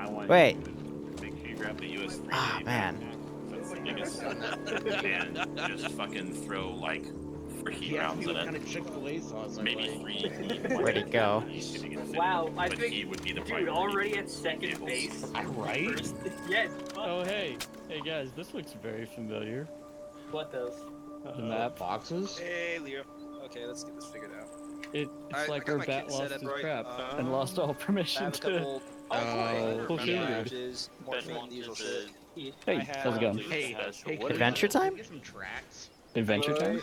I want Wait. you to make sure you grab the US 3 Ah, man. That's the biggest. And just fucking throw like 4 heat rounds in it. Kind of Chick-fil-A sauce. Maybe 3. Where'd he go? Wow, I but think, he would be the dude, priority. already at second base. Right? Yes. Oh, hey guys, this looks very familiar. What does? The map. Boxes? Hey, Leo. Okay, let's get this figured out. It's I like got our my bat kit lost set up his right. crap and lost all I permission have a to. couple fulfill you. bandages, morphine, the usual shit. Hey, how's it going? Hey, Adventure time? Get some tracks. Adventure time?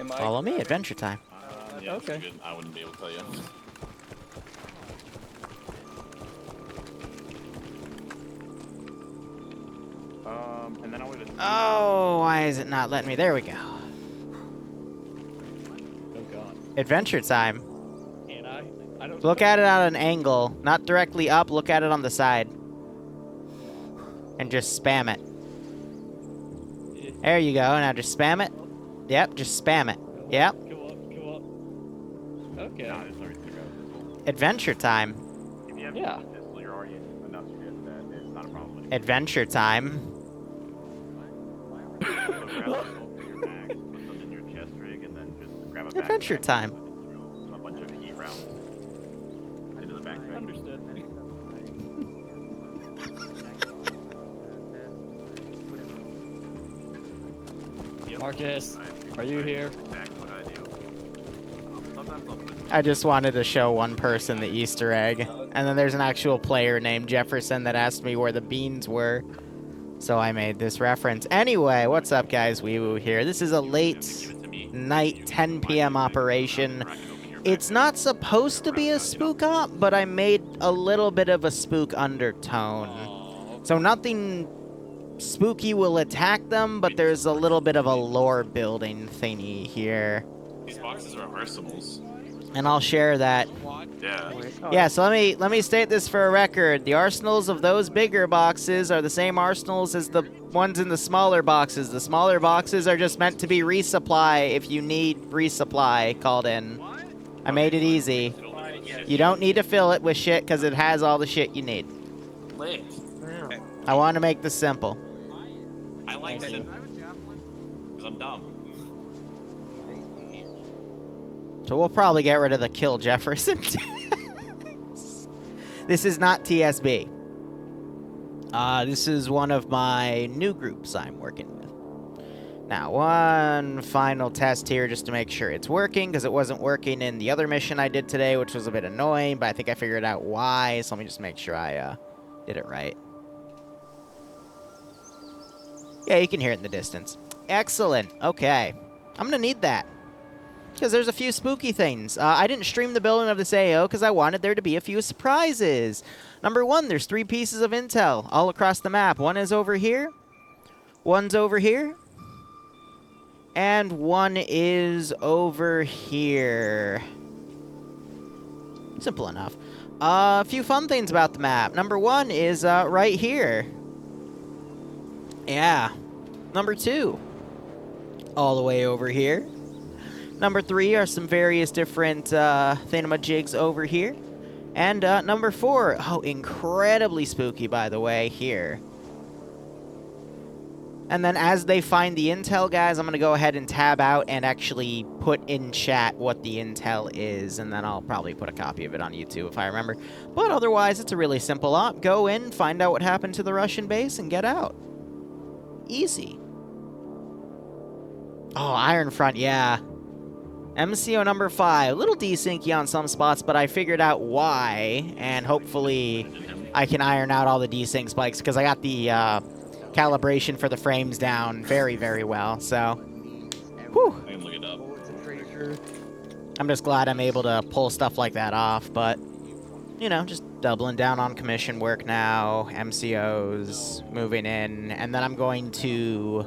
Follow me, adventure time. Yeah, Okay. good. I wouldn't be able to tell you. And then I would. Oh, why is it not letting me? There we go. Oh god. Adventure time. And I don't. Look at it at an angle, not directly up. Look at it on the side, and just spam it. There you go. Now just spam it. Yep, just spam it. Yep. Come up. Okay. No, there's no reason to grab it. Adventure time. If you have Yeah. pistol, you're already enough shit that it's not a problem. Adventure time. So grab the bolt from your bag, put them in your chest rig, and then just grab a backpack Adventure time. and throw a bunch of heat rounds into the backpack. Understood. Yep. Marcus, are you here? Exactly what I do. Sometimes I'll put I just wanted to show one person the Easter egg, and then there's an actual player named Jefferson that asked me where the beans were, so I made this reference. Anyway, what's up, guys? Weewoo here. This is a late night 10 p.m. operation. It's not supposed to be a spook op, but I made a little bit of a spook undertone. So nothing spooky will attack them, but there's a little bit of a lore building thingy here. These boxes are arsenals. And I'll share that. Yeah. Yeah, so let me state this for a record. The arsenals of those bigger boxes are the same arsenals as the ones in the smaller boxes. The smaller boxes are just meant to be resupply if you need resupply called in. I made it easy. You don't need to fill it with shit because it has all the shit you need. Lit. I want to make this simple. I like it. Because I'm dumb. So we'll probably get rid of the kill Jefferson. This is not TSB. This is one of my new groups I'm working with. Now, one final test here just to make sure it's working, because it wasn't working in the other mission I did today, which was a bit annoying, but I think I figured out why, so let me just make sure I did it right. Yeah, you can hear it in the distance. Excellent. Okay. I'm going to need that. Because there's a few spooky things. I didn't stream the building of this AO because I wanted there to be a few surprises. Number one, there's 3 pieces of intel all across the map. One is over here. One's over here. And one is over here. Simple enough. A few fun things about the map. Number one is right here. Yeah. Number 2, all the way over here. Number 3 are some various different thingamajigs over here. And number 4, oh, incredibly spooky, by the way, here. And then as they find the intel, guys, I'm going to go ahead and tab out and actually put in chat what the intel is. And then I'll probably put a copy of it on YouTube if I remember. But otherwise, it's a really simple op. Go in, find out what happened to the Russian base, and get out. Easy. Oh, Iron Front, yeah. MCO number 5. A little desyncy on some spots, but I figured out why. And hopefully I can iron out all the desync spikes, because I got the calibration for the frames down very, very well. So, whew. I can look it up. I'm just glad I'm able to pull stuff like that off, but, you know, just doubling down on commission work now, MCOs, moving in, and then I'm going to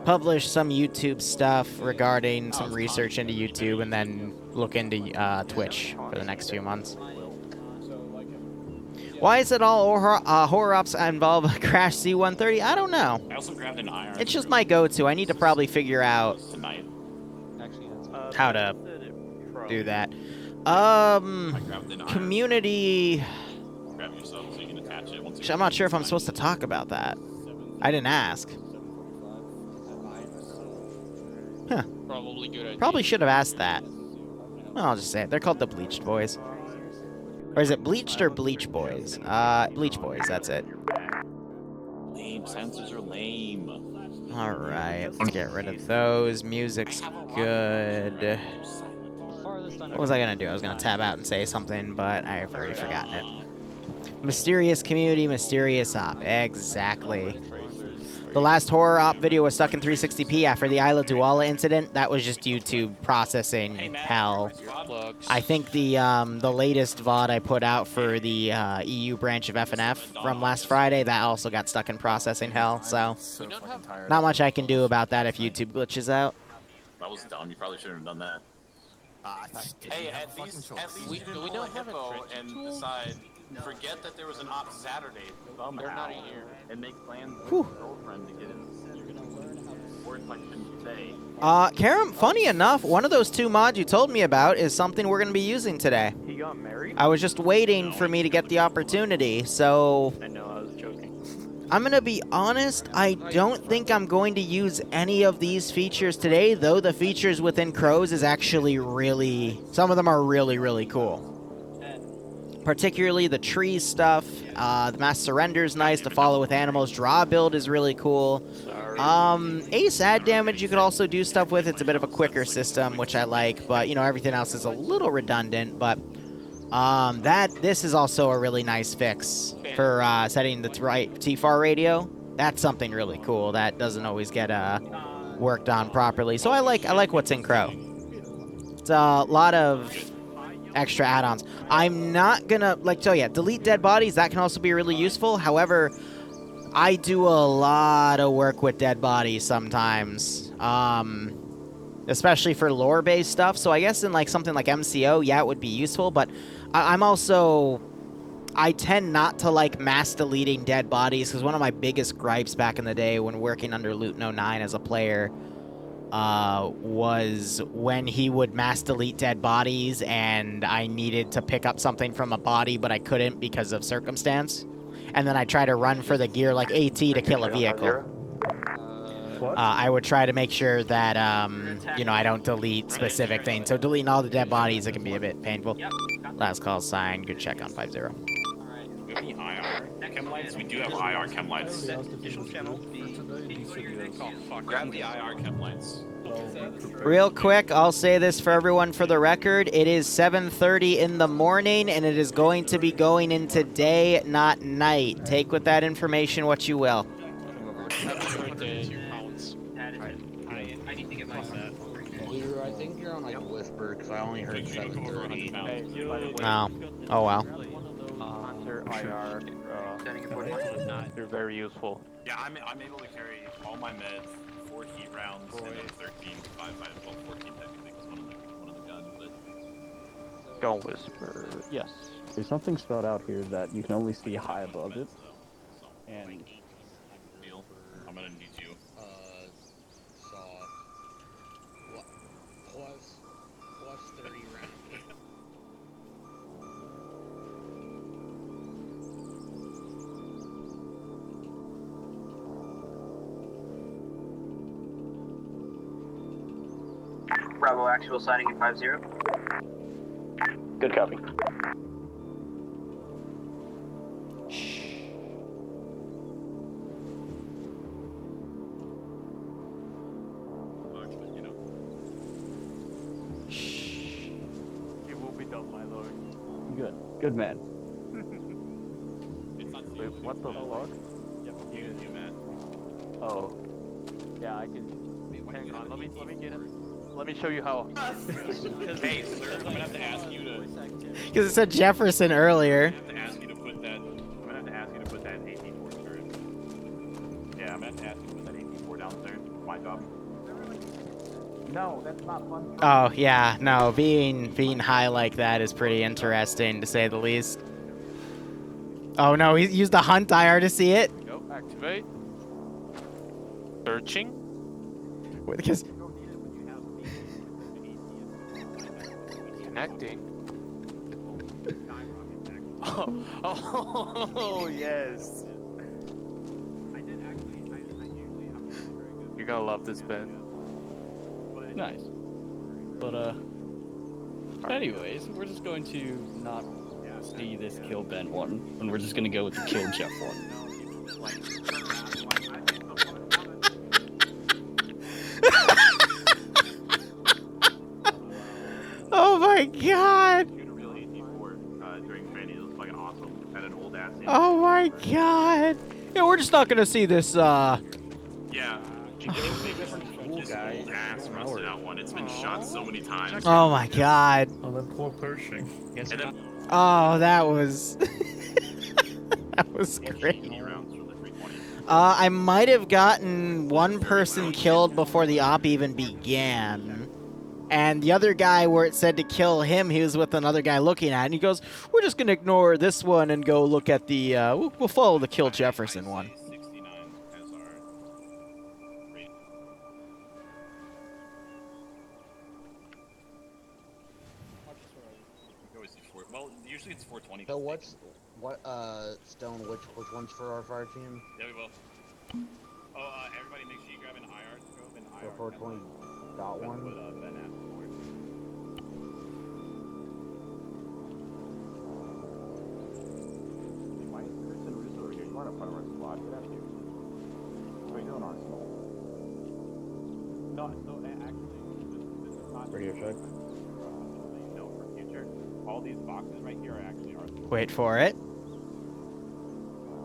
publish some YouTube stuff regarding some research into YouTube, and then look into Twitch for the next few months. Why is it all horror ops involve a Crash C-130? I don't know. I also grabbed an iron. It's just my go-to. I need to probably figure out tonight. how to do that. I grabbed an iron. Community... Grab yourself so you can attack. patch it once. I'm not sure if I'm supposed to talk about that. I didn't ask. Huh. Probably good idea. Probably should have asked that. Well, I'll just say it. They're called the Bleached Boys. Or is it Bleached or Bleach Boys? Bleach Boys, that's it. Lame sensors are lame. Alright, let's get rid of those. Music's good. What was I gonna do? I was gonna tab out and say something, but I've already forgotten it. Mysterious community, mysterious op. Exactly. The last horror op video was stuck in 360p after the Isla Duala incident. That was just YouTube processing hell. I think the latest VOD I put out for the EU branch of FNF from last Friday, that also got stuck in processing hell. So not much I can do about that if YouTube glitches out. That was dumb. You probably shouldn't have done that. Hey, at least We don't have info a and decide. Forget that there was an op Saturday. They're not in here. And make plans with Whew. your girlfriend to get in. Words like shouldn't say. Karam, funny enough, one of those 2 mods you told me about is something we're going to be using today. He got married? I was just waiting for me to get the opportunity, so I know, I was joking. I'm going to be honest, I don't think I'm going to use any of these features today, though the features within Crows is actually really, some of them are really, really cool. Particularly the trees stuff, the mass surrender is nice, to follow with animals, draw build is really cool. Ace add damage you could also do stuff with, it's a bit of a quicker system, which I like, but you know, everything else is a little redundant, but this is also a really nice fix for setting the right TFAR radio. That's something really cool that doesn't always get worked on properly. So I like what's in Crow. It's a lot of extra add-ons. I'm not gonna delete dead bodies. That can also be really useful. However, I do a lot of work with dead bodies sometimes, especially for lore-based stuff. So I guess in like something like MCO, yeah, it would be useful. But I tend not to like mass deleting dead bodies because one of my biggest gripes back in the day when working under Luton09 as a player was when he would mass delete dead bodies and I needed to pick up something from a body, but I couldn't because of circumstance. And then I try to run for the gear like AT to kill a vehicle. I would try to make sure that, you know, I don't delete specific things. So deleting all the dead bodies, it can be a bit painful. Last call sign, good check on 5-0. Do we have any IR chem lights? We do have IR chem lights. Grab the IR chem lights. Real quick, I'll say this for everyone for the record. It is 7:30 in the morning, and it is going to be going into day, not night. Take with that information what you will. I need to get my set. Liru, I think you're on like a whisper because I only heard 7:30. Oh. Oh, well. IR, they're very useful. Yeah, I'm able to carry all my meds, 4 heat rounds, and a 13, 5, 14 technically, because one of the guns, but... Don't whisper. Yes. There's something spelled out here that you can only see high above it. And... Deal. I'm gonna need you. Plus 30 rounds. Bravo actual signing at 5-0. good copy. You know. It will be done, my lord. Good. Good man. It's not Wait, what the fuck? you, man. Oh. Yeah, I can... Hang on, let me get it. Let me show you how. Hey, sir, I'm gonna have to ask you to... Because it said Jefferson earlier. I'm gonna have to ask you to put that... I'm gonna have to ask you to put that 18-4 turret. Yeah, I'm gonna have to ask you to put that 18-4 downstairs. My job. No, that's not fun. Oh, yeah, no, being high like that is pretty interesting, to say the least. Oh, no, he used the hunt IR to see it? Go, activate. Searching. Because... Connecting. Oh, yes. I did actually. I usually have a very good. You're gonna love this, Ben. But Nice. But anyways, we're just going to not see this kill Ben one, and we're just gonna go with the kill Jeff one. like turn around and like I think someone Oh my god! shoot a real AT4 during training. It was fucking awesome. At an old ass. Oh my god! Yeah, we're just not gonna see this, Yeah. You go to a different school, This guys. old ass rusted out one. It's been shot so many times. Oh my god. Oh, that poor Pershing. Guess And then Oh, that was... that was great. rounds for the 320. I might have gotten one person killed before the op even began. And the other guy, where it said to kill him, he was with another guy looking at it. And he goes, we're just going to ignore this one and go look at the... we'll follow the kill Jefferson one. 69 as our rate. You always see well, usually it's 420. So Stone, which one's for our fire team? Yeah, we will. Oh, everybody make sure you grab an IR scope and IR. 420 dot That's one. what Ben asked for. Why is Chris and Russo over here? You want a part of our squad? Get out here. What are you doing, Arsenal? No, actually, this is not. Radio check. No, for future. All these boxes right here are actually ours. Wait for it.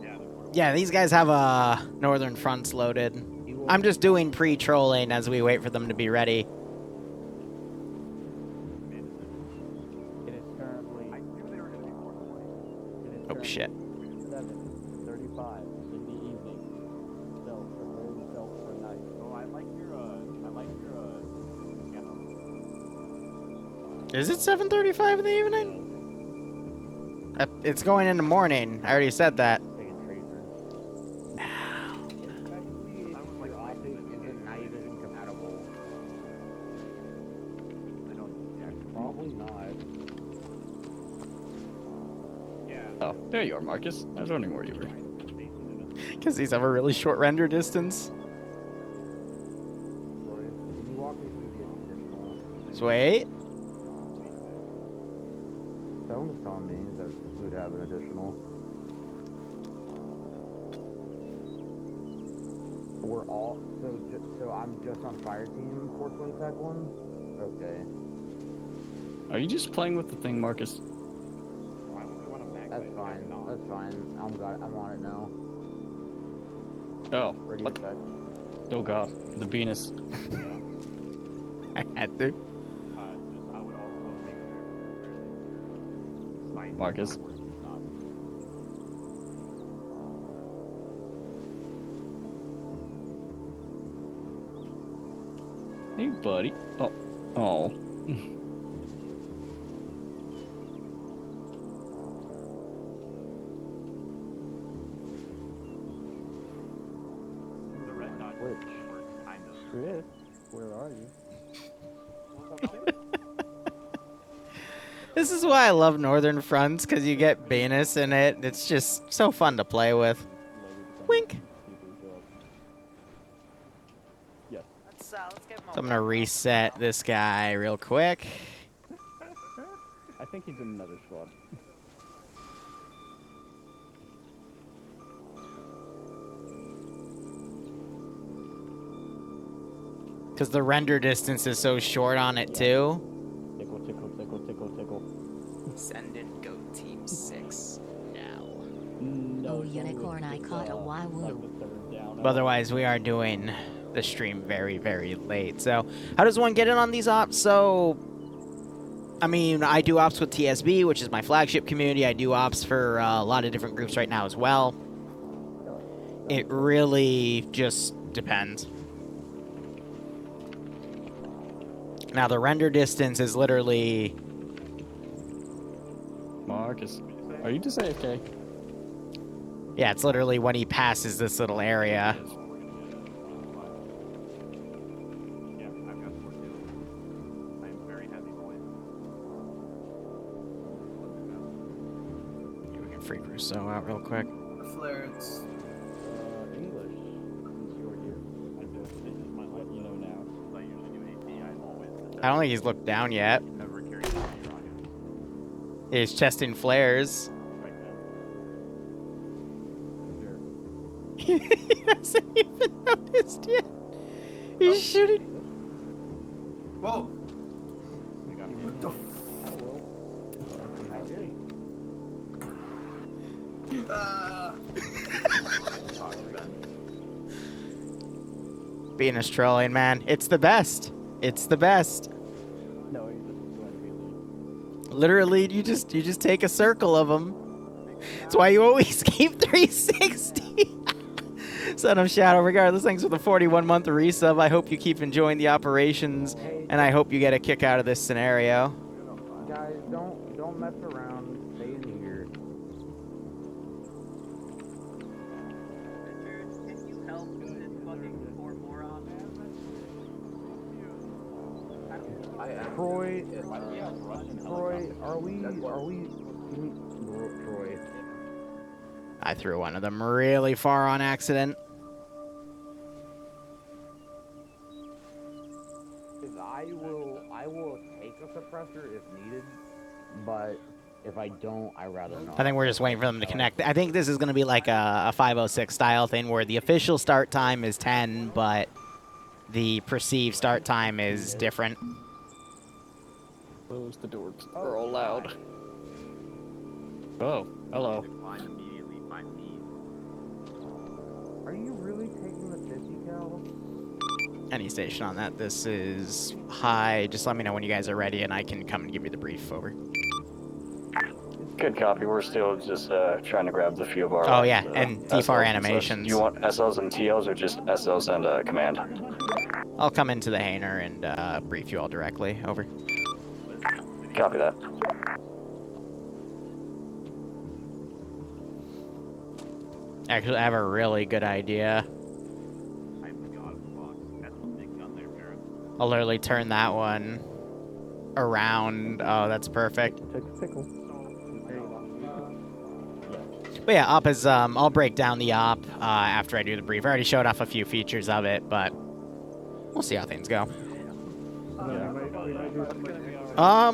Yeah. Yeah, these guys have northern fronts loaded. I'm just doing pre-trolling as we wait for them to be ready. It is currently... I knew they were going to be 420. Oh shit. 7:35 in the evening. So, prepare yourself for night. Oh, I like your piano. Is it 7:35 in the evening? It's going in the morning. I already said that. Taking tracers. Especially if your optic isn't night vision compatible. Probably not. Yeah. Oh, there you are, Marcus. I was wondering where you were. Because these have a really short render distance. Roy, can you walk me through the additional? Sweet. Stone was telling me that we'd have an additional. We're all so I'm just on fire team 420 tech one. Okay, Are you just playing with the thing, Marcus? Why would we want to max that's it? fine. That's fine. I'm on it now. Oh, Radio what? check. Oh god, the Venus. I had to. I would also make sure. Marcus. Hey, buddy. Oh. Oh. The red dot Which? works kind of. Chris, where are you? This is why I love Northern Fronts, because you get Venus in it. It's just so fun to play with. Wink. Yes. So I'm gonna reset this guy real quick. I think he's in another squad. Because the render distance is so short on it too. Tickle, tickle, tickle, tickle, tickle. Send in Go Team 6 now. No, Oh, unicorn, I caught a Waiwu. like the third down. But otherwise, we are doing the stream very, very late. So, how does one get in on these ops? So, I mean, I do ops with TSB, which is my flagship community. I do ops for a lot of different groups right now as well. It really just depends. Now, the render distance is literally... Marcus, are you just AFK? Yeah, it's literally when he passes this little area. Yeah, I've got 4 too. I'm very heavy boy. Freak Rousseau out real quick. Flares. English. Since you're here. I don't think he's looked down yet. He's chesting flares. He hasn't even noticed yet. He's shooting. Whoa! What the Being Australian, man. It's the best. It's the best. No, he's just going to be Literally, you just take a circle of them. That's why you always keep 360. Son of Shadow, regardless, thanks for the 41-month resub. I hope you keep enjoying the operations, and I hope you get a kick out of this scenario. Guys, don't mess around. Stay in here. Richard, can you help this fucking poor moron? Troy, are we, Troy? I threw one of them really far on accident. I will take a suppressor if needed, but if I don't, I'd rather not. I think we're just waiting for them to connect. I think this is going to be like a 506 style thing where the official start time is 10, but the perceived start time is different. Close the doors. We're all loud. Oh, hello. Decline immediately by me. Are you really taking the 50 cal? Any station on that. This is high. Just let me know when you guys are ready, and I can come and give you the brief. Over. Good copy. We're still just trying to grab the few of our. Oh yeah, and DFAR SLs animations. Do you want SLs and TLs or just SLs and command? I'll come into the hangar and brief you all directly. Over. Copy that. Actually, I have a really good idea. I'll literally turn that one around. Oh, that's perfect. But yeah, op is, I'll break down the op after I do the brief. I already showed off a few features of it, but we'll see how things go. I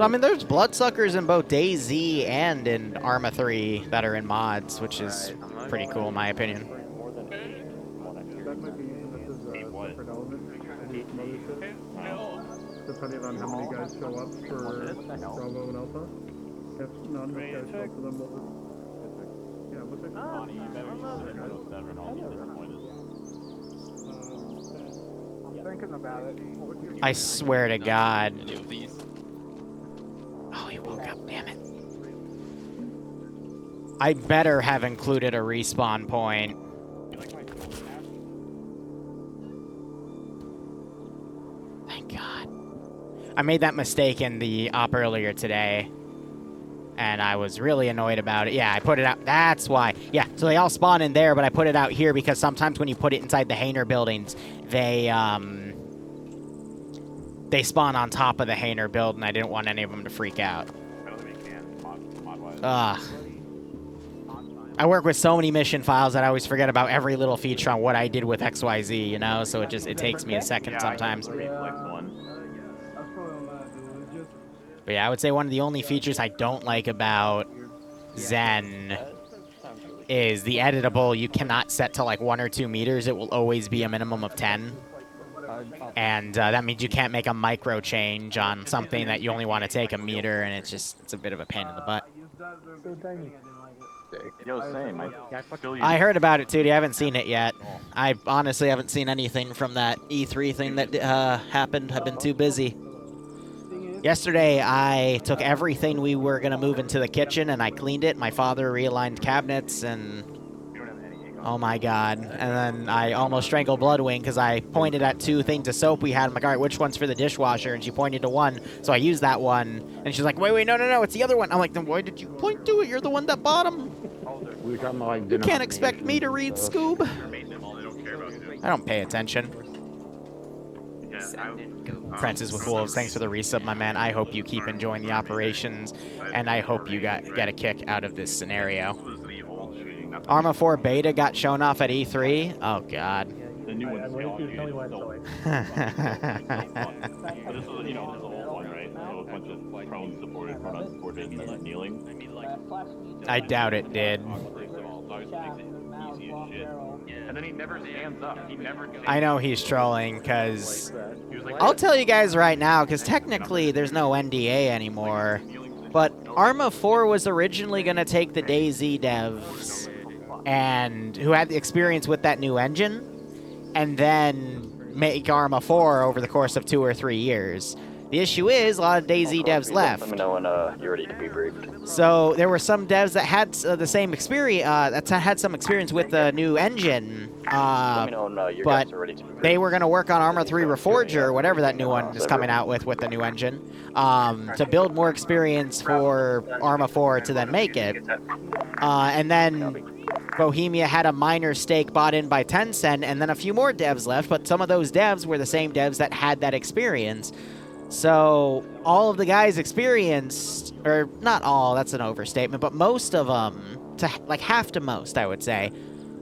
mean, there's bloodsuckers in both DayZ and in Arma 3 that are in mods, which is pretty cool in my opinion. Depending on how many guys show up for Bravo and Alpha. If not enough guys show up for them, yeah, what's it? I'm thinking about it. I swear to God. Oh, he woke up, damn it. I better have included a respawn point. Thank God. I made that mistake in the op earlier today, and I was really annoyed about it. Yeah, I put it out. That's why. Yeah, so they all spawn in there, but I put it out here because sometimes when you put it inside the hangar buildings, they spawn on top of the hangar build, and I didn't want any of them to freak out. Ugh. I work with so many mission files that I always forget about every little feature on what I did with XYZ, you know? So it takes me a second sometimes. But yeah, I would say one of the only features I don't like about Zen is the editable. You cannot set to like 1 or 2 meters. It will always be a minimum of 10. And that means you can't make a micro change on something that you only want to take a meter, and it's a bit of a pain in the butt. Yo, same. I heard about it too. I haven't seen it yet. I honestly haven't seen anything from that E3 thing that happened. I've been too busy. Yesterday, I took everything we were going to move into the kitchen, and I cleaned it. My father realigned cabinets, and oh my God. And then I almost strangled Bloodwing because I pointed at 2 things of soap we had. I'm like, all right, which one's for the dishwasher? And she pointed to one, so I used that one. And she's like, wait, no, it's the other one. I'm like, then why did you point to it? You're the one that bought them. We were talking about, like, You can't expect me to read Scoob. I don't pay attention. Yeah, Descendant goat. Francis with Wolves, thanks for the resub, my man. I hope you keep enjoying the operations, and I hope you get a kick out of this scenario. Arma 4 Beta got shown off at E3. Oh, God. The new one's still But this was, you know, this is the whole point, right? So a bunch of prone supported, prone unsupported, and then kneeling. I doubt it did. And then he never stands up. He never. I know he's trolling, because I'll tell you guys right now, because technically there's no NDA anymore, but Arma 4 was originally going to take the DayZ devs and who had the experience with that new engine, and then make Arma 4 over the course of 2 or 3 years. The issue is a lot of DayZ devs left. Let me know when you're ready to be briefed. So there were some devs that had the same experience, that had some experience with the new engine, but they were going to work on Arma 3 Reforger, whatever that new one is coming out with the new engine, to build more experience for Arma 4 to then make it. And then Bohemia had a minor stake bought in by Tencent, and then a few more devs left, but some of those devs were the same devs that had that experience. So all of the guys experienced, or not all, that's an overstatement, but most of them, like half to most, I would say,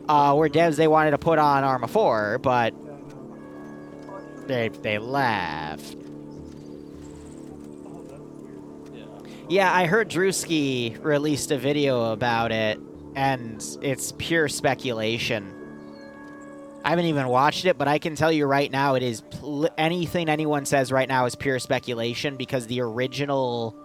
were devs they wanted to put on Arma 4, but they left. Yeah, I heard Drewski released a video about it, and it's pure speculation. I haven't even watched it, but I can tell you right now it is anything anyone says right now is pure speculation, because the original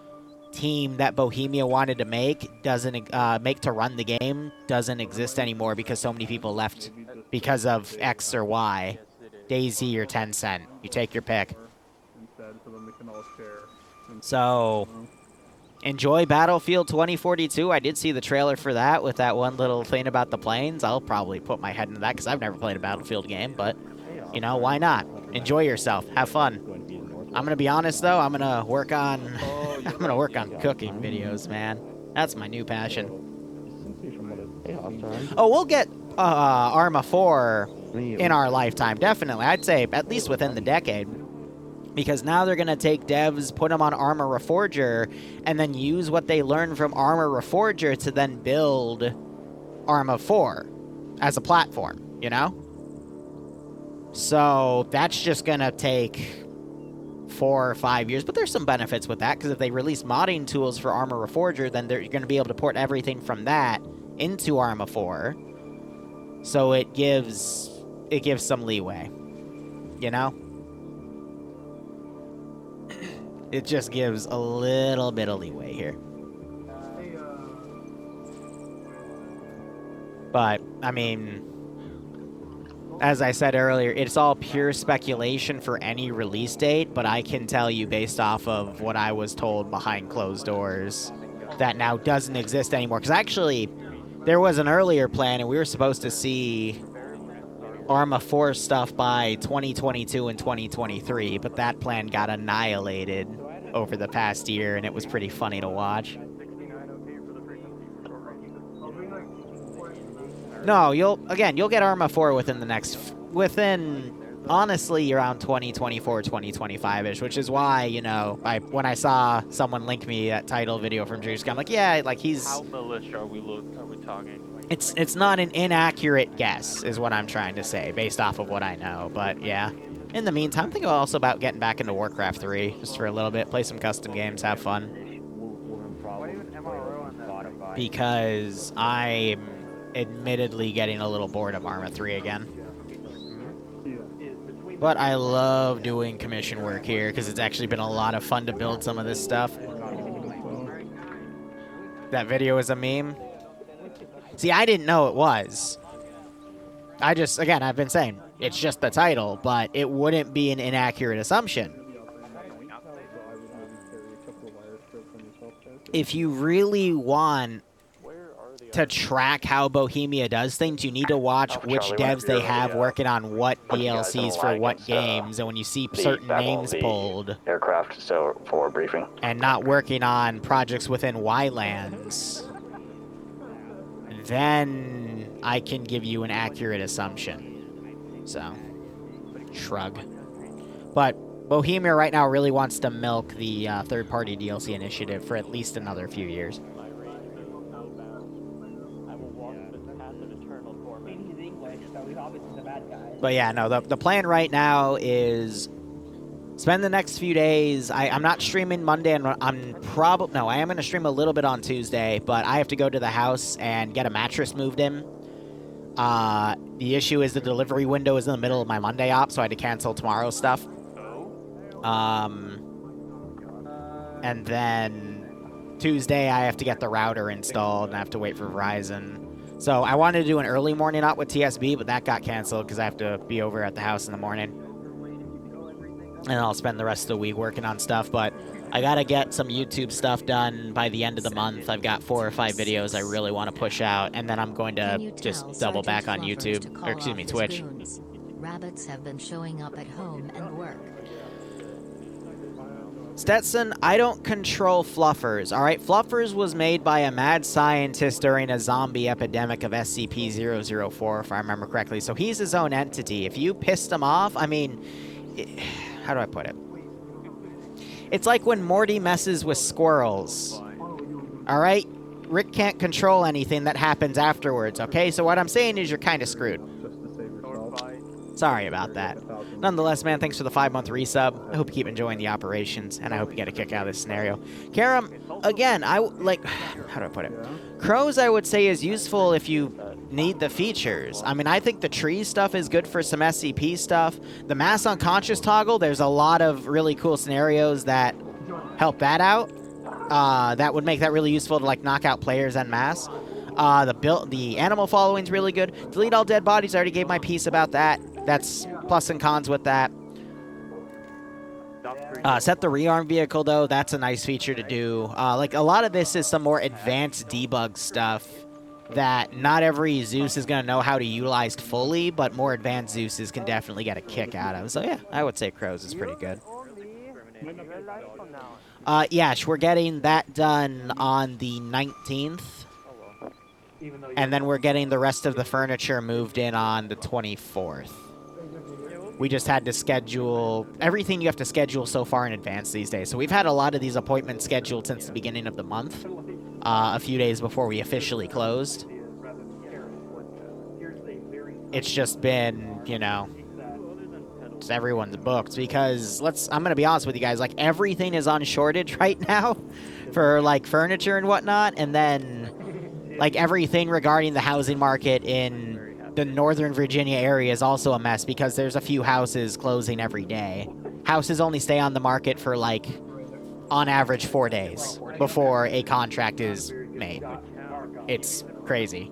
team that Bohemia wanted to make doesn't to run the game doesn't exist anymore, because so many people left because of X or Y. DayZ or Tencent. You take your pick. So enjoy Battlefield 2042. I did see the trailer for that with that one little thing about the planes. I'll probably put my head into that because I've never played a Battlefield game, but, you know, why not? Enjoy yourself. Have fun. I'm going to be honest, though. I'm going to work on cooking videos, man. That's my new passion. Oh, we'll get Arma 4 in our lifetime, definitely. I'd say at least within the decade. Because now they're going to take devs, put them on Arma Reforger, and then use what they learned from Arma Reforger to then build Arma 4 as a platform, you know? So that's just going to take 4 or 5 years, but there's some benefits with that, because if they release modding tools for Arma Reforger, then they're going to be able to port everything from that into Arma 4. So it gives some leeway, you know? It just gives a little bit of leeway here. But, I mean, as I said earlier, it's all pure speculation for any release date, but I can tell you based off of what I was told behind closed doors that now doesn't exist anymore. Because actually, there was an earlier plan, and we were supposed to see Arma 4 stuff by 2022 and 2023, but that plan got annihilated over the past year, and it was pretty funny to watch. No, you'll get Arma 4 within honestly around 2024, 2025-ish, which is why, you know, when I saw someone link me that title video from Drewski, I'm like, yeah, like he's... How bullish are we talking? It's not an inaccurate guess, is what I'm trying to say, based off of what I know. But yeah, in the meantime, I'm thinking also about getting back into Warcraft 3 just for a little bit, play some custom games, have fun. Because I'm admittedly getting a little bored of Arma 3 again. But I love doing commission work here because it's actually been a lot of fun to build some of this stuff. That video is a meme. See, I didn't know it was. Again, I've been saying, it's just the title, but it wouldn't be an inaccurate assumption. If you really want to track how Bohemia does things, you need to watch which devs they have working on what DLCs for what games, and when you see certain names pulled, aircraft so for briefing, and not working on projects within Y-Lands, then I can give you an accurate assumption. So, shrug. But Bohemia right now really wants to milk the third-party DLC initiative for at least another few years. My rage is snowbound. I will walk this path of eternal torment. He's English, so he's obviously the bad guy. But yeah, no, the plan right now is spend the next few days. I'm not streaming Monday, and I'm probably... No, I am going to stream a little bit on Tuesday, but I have to go to the house and get a mattress moved in. The issue is the delivery window is in the middle of my Monday op, so I had to cancel tomorrow's stuff. And then Tuesday I have to get the router installed, and I have to wait for Verizon. So I wanted to do an early morning op with TSB, but that got canceled because I have to be over at the house in the morning. And I'll spend the rest of the week working on stuff, but I gotta get some YouTube stuff done by the end of the month. I've got 4 or 5 videos I really want to push out, and then I'm going to just double back on YouTube, or excuse me, Twitch. Rabbits have been showing up at home and work. Stetson, I don't control Fluffers, alright? Fluffers was made by a mad scientist during a zombie epidemic of SCP-004, if I remember correctly, so he's his own entity. If you pissed him off, I mean... how do I put it? It's like when Morty messes with squirrels. Alright? Rick can't control anything that happens afterwards, okay? So what I'm saying is you're kind of screwed. Just to save yourself. Sorry about that. Nonetheless, man, thanks for the 5-month resub. I hope you keep enjoying the operations, and I hope you get a kick out of this scenario. Karam, again, how do I put it? Crows, I would say, is useful if you need the features. I mean, I think the tree stuff is good for some SCP stuff. The mass unconscious toggle, there's a lot of really cool scenarios that help that out. That would make that really useful to, like, knock out players en masse. The animal following's really good. Delete all dead bodies, I already gave my piece about that. That's plus and cons with that. Set the rearm vehicle, though. That's a nice feature to do. Like, a lot of this is some more advanced debug stuff that not every Zeus is going to know how to utilize fully, but more advanced Zeuses can definitely get a kick out of. So, yeah, I would say Crows is pretty good. Yash, we're getting that done on the 19th. And then we're getting the rest of the furniture moved in on the 24th. We just had to schedule... Everything you have to schedule so far in advance these days. So we've had a lot of these appointments scheduled since the beginning of the month. A few days before we officially closed. It's just been, you know... Just everyone's booked. Because, I'm going to be honest with you guys. Like, everything is on shortage right now. For, like, furniture and whatnot. And then, like, everything regarding the housing market in... the Northern Virginia area is also a mess because there's a few houses closing every day. Houses only stay on the market for, like, on average 4 days before a contract is made. It's crazy.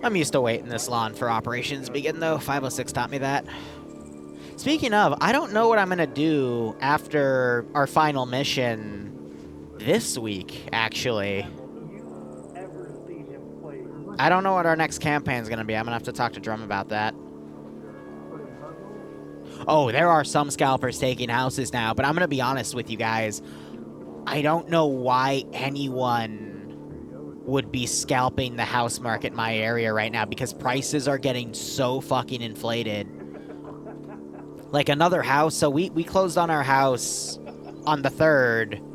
I'm used to waiting this long for operations to begin, though. 506 taught me that. Speaking of, I don't know what I'm going to do after our final mission this week, actually. I don't know what our next campaign is going to be. I'm going to have to talk to Drum about that. Oh, there are some scalpers taking houses now, but I'm going to be honest with you guys. I don't know why anyone would be scalping the house market in my area right now because prices are getting so fucking inflated. Like another house, so we closed on our house on the 3rd,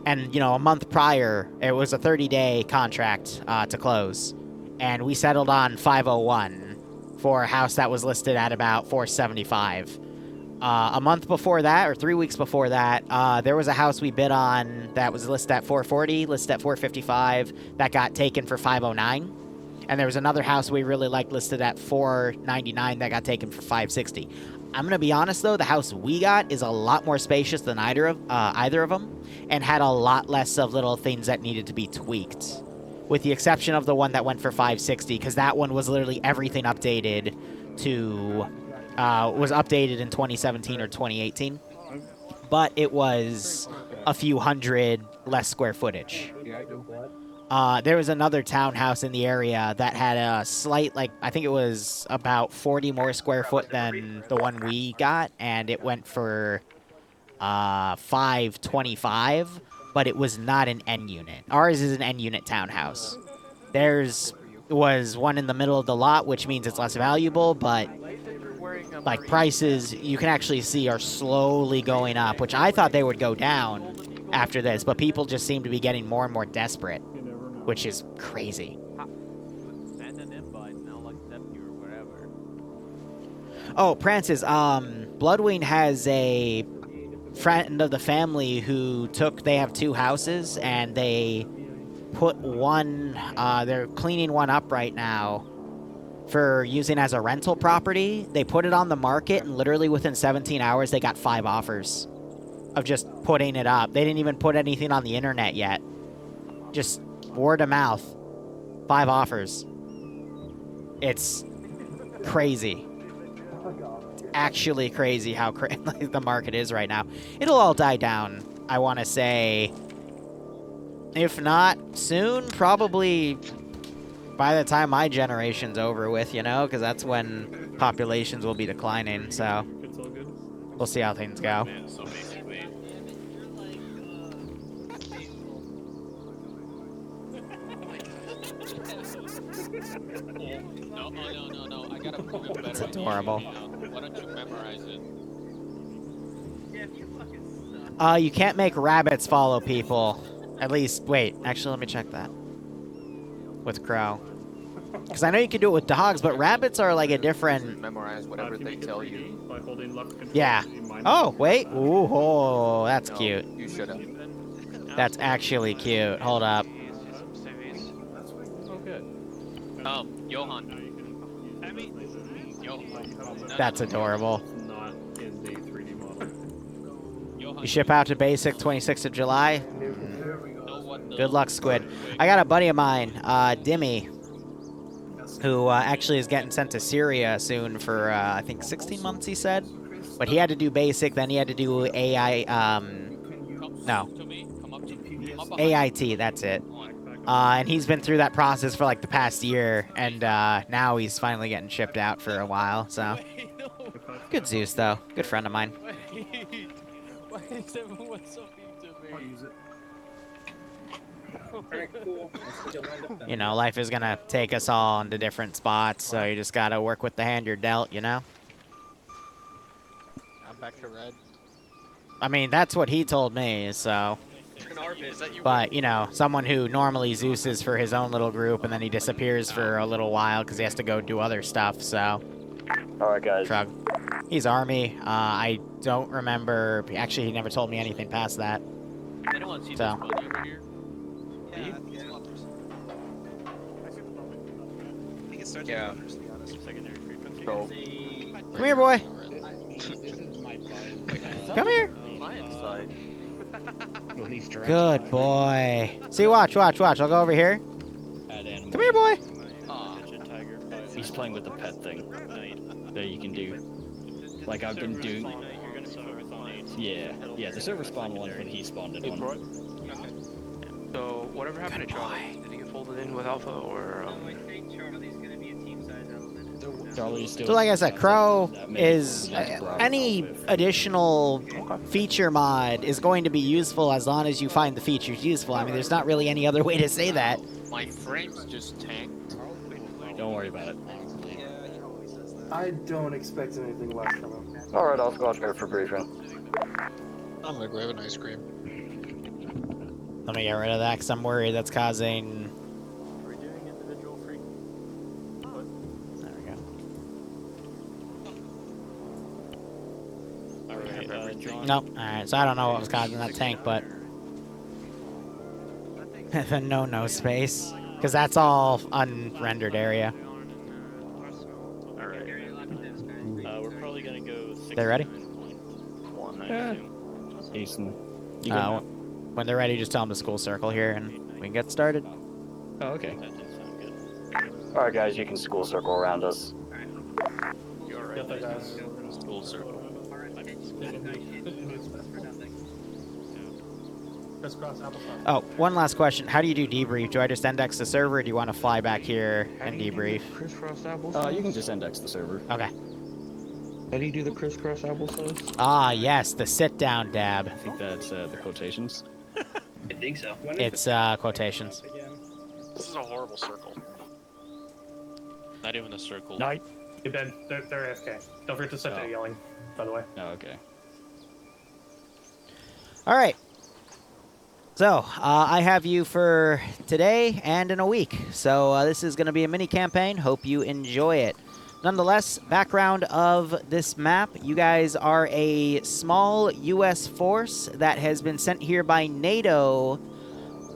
and, you know, a month prior, it was a 30-day contract to close, and we settled on 501 for a house that was listed at about 475. A month before that, or 3 weeks before that, there was a house we bid on that was listed at 440, listed at 455, that got taken for 509. And there was another house we really liked listed at 499 that got taken for 560. I'm going to be honest, though, the house we got is a lot more spacious than either of them, and had a lot less of little things that needed to be tweaked, with the exception of the one that went for 560, because that one was literally everything updated to, was updated in 2017 or 2018, but it was a few hundred less square footage. There was another townhouse in the area that had a slight, like, I think it was about 40 more square foot than the one we got, and it went for 525, but it was not an N unit. Ours is an N unit townhouse. Theirs was one in the middle of the lot, which means it's less valuable, but like prices you can actually see are slowly going up, which I thought they would go down after this, but people just seem to be getting more and more desperate, You never know. which is crazy. Send an invite and I'll accept you or whatever. Oh, Francis, Bloodwing has a friend of the family who they have 2 houses, and they put one, they're cleaning one up right now for using as a rental property. They put it on the market, and literally within 17 hours, they got 5 offers of just putting it up. They didn't even put anything on the internet yet. Just word of mouth. 5 offers. It's crazy. It's actually crazy how the market is right now. It'll all die down, I want to say. If not soon, probably by the time my generation's over with, you know, because that's when populations will be declining, so It's all good. we'll see how things go. Man, so basically, No. I gotta prove it better. It's adorable. Why don't you memorize it? You can't make rabbits follow people. At least, wait, actually, let me check that. With Crow. Because I know you can do it with dogs, but rabbits are like a different... Memorize whatever they tell you. By holding left control, Yeah. you mind- Oh, wait. Ooh, oh, that's No, cute. You should have. That's actually cute. Hold up. Oh, good. Johan. That's adorable. It's not in the 3D model. You ship out to basic 26th of July. Good luck, Squid. I got a buddy of mine, Dimmy, who actually is getting sent to Syria soon for, I think, 16 months, he said. But he had to do basic, then he had to do AI, no. AIT, that's it. And he's been through that process for like the past year, and now he's finally getting shipped out for a while, so. Good Zeus, though. Good friend of mine. Why is everyone so mean to me? I'll use it. You know, life is gonna take us all into different spots, so you just gotta work with the hand you're dealt, you know? I'm back to red. I mean, that's what he told me, so. But, you know, someone who normally Zeus for his own little group, and then he disappears for a little while because he has to go do other stuff, so. Alright, guys. Shrug. He's Army. I don't remember. Actually, he never told me anything past that. Anyone see So. this bunny over here? Yeah. Secondary frequency. So, Come here, boy. Come here. my inside. Good boy. See, watch. I'll go over here. Come here, boy. He's playing with the pet thing that you can do. Like I've been doing. Yeah, the server spawned one, but he spawned it one. So, whatever happened to Charlie? Did he get folded in with Alpha, or, Charlie's still. So like I said, Crow is any additional feature mod is going to be useful as long as you find the features useful. I mean, there's not really any other way to say that. My frames just tanked. Don't worry about it. I don't expect anything less from him. Alright, I'll go here for briefing. I'm gonna grab an ice cream. Let me get rid of that because I'm worried that's causing... Are we doing individual free? There we go. Alright, John. Nope. Alright, so I don't know what was causing that tank, but... the no space. Because that's all unrendered area. Alright. We're probably gonna go 6. They ready? One, I assume. Jason. When they're ready, just tell them to school circle here and we can get started. Oh, okay. Alright, guys, you can school circle around us. You're right. School circle. Oh, one last question. How do you do debrief? Do I just index the server, or do you want to fly back here and debrief? You can just index the server. Okay. How do you do the crisscross applesauce? Ah, yes, the sit-down dab. I think that's the quotations. I think so. It's quotations. This is a horrible circle. Not even a circle. Night. Hey Ben, they're AFK. Don't forget to set their yelling, by the way. Oh, okay. All right. So, I have you for today and in a week. So, this is going to be a mini campaign. Hope you enjoy it. Nonetheless, background of this map, you guys are a small U.S. force that has been sent here by NATO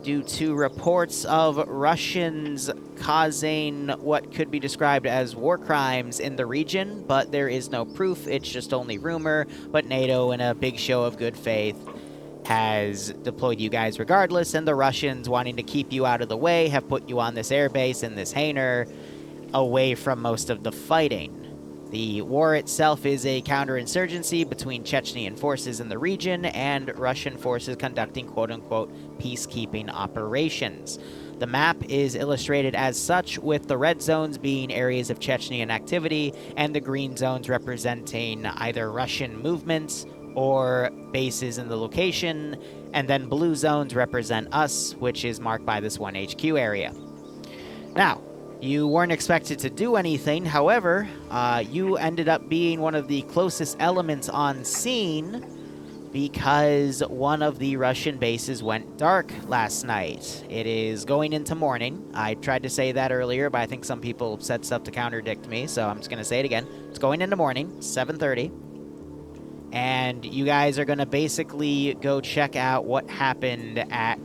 due to reports of Russians causing what could be described as war crimes in the region, but there is no proof, it's just only rumor, but NATO, in a big show of good faith, has deployed you guys regardless, and the Russians, wanting to keep you out of the way, have put you on this airbase in this hangar, away from most of the fighting. The war itself is a counterinsurgency between Chechnyan forces in the region and Russian forces conducting quote-unquote peacekeeping operations. The map is illustrated as such, with the red zones being areas of Chechnyan activity and the green zones representing either Russian movements or bases in the location, and then blue zones represent us, which is marked by this one HQ area. Now, you weren't expected to do anything, however, you ended up being one of the closest elements on scene because one of the Russian bases went dark last night. It is going into morning. I tried to say that earlier, but I think some people said stuff to contradict me, so I'm just going to say it again. It's going into morning, 7:30, and you guys are going to basically go check out what happened at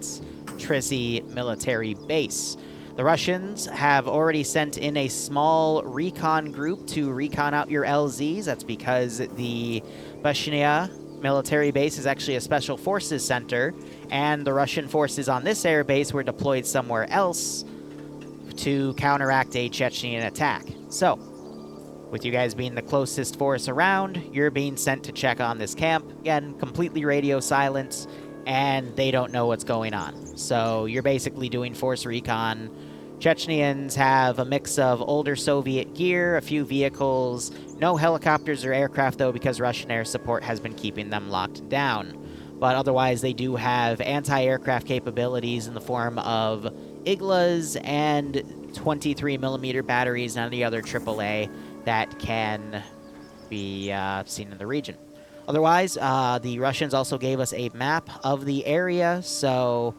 Trizzy military base. The Russians have already sent in a small recon group to recon out your LZs. That's because the Bohemia military base is actually a special forces center, and the Russian forces on this air base were deployed somewhere else to counteract a Chechnyan attack. So, with you guys being the closest force around, you're being sent to check on this camp. Again, completely radio silence, and they don't know what's going on. So you're basically doing force recon. Chechnyians have a mix of older Soviet gear, a few vehicles, no helicopters or aircraft though, because Russian air support has been keeping them locked down. But otherwise they do have anti-aircraft capabilities in the form of Iglas and 23mm batteries and any other AAA that can be seen in the region. Otherwise, the Russians also gave us a map of the area, so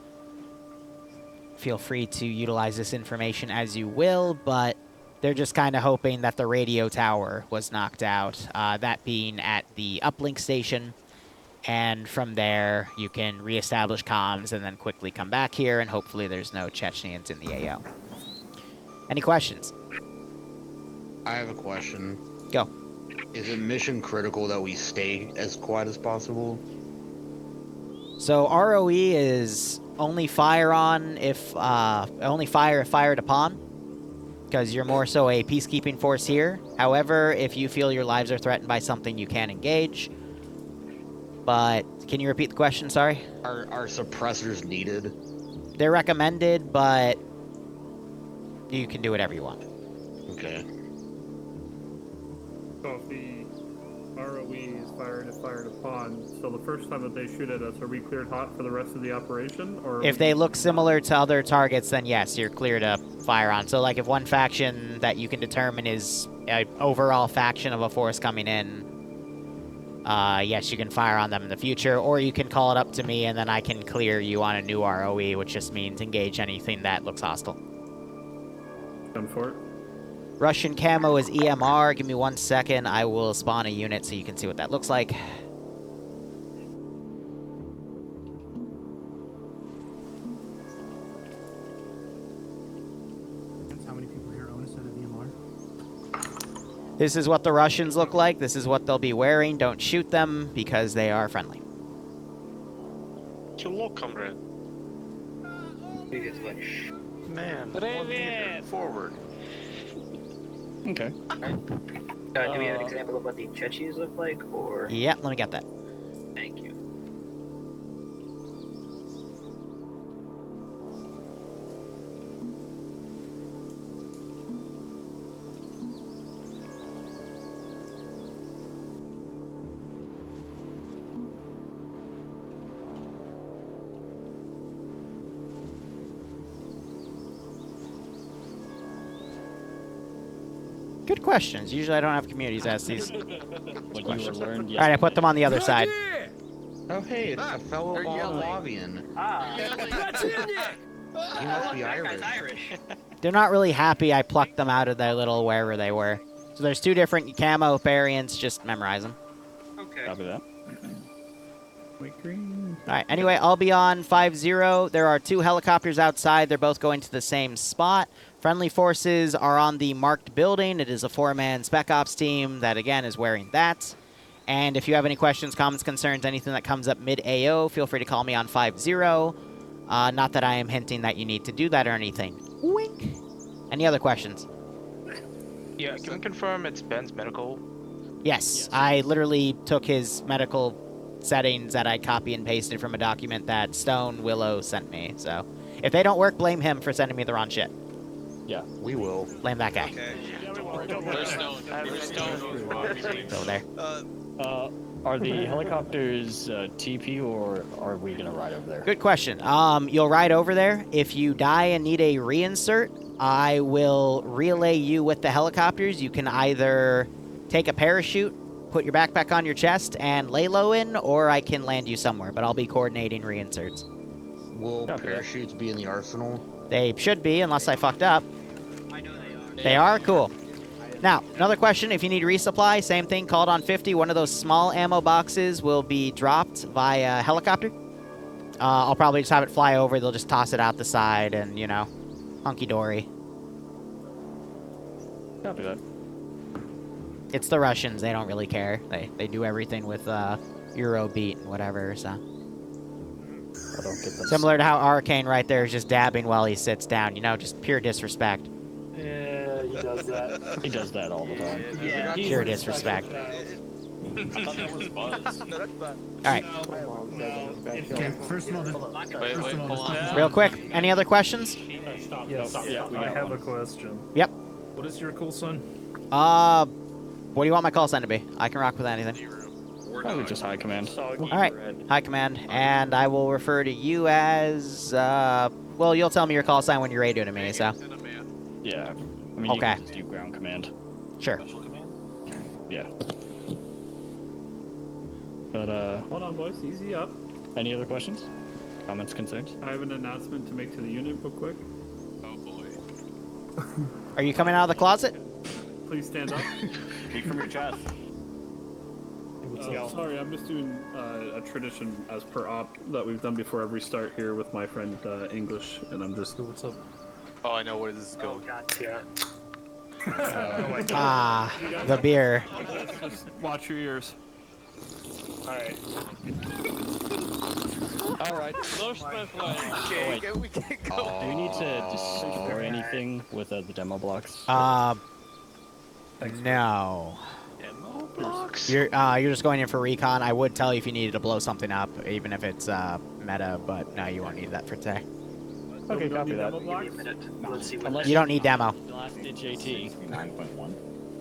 feel free to utilize this information as you will, but they're just kind of hoping that the radio tower was knocked out, that being at the uplink station, and from there you can reestablish comms and then quickly come back here, and hopefully there's no Chechnyans in the AO. Any questions? I have a question. Go. Is it mission critical that we stay as quiet as possible? So ROE is only fire on if only fire if fired upon, because you're more so a peacekeeping force here. However, if you feel your lives are threatened by something, you can engage. But can you repeat the question? Sorry. Are suppressors needed? They're recommended, but you can do whatever you want. Okay. So if the ROE is fired if fired upon, so the first time that they shoot at us, are we cleared hot for the rest of the operation? Or if they look similar to other targets, then yes, you're clear to fire on. So like if one faction that you can determine is an overall faction of a force coming in, yes, you can fire on them in the future, or you can call it up to me and then I can clear you on a new ROE, which just means engage anything that looks hostile. Done for it. Russian camo is EMR. Give me 1 second. I will spawn a unit so you can see what that looks like. How many people here own a set of EMR? This is what the Russians look like. This is what they'll be wearing. Don't shoot them because they are friendly. Hello, comrade. Man, 1 meter forward. Okay. Do we have an example of what the Chechis look like, or? Yeah, let me get that. Thank you. Good questions. Usually I don't have communities ask these What you were questions. learned All right, I put them on the other side. Oh, hey, it's a fellow Moldavian. He must be Irish. They're not really happy I plucked them out of their little wherever they were. So there's 2 different camo variants. Just memorize them. Okay. Copy that. White green. All right, anyway, I'll be on 5-0. There are 2 helicopters outside. They're both going to the same spot. Friendly forces are on the marked building. It is a 4-man Spec Ops team that, again, is wearing that. And if you have any questions, comments, concerns, anything that comes up mid-AO, feel free to call me on 5-0. Not that I am hinting that you need to do that or anything. Wink. Any other questions? Yeah, can we confirm it's Ben's medical? Yes, I literally took his medical settings that I copy and pasted from a document that Stone Willow sent me. So if they don't work, blame him for sending me the wrong shit. Yeah, we will. Blame that guy. Where's Stone? Where's Stone? Go there. Are the helicopters TP or are we gonna ride over there? Good question. You'll ride over there. If you die and need a reinsert, I will relay you with the helicopters. You can either take a parachute, put your backpack on your chest, and lay low in, or I can land you somewhere, but I'll be coordinating reinserts. Will parachutes be in the arsenal? They should be, unless I fucked up. I know they are. They are? Cool. Now, another question, if you need resupply, same thing, called on 50. One of those small ammo boxes will be dropped via helicopter. I'll probably just have it fly over. They'll just toss it out the side and, you know, hunky-dory. Copy that. It's the Russians. They don't really care. They do everything with Eurobeat and whatever, so. I don't get this. Similar to how Arcane right there is just dabbing while he sits down. You know, just pure disrespect. Yeah, he does that. He does that all the time. Yeah. Pure disrespect. I thought that was Buzz. Alright. Okay, first of all, Hold on. Real quick, any other questions? Yes, I have a question. Yep. What is your call sign? What do you want my call sign to be? I can rock with anything. Probably just high command. Alright, high command, and I will refer to you as, well, you'll tell me your call sign when you're radioing to me, so. Yeah. I mean, Okay. you can just do ground command. Sure. Yeah. But, Hold on, boys. Easy up. any other questions? Comments, concerns? I have an announcement to make to the unit real quick. Oh boy. Are you coming out of the closet? Please stand up. Speak from your chest. Sorry, I'm just doing a tradition as per op that we've done before every start here with my friend English, and I'm just. What's up? Oh, I know where this is going. Ah, the beer. Just watch your ears. Alright. Alright. Okay, we can't go. Do we need to destroy anything with the demo blocks? No. Demo blocks? You're just going in for recon. I would tell you if you needed to blow something up, even if it's meta, but no, you won't need that for today. Okay, copy that. Unless You don't need demo. last ditch AT 9.1.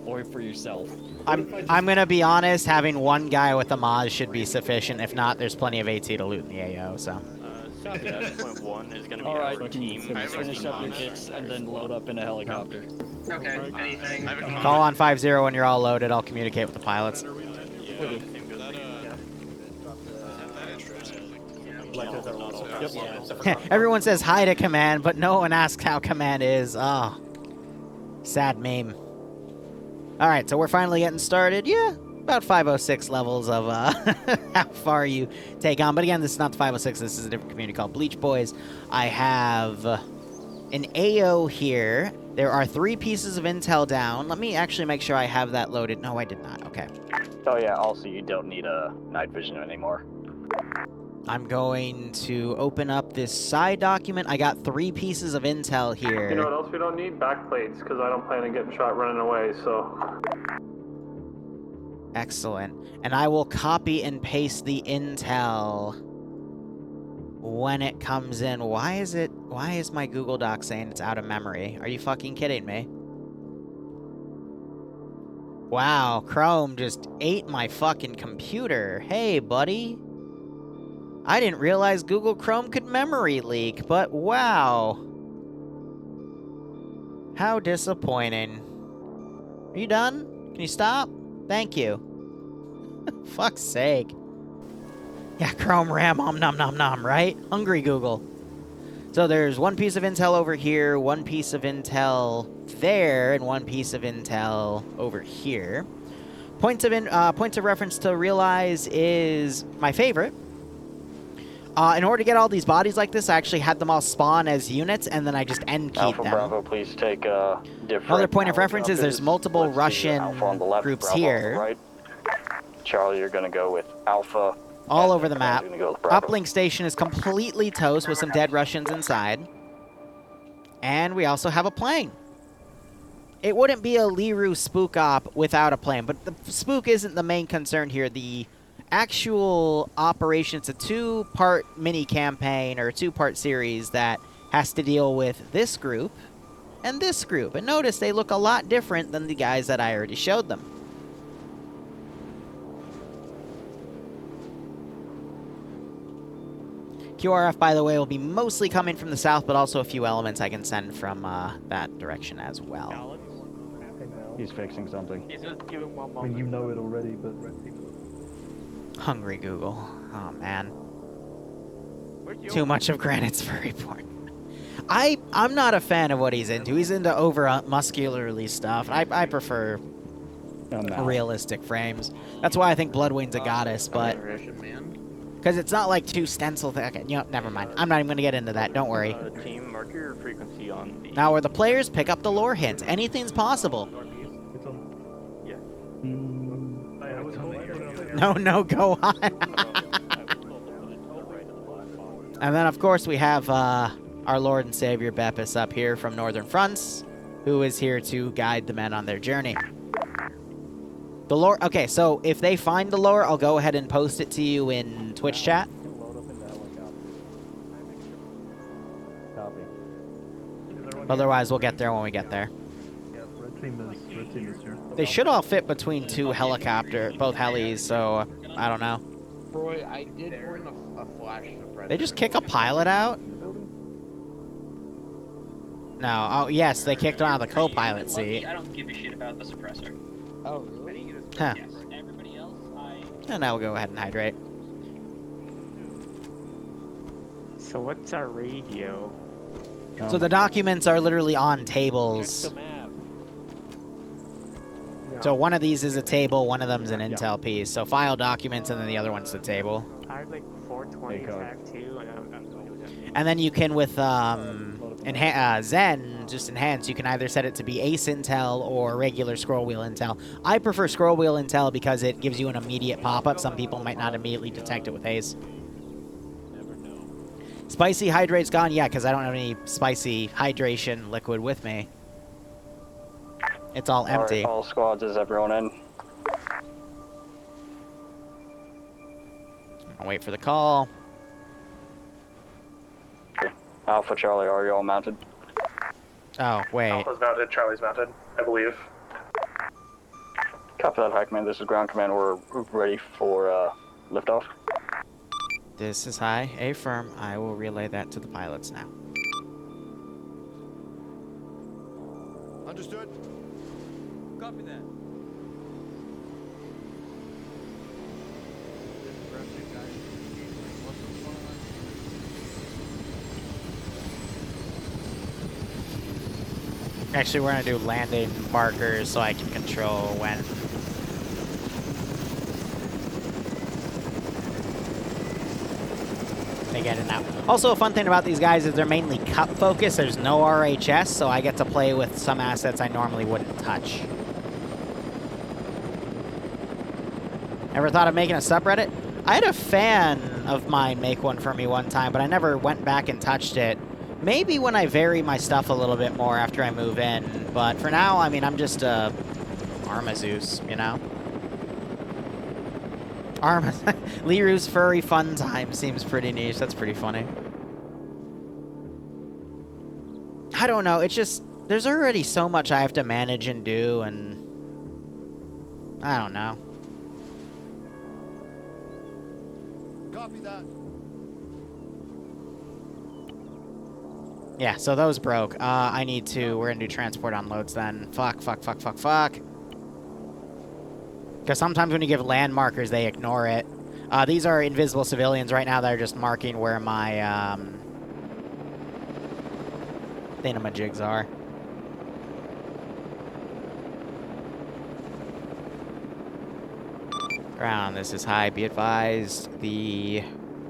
Or for yourself. I'm gonna be honest. Having one guy with a Maz should be sufficient. If not, there's plenty of AT to loot in the AO. So. Copy that. 1 is gonna be Alright, our team. finish up your kits and then load up in a helicopter. Okay, anything. Call on 5-0 when you're all loaded. I'll communicate with the pilots. Everyone says hi to command, but no one asks how command is. Oh, sad meme. All right, so we're finally getting started. Yeah, about 506 levels of how far you take on. But again, this is not the 506. This is a different community called Bleach Boys. I have an AO here. There are 3 pieces of intel down. Let me actually make sure I have that loaded. No, I did not. Okay. Oh yeah, also you don't need a night vision anymore. I'm going to open up this side document. I got 3 pieces of intel here. You know what else we don't need? Backplates, because I don't plan on getting shot running away, so... Excellent. And I will copy and paste the intel when it comes in. Why is my Google Doc saying it's out of memory? Are you fucking kidding me? Wow, Chrome just ate my fucking computer. Hey, buddy. I didn't realize Google Chrome could memory leak, but wow. How disappointing. Are you done? Can you stop? Thank you. Fuck's sake. Yeah, Chrome RAM, nom nom nom nom, right? Hungry Google. So there's one piece of intel over here, one piece of intel there, and one piece of intel over here. Points of reference to realize is my favorite. In order to get all these bodies like this, I actually had them all spawn as units, and then I just end keyed Alpha them. Bravo, please take different. Another point of reference is there's multiple Russian groups Bravo here. On the right. Charlie, you're gonna go with Alpha. All over the map. Go Bravo. Uplink station is completely toast with some dead Russians inside. And we also have a plane. It wouldn't be a Liru spook op without a plane, but the spook isn't the main concern here. The actual operation, it's a two-part mini-campaign or a two-part series that has to deal with this group and this group. And notice they look a lot different than the guys that I already showed them. QRF, by the way, will be mostly coming from the south, but also a few elements I can send from that direction as well. He's fixing something. I mean, you know it already, but... Hungry Google. Oh, man. Too much of Granite's furry porn. I'm not a fan of what he's into. He's into over-muscularly stuff. I prefer realistic frames. That's why I think Bloodwing's a goddess, but... Because it's not like two stencil things. Okay, you know, never mind. I'm not even going to get into that. Don't worry. Team, mark your frequency on the... Now, where the players pick up the lore hints. Anything's possible. No, go on. And then, of course, we have our Lord and Savior Beppis up here from Northern Fronts, who is here to guide the men on their journey. The lore... Okay, so if they find the lore, I'll go ahead and post it to you in Twitch chat. Otherwise, we'll get there when we get there. Red team is here. They should all fit between two both helis, so I don't know. Roy, I did bring a flash suppressor. They just kick a pilot out? No. Oh, yes, they kicked him out of the co-pilot seat. I don't give a shit about the suppressor. Oh, really? Huh. Yes. Everybody else, And now we'll go ahead and hydrate. So what's our radio? So the documents are literally on tables. So one of these is a table, one of them's an intel piece. So file documents, and then the other one's the table. I have like 420 too, and then you can, with Zen, just enhance, you can either set it to be Ace Intel or regular scroll wheel intel. I prefer scroll wheel intel because it gives you an immediate pop-up. Some people might not immediately detect it with Ace. Spicy hydrate's gone? Yeah, because I don't have any spicy hydration liquid with me. It's all empty. All squads, is everyone in? I'll wait for the call. Alpha Charlie, are you all mounted? Oh, wait. Alpha's mounted, Charlie's mounted, I believe. Copy that, High Command. This is Ground Command. We're ready for liftoff. This is High. Affirm. I will relay that to the pilots now. Understood. Copy that. Actually, we're going to do landing markers so I can control when. They get it now. Also, a fun thing about these guys is they're mainly cup focused. There's no RHS, so I get to play with some assets I normally wouldn't touch. Ever thought of making a subreddit? I had a fan of mine make one for me one time, but I never went back and touched it. Maybe when I vary my stuff a little bit more after I move in, but for now, I mean, I'm just a Armazeus, you know? Liru's furry fun time seems pretty niche. That's pretty funny. I don't know. It's just, there's already so much I have to manage and do, and I don't know. Copy that. Yeah, so those broke. I need to, we're gonna do transport unloads then. Fuck. Because sometimes when you give land markers, they ignore it. These are invisible civilians right now that are just marking where my thingamajigs are. Ground, this is high. Be advised, the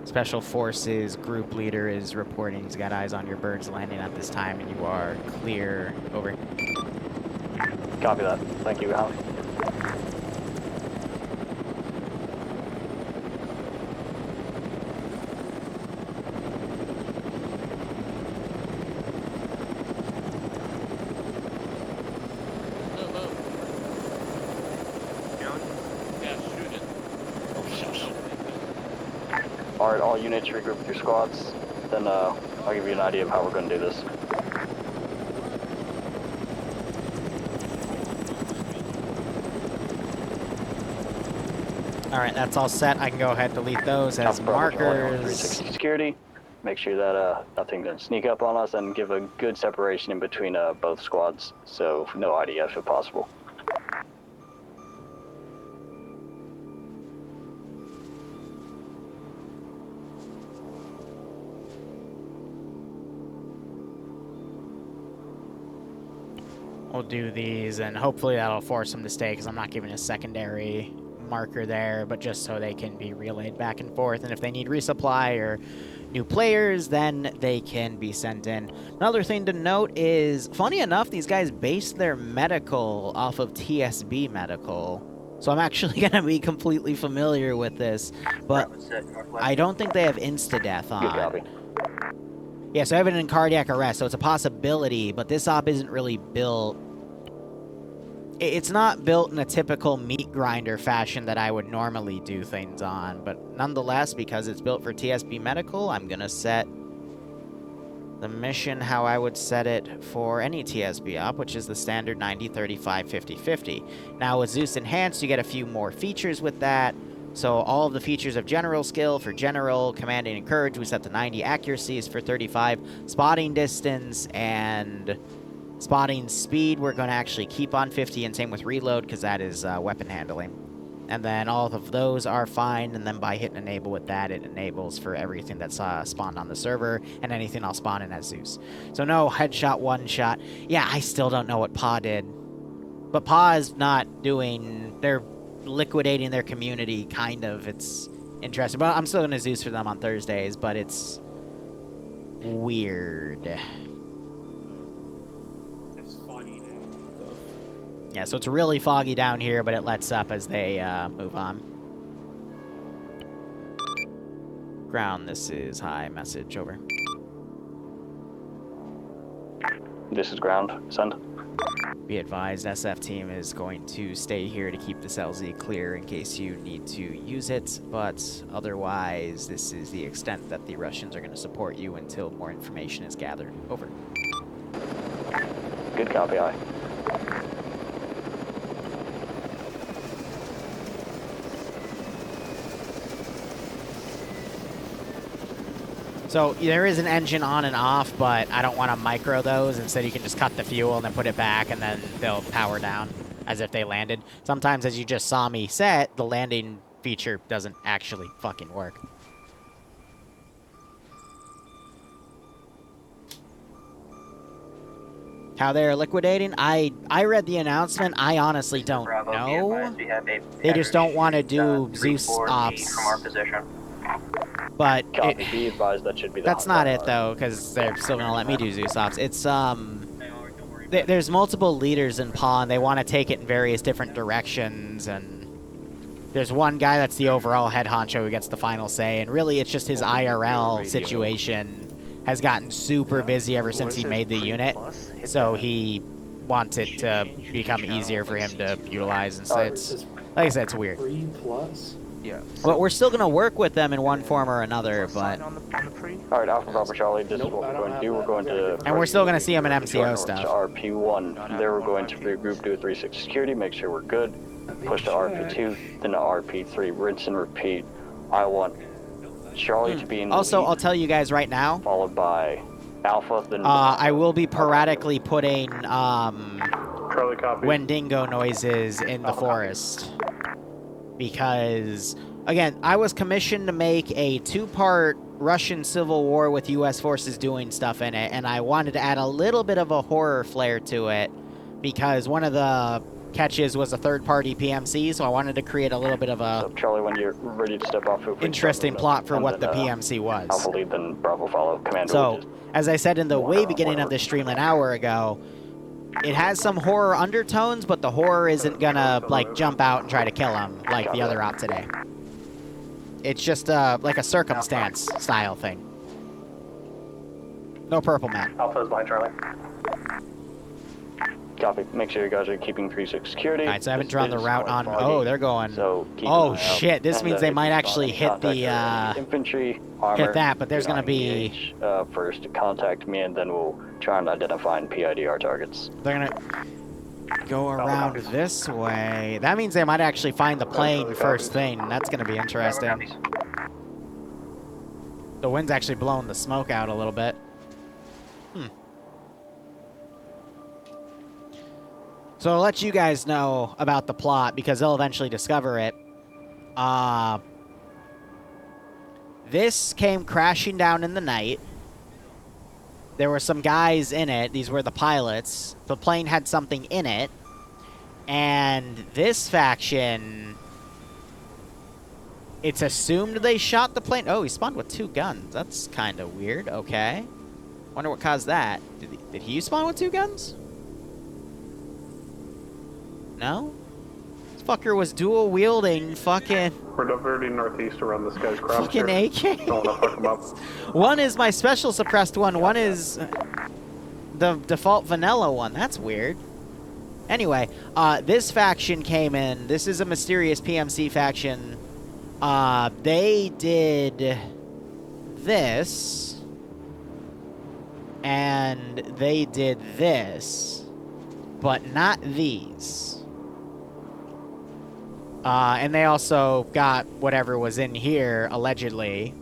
Special Forces group leader is reporting he's got eyes on your birds landing at this time, and you are clear. Over. Copy that. Thank you, Al. Alright, all units regroup with your squads, then I'll give you an idea of how we're going to do this. Alright, that's all set. I can go ahead and delete those as markers. 360 security. Make sure that nothing can sneak up on us, and give a good separation in between both squads, so no IDF if possible. We'll do these, and hopefully that'll force them to stay, because I'm not giving a secondary marker there, but just so they can be relayed back and forth. And if they need resupply or new players, then they can be sent in. Another thing to note is, funny enough, these guys base their medical off of TSB medical. So I'm actually going to be completely familiar with this, but I don't think they have insta-death on. Good copy. Yeah, so I have it in cardiac arrest, so it's a possibility, but this op isn't really built. It's not built in a typical meat grinder fashion that I would normally do things on, but nonetheless, because it's built for TSB medical, I'm going to set the mission how I would set it for any TSB op, which is the standard 90, 35, 50, 50. Now, with Zeus Enhanced, you get a few more features with that. So all of the features of general skill for general, commanding and courage, we set to 90, accuracies for 35, spotting distance and spotting speed we're going to actually keep on 50, and same with reload because that is weapon handling. And then all of those are fine, and then by hitting enable with that, it enables for everything that's spawned on the server, and anything I'll spawn in as Zeus. So no headshot, one shot. Yeah, I still don't know what PA did. But PA is not doing... They're liquidating their community, kind of. It's interesting. But I'm still going to Zeus for them on Thursdays, but it's weird. Yeah, so it's really foggy down here, but it lets up as they move on. Ground, this is high. Message, over. This is ground. Send. Be advised, SF team is going to stay here to keep this LZ clear in case you need to use it, but otherwise, this is the extent that the Russians are going to support you until more information is gathered. Over. Good copy, aye. So there is an engine on and off, but I don't want to micro those. Instead, you can just cut the fuel and then put it back, and then they'll power down as if they landed. Sometimes, as you just saw me set, the landing feature doesn't actually fucking work. How they're liquidating? I read the announcement. I honestly don't know. They just don't want to do Zeus ops. From our position. But be advised, that should be that's not it though, because they're still gonna let me do Zeus ops. It's there's multiple leaders in PA, and they want to take it in various different directions, and there's one guy that's the overall head honcho who gets the final say, and really it's just his IRL situation has gotten super busy ever since he made the unit, so he wants it to become easier for him to utilize, and so it's, like I said, it's weird. 3+? Yeah. But we're still going to work with them in one form or another, but... Alright, Alpha Bravo Charlie, this is what we're going to do. We're going to... And we're still going to see them in MCO stuff. To RP1. There we're going to regroup, do a 360 security, make sure we're good. Push to RP2, then to RP3, rinse and repeat. I want Charlie to be in the Also, lead, I'll tell you guys right now. followed by Alpha, then... I will be sporadically putting Charlie copy. Wendigo noises in the forest. because, again, I was commissioned to make a 2-part Russian Civil War with U.S. forces doing stuff in it, and I wanted to add a little bit of a horror flair to it because one of the catches was a third-party PMC, so I wanted to create a little bit of a So Charlie, when you're ready to step off, feel free to interesting start plot for moving, what and the then, PMC was. Alpha lead, then Bravo follow. Commando So, will just as I said in the way wander beginning of this stream an hour ago, it has some horror undertones, but the horror isn't gonna, like, jump out and try to kill him like the other op today. It's just, like a circumstance style thing. No purple man. Alpha is behind Charlie. Copy. Make sure you guys are keeping 3-6 security. Alright, so I haven't This drawn the is route on... foggy, Oh, they're going... So keep an oh, eye out. shit. This And means then they if might you actually spot hit any the, contact or infantry, armor, hit that, but there's gonna be... engage, first, contact me, and then we'll try and identify and PID our targets. They're gonna go around this way. That means they might actually find the plane first thing. That's gonna be interesting. The wind's actually blowing the smoke out a little bit. So I'll let you guys know about the plot because they'll eventually discover it. This came crashing down in the night. There were some guys in it. These were the pilots. The plane had something in it. And this faction... It's assumed they shot the plane. Oh, he spawned with 2 guns. That's kind of weird. Okay. Wonder what caused that. Did he spawn with 2 guns? No? This fucker was dual wielding fucking... We're diverting northeast around this guy's craft. Fucking AK? Don't want to fuck him up. One is my special suppressed one. One is the default vanilla one. That's weird. Anyway, this faction came in. This is a mysterious PMC faction. They did this. And they did this. But not these. And they also got whatever was in here, allegedly.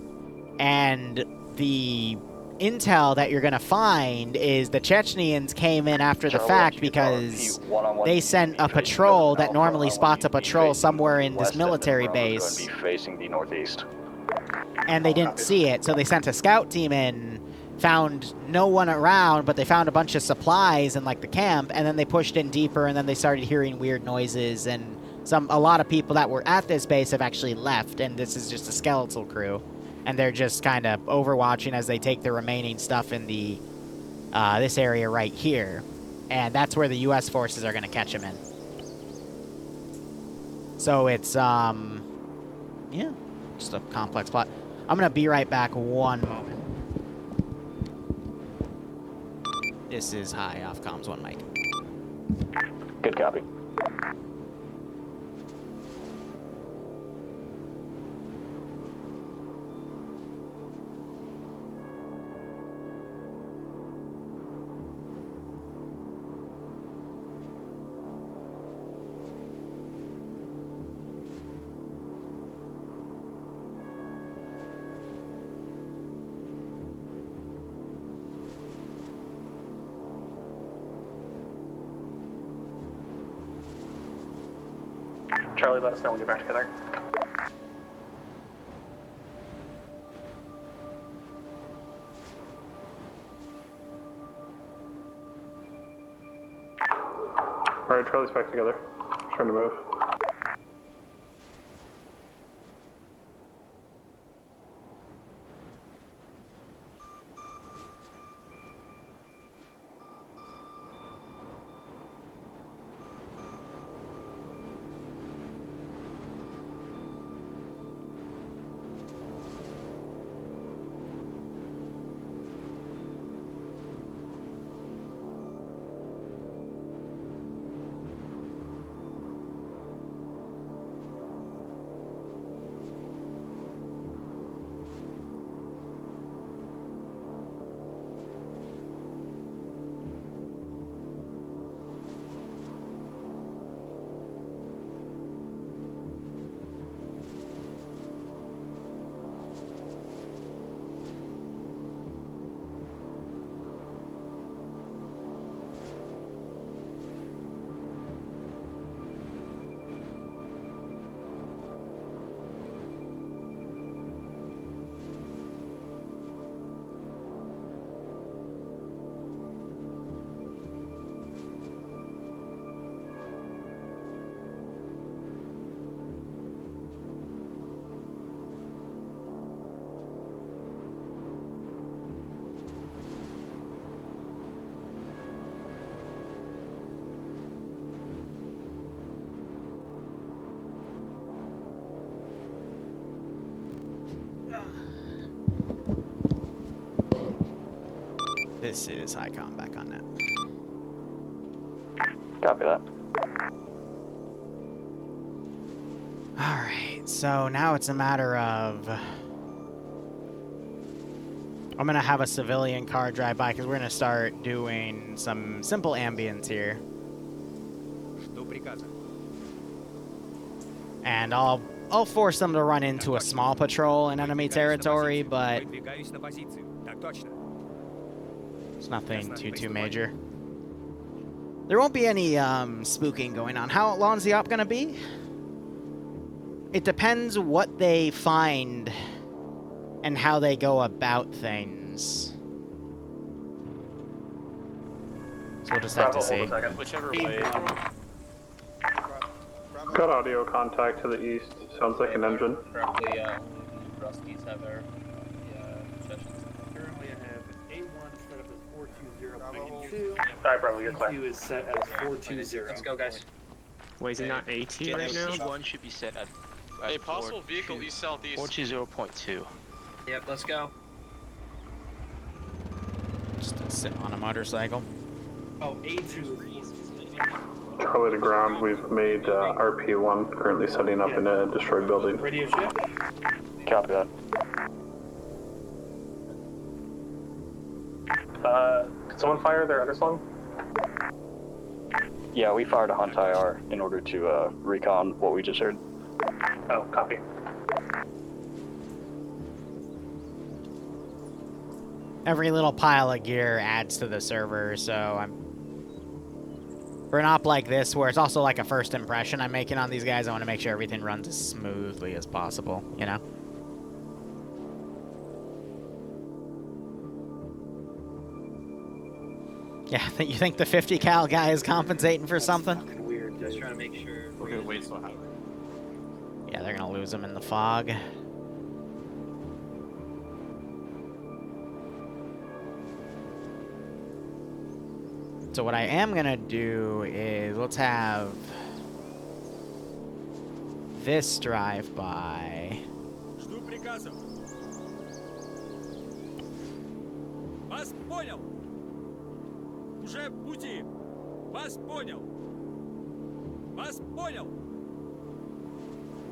And the intel that you're going to find is the Chechnyans came in after the fact because they sent a patrol that normally spots a patrol somewhere in this military base. Facing the northeast. And they didn't see it, so they sent a scout team in, found no one around, but they found a bunch of supplies in, like, the camp, and then they pushed in deeper, and then they started hearing weird noises, and a lot of people that were at this base have actually left, and this is just a skeletal crew. And they're just kind of overwatching as they take the remaining stuff in the this area right here. And that's where the U.S. forces are going to catch them in. So it's, yeah, just a complex plot. I'm going to be right back one moment. This is high off comms 1 mic. Good copy. Charlie, let us know when you're back together. Alright, Charlie's back together. Trying to move. This is HiCom back on net. Copy that. Alright, so now it's a matter of... I'm gonna have a civilian car drive by because we're gonna start doing some simple ambience here. And I'll force them to run into a small patrol in enemy territory, but it's nothing too major. There won't be any spooking going on. How long is the op gonna be? It depends what they find and how they go about things. So we'll just have to see. Whichever way. Got audio contact to the east. Sounds like an engine. Probably, Rusty's have our sessions. Currently, I have A1 set up as 420.2. Alright, bro, you're clear. A2 is set as 420. Let's go, guys. Wait, is it not AT right now? C1 should be set at A possible vehicle east-southeast. 420.2. Yep, let's go. Just sit on a motorcycle. Oh, A2 is Charlie to ground. We've made RP1 currently setting up in a destroyed building. radio ship. Copy that. Could someone fire their underslung? Yeah, we fired a Hunt IR in order to recon what we just heard. Oh, copy. Every little pile of gear adds to the server, so for an op like this, where it's also like a first impression I'm making on these guys, I want to make sure everything runs as smoothly as possible, you know? Yeah, you think the 50 cal guy is compensating for something? Weird, just trying to make sure. We're gonna wait so high. Yeah, they're gonna lose him in the fog. So what I am gonna do is, let's have this drive by. Жду приказов. Вас понял. Уже в пути. Вас понял. Вас понял.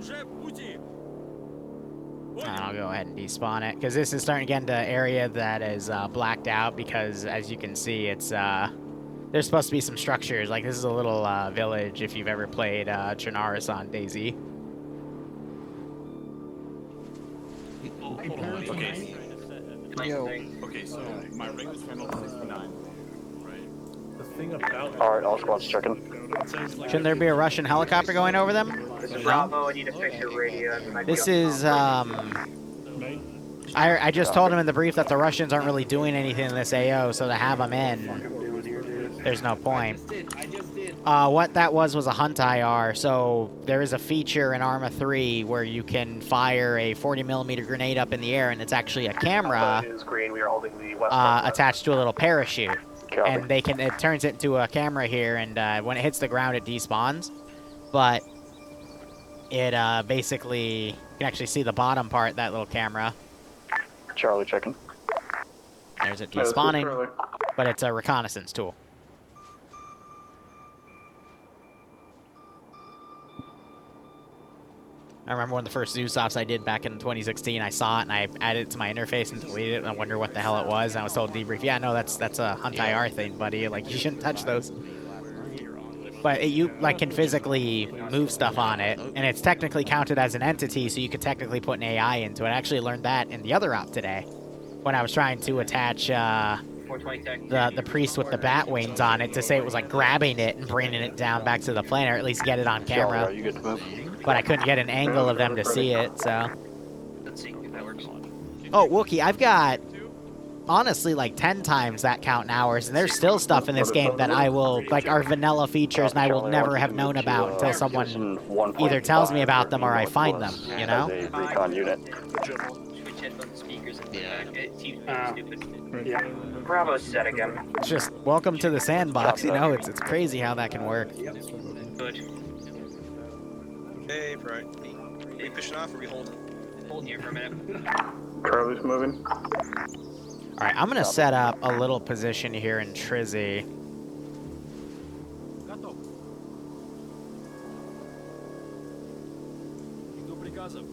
Уже в пути. And I'll go ahead and despawn it, because this is starting to get into an area that is blacked out, because as you can see, it's there's supposed to be some structures. Like, this is a little village, if you've ever played Trinaris on DayZ. Okay, so my ring was handled 69, right? The thing about Alright, all squads checking. Shouldn't there be a Russian helicopter going over them? This is Bravo, I need to fix your radio. This is, I just told him in the brief that the Russians aren't really doing anything in this AO, so to have them in, there's no point. What that was a Hunt IR, so there is a feature in Arma 3 where you can fire a 40mm grenade up in the air, and it's actually a camera attached to a little parachute. And it turns it into a camera here, and when it hits the ground, it despawns. But it basically, you can actually see the bottom part, that little camera. Charlie checking. There's it despawning, but it's a reconnaissance tool. I remember one of the first Zeus ops I did back in 2016, I saw it and I added it to my interface and deleted it, and I wonder what the hell it was, and I was told debrief, yeah, no, that's a Hunt IR thing, buddy, like, you shouldn't touch those. But you can physically move stuff on it, and it's technically counted as an entity, so you could technically put an AI into it. I actually learned that in the other op today, when I was trying to attach the priest with the bat wings on it to say it was like grabbing it and bringing it down back to the planet, or at least get it on camera. Charlie, are you good to move? But I couldn't get an angle of them to see it, so. Let's see if that works. Oh, Wookie, I've got, honestly, like 10 times that count in hours, and there's still stuff in this game that I will, like, are vanilla features, and I will never have known about until someone either tells me about them or I find them, you know? As a recon unit. Yeah. Bravo's set again. It's just, welcome to the sandbox, you know? It's crazy how that can work. Good. Hey, right. Are we pushing off or are we holding? Hold here for a minute. Charlie's moving. Alright, I'm gonna set up a little position here in Trizzy. Готов. Жду приказов.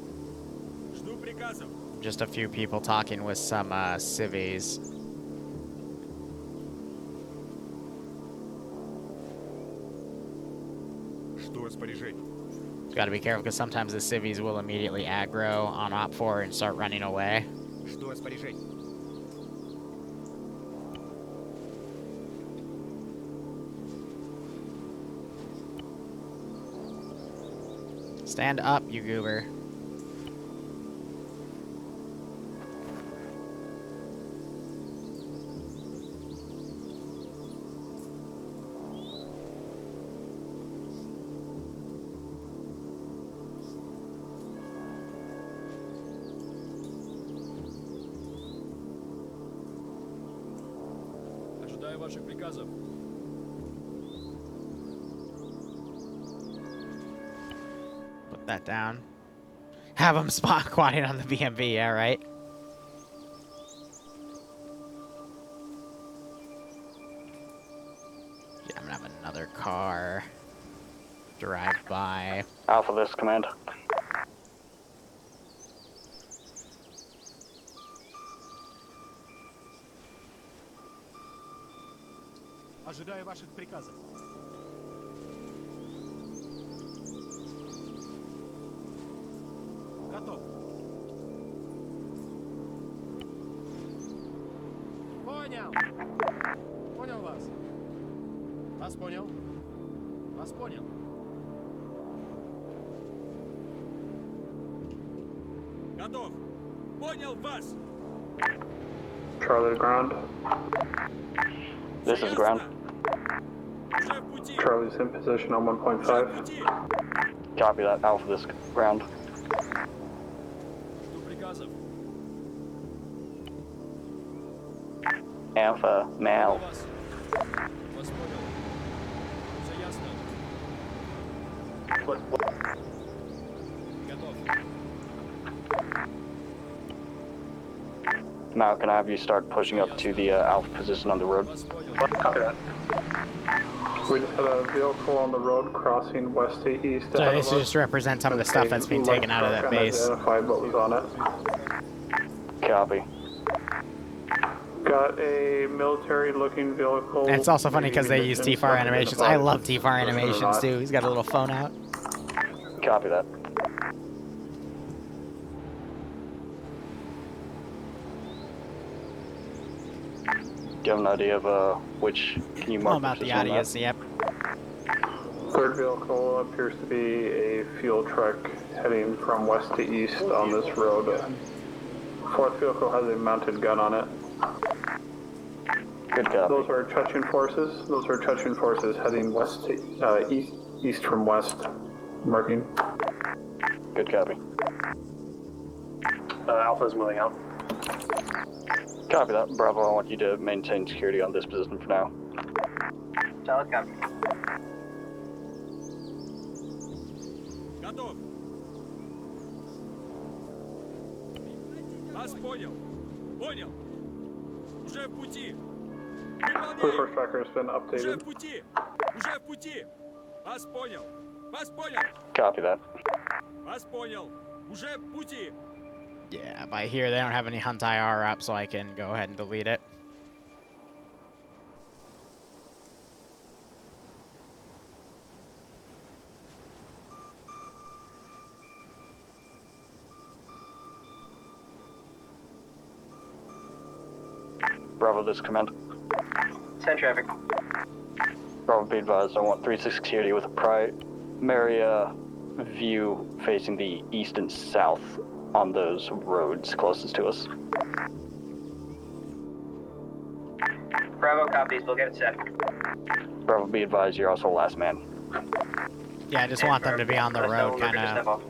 Жду приказов. Just a few people talking with some civvies. Жду распоряжений. Gotta be careful because sometimes the civvies will immediately aggro on Op 4 and start running away. Жду распоряжений. Stand up, you goober. Ожидаю ваших приказов. Put that down. Have them spot quadding on the BMV, yeah, right? Yeah, I'm gonna have another car drive by. Alpha, this command. Ожидаю ваших приказов. Готов. Понял. Понял вас. Вас понял. Вас понял. Готов. Понял вас. Charlie to ground. This is ground. Уже в пути. Charlie's in position on Уже в 1.5. пути. Copy that. Alpha, this ground. Жду приказов. Alpha, male. Вас. Вас понял. Все ясно. Готов. Mal, can I have you start pushing up to the Alpha position on the road? Вас понял. Copy that. We just had a vehicle on the road crossing west to east So ahead this of us. just represents some of the stuff that's been Light taken out of truck that base. Unidentified what was on it. Copy. Got a military-looking vehicle. And it's also funny because they maybe use mission T-FAR animations. I love T-FAR Person or animations not. too. He's got a little phone out. Copy that. Do you have an idea of which? Can you mark All about the position on that? audience, yep. Third vehicle appears to be a fuel truck heading from west to east on this road. Fourth vehicle has a mounted gun on it. Good copy. Those are Chechen forces. Those are Chechen forces heading west to east from west. Marking. Good copy. Alpha's moving out. Copy that. Bravo, I want you to maintain security on this position for now. Solid copy. Готов. Вас понял. Понял. Уже в пути. Blue Force Выполняем. tracker has been Уже updated. в пути. Уже в пути. Вас понял. Вас понял. Copy that. Вас понял. Уже в пути. Yeah, by here they don't have any Hunt IR up, so I can go ahead and delete it. Bravo, this command. Send traffic. Bravo, be advised, I want 3-6 security with a primary view facing the east and south on those roads closest to us. Bravo copies. We'll get it set. Bravo, be advised, you're also last man. Yeah, I just want them to be on the Let us know road, when we're good to kind step off.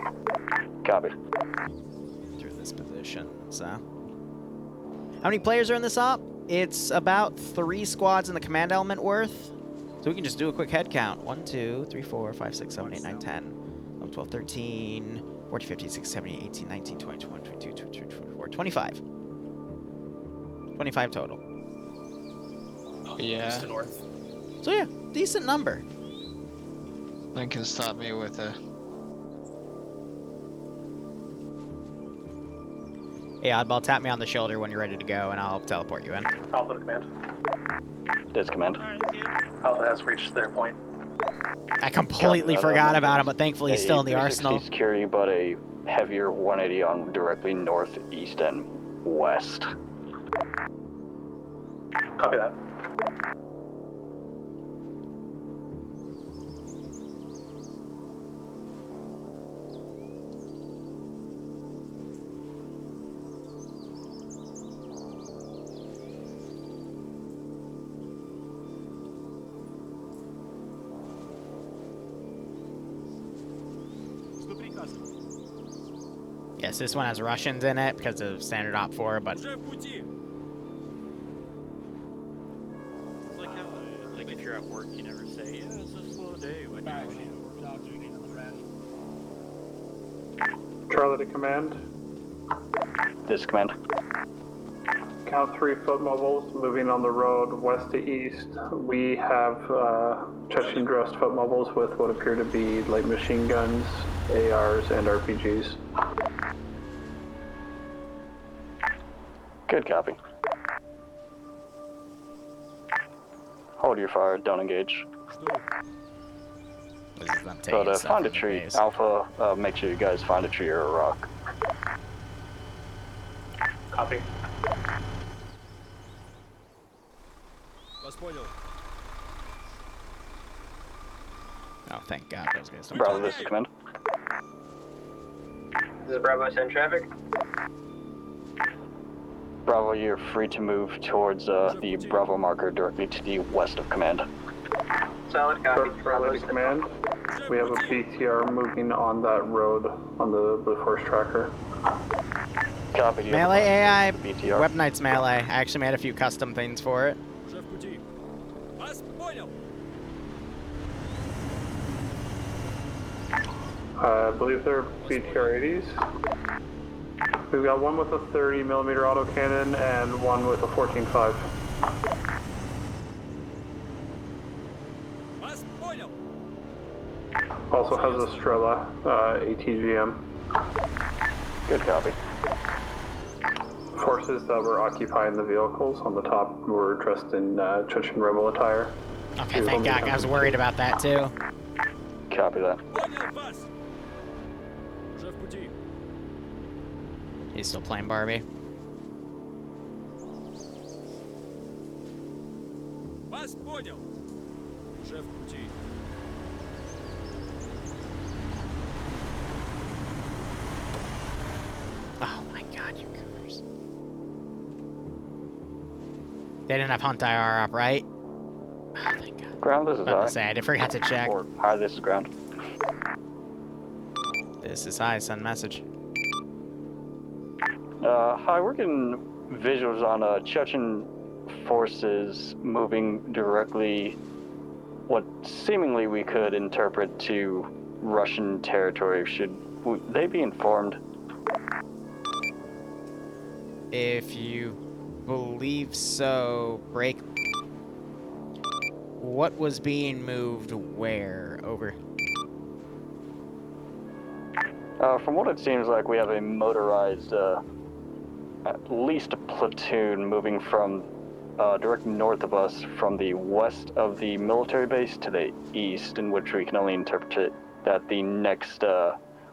Copy. of through this position. So, how many players are in this op? It's about 3 squads in the command element worth. So we can just do a quick head count. 1, 2, 3, 4, 5, 6, 7, 8, 9, 10, 11, 12, 13, 14, 15, 16, 17, 18, 19, 20, 21, 22, 23, 24, 25. 25 total. Yeah. East to north. So yeah, decent number. That can stop me with a. Hey, Oddball, tap me on the shoulder when you're ready to go, and I'll teleport you in. Alpha to command. This command. Alpha has reached their point. I completely forgot about him, but thankfully he's still in the 360 arsenal. security, but a heavier 180 on directly north, east, and west. Copy that. Yes, this one has Russians in it because of standard op 4, but Уже в пути. It's like how, like if you're at work, you never say, yeah, it's a slow day when you're Charlie to command. This command. Count 3 foot mobiles moving on the road west to east. We have Chechen dressed foot mobiles with what appear to be light machine guns, ARs, and RPGs. Good copy. Hold your fire, don't engage. this is them taking But stuff find a from the tree. base. Alpha, make sure you guys find a tree or a rock. Copy. Вас понял. Oh, thank God, those guys don't. Bravo, this is command. This is Bravo, send traffic. Bravo, you're free to move towards the Bravo marker directly to the west of command. Solid copy. Charlie to command. We have a BTR moving on that road on the Blue Force tracker. Copy. Do you have Melee a AI, BTR? Web Knight's melee. I actually made a few custom things for it. Уже в пути. Вас понял. I believe they're BTR 80s. We've got one with a 30mm autocannon and one with a 14.5. Вас понял. Also has a Strela ATGM. Good copy. Forces that were occupying the vehicles on the top were dressed in Chechen rebel attire. Okay, thank God. I was worried about that too. Copy that. Понял вас. Уже в пути. He's still playing Barbie. Вас понял. Уже в пути. Oh my God, you goofers. They didn't have Hunt IR up, right? Oh, thank God. Ground, this is I was about high. to say, I forgot to check. Or high, this is ground. This is high, send message. Hi, we're getting visuals on Chechen forces moving directly, what seemingly we could interpret to Russian territory. Should they be informed? If you believe so, break. What was being moved where? Over. From what it seems like, we have a motorized, at least a platoon moving from direct north of us from the west of the military base to the east, in which we can only interpret it that the next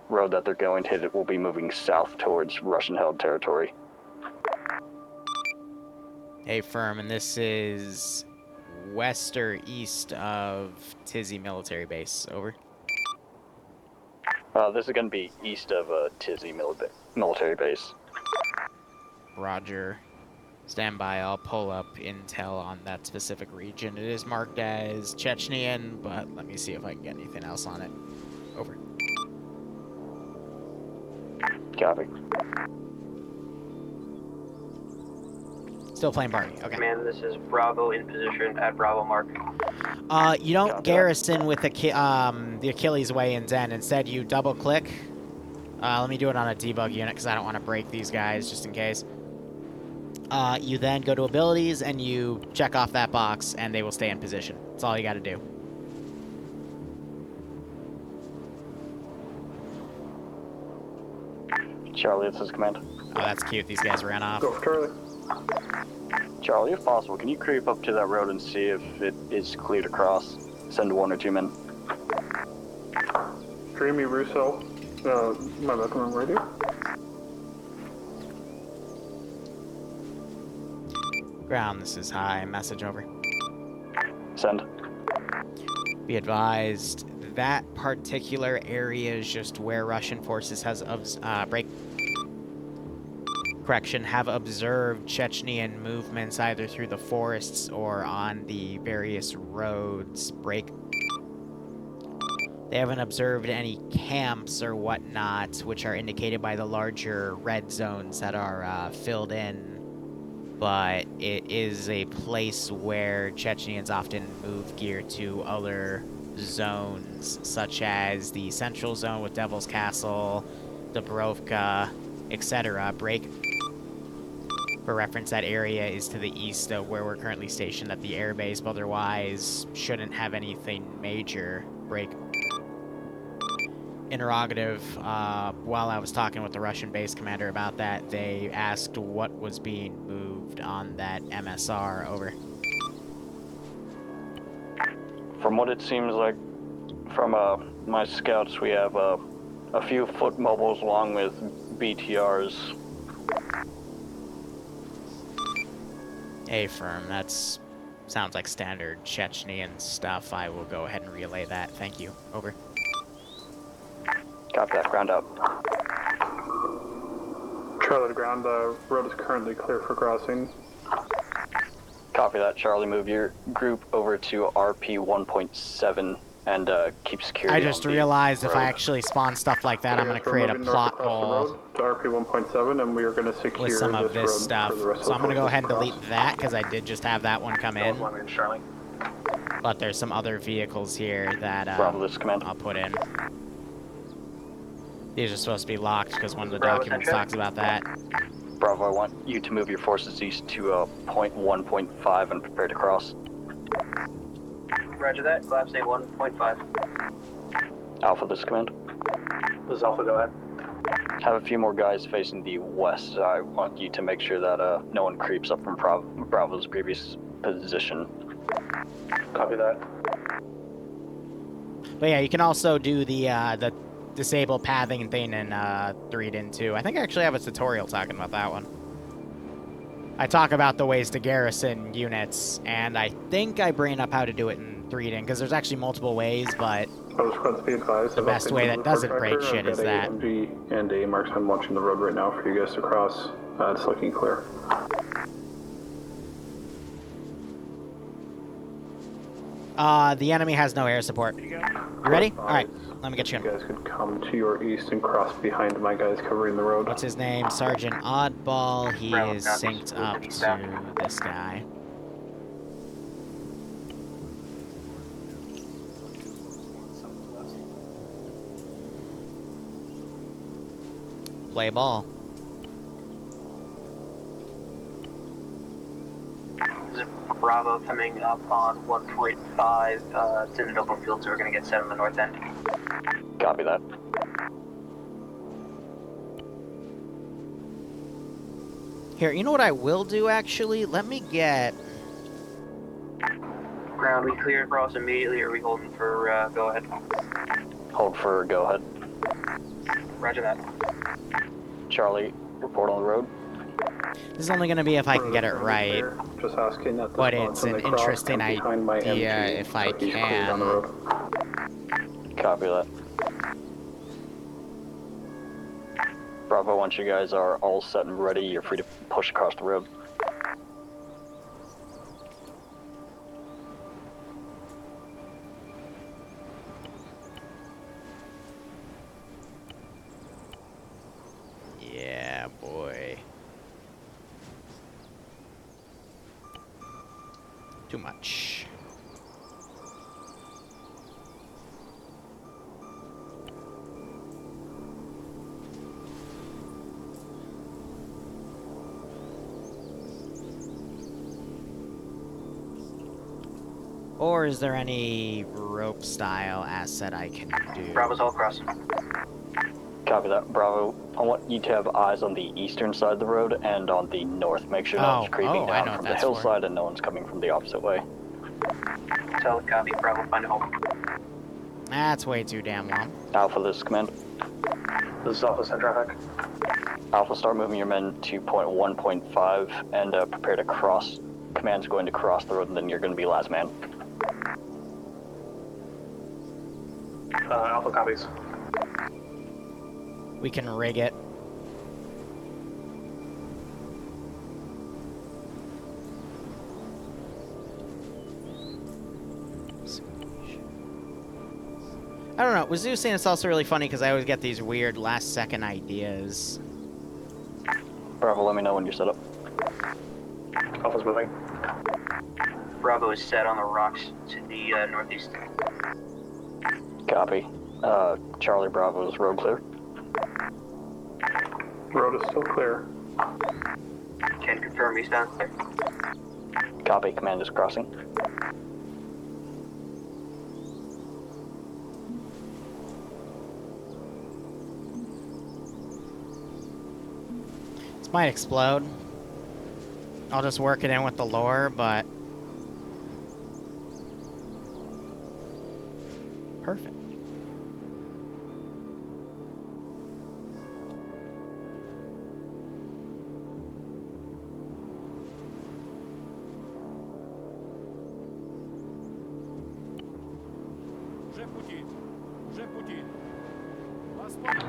road that they're going to hit will be moving south towards Russian-held territory. Hey, firm, and this is west or east of Tizzy military base. Over. This is going to be east of Tizzy military base. Roger. Stand by. I'll pull up intel on that specific region. It is marked as Chechenian, but let me see if I can get anything else on it. Over. Copy. Still playing Barbie. Okay. Command, this is Bravo in position at Bravo mark. You don't garrison with the Achilles way in Zen. Instead, you double click. Let me do it on a debug unit because I don't want to break these guys just in case. You then go to abilities and you check off that box, and they will stay in position. That's all you got to do. Charlie, this is command. Oh, that's cute. These guys ran off. Go for Charlie. Charlie, if possible, can you creep up to that road and see if it is clear to cross? Send 1 or 2 men. Dreamy Russo. My recommend radio. Ground, this is high. Message over. Send. Be advised, that particular area is just where Russian forces have observed Chechnyan movements either through the forests or on the various roads. They haven't observed any camps or whatnot, which are indicated by the larger red zones that are filled in. But it is a place where Chechnyans often move gear to other zones, such as the central zone with Devil's Castle, Dubrovka, etc. For reference, that area is to the east of where we're currently stationed at the airbase, but otherwise shouldn't have anything major. Interrogative. While I was talking with the Russian base commander about that, they asked what was being moved on that MSR. Over. From what it seems like, from my scouts, we have a few foot mobiles along with BTRs. A-firm, that's sounds like standard Chechnyan stuff. I will go ahead and relay that. Thank you. Over. Copy that. Ground up. Charlie to ground. The road is currently clear for crossing. Copy that. Charlie, move your group over to RP 1.7 and keep security. I just realized if I actually spawn stuff like that, I'm going to create a plot hole to RP 1.7, and we are going to secure with some of this road stuff. for the rest So of I'm going to go ahead and cross. delete that because I did just have that one come in. But there's some other vehicles here that I'll put in. These are supposed to be locked because one of the documents talks about that. Bravo, I want you to move your forces east to point 1.5 and prepare to cross. Roger that. Collapse A 1.5. Alpha, this is command. This is Alpha, go ahead. Have a few more guys facing the west. I want you to make sure that no one creeps up from Bravo's previous position. Copy that. But yeah, you can also do the disable pathing thing in 3.2 too. I think I actually have a tutorial talking about that one. I talk about the ways to garrison units, and I think I bring up how to do it in 3.2 because there's actually multiple ways, but the best way that doesn't break shit is that. MG and a marksman watching the road right now for you guys to cross. It's looking clear. The enemy has no air support. You ready? All right, let me get you in. You guys could come to your east and cross behind my guys covering the road. What's his name? Sergeant Oddball. He is synced up to this guy. Play ball. Bravo coming up on 1.5. It's in an open field, so we're going to get set on the north end. Copy that. Here, you know what I will do, actually? Let me get... Ground, we clear cross immediately, or are we holding for go ahead? Hold for go ahead. Roger that. Charlie, report on the road. This is only going to be if I can get it right. Just asking that but it's an interesting idea if I can. Copy that. Bravo, once you guys are all set and ready, you're free to push across the road. Yeah, boy. Too much. Or is there any rope style asset I can do? Bravo's all crossing. Copy that, Bravo. I want you to have eyes on the eastern side of the road and on the north. Make sure no one's creeping down from the hillside and no one's coming from the opposite way. Solid copy. Bravo, find a home. That's way too damn long. Alpha, this is command. This is Alpha, send traffic. Alpha, start moving your men to point 1.5 and prepare to cross. Command's going to cross the road and then you're going to be last man. Alpha copies. We can rig it. I don't know. With Zeus saying it's also really funny because I always get these weird last-second ideas. Bravo, let me know when you're set up. Alpha's moving. Bravo is set on the rocks to the northeast. Copy. Charlie Bravo's road clear. Road is still clear. Can confirm eastbound. Copy, command is crossing. This might explode. I'll just work it in with the lore, but... Perfect.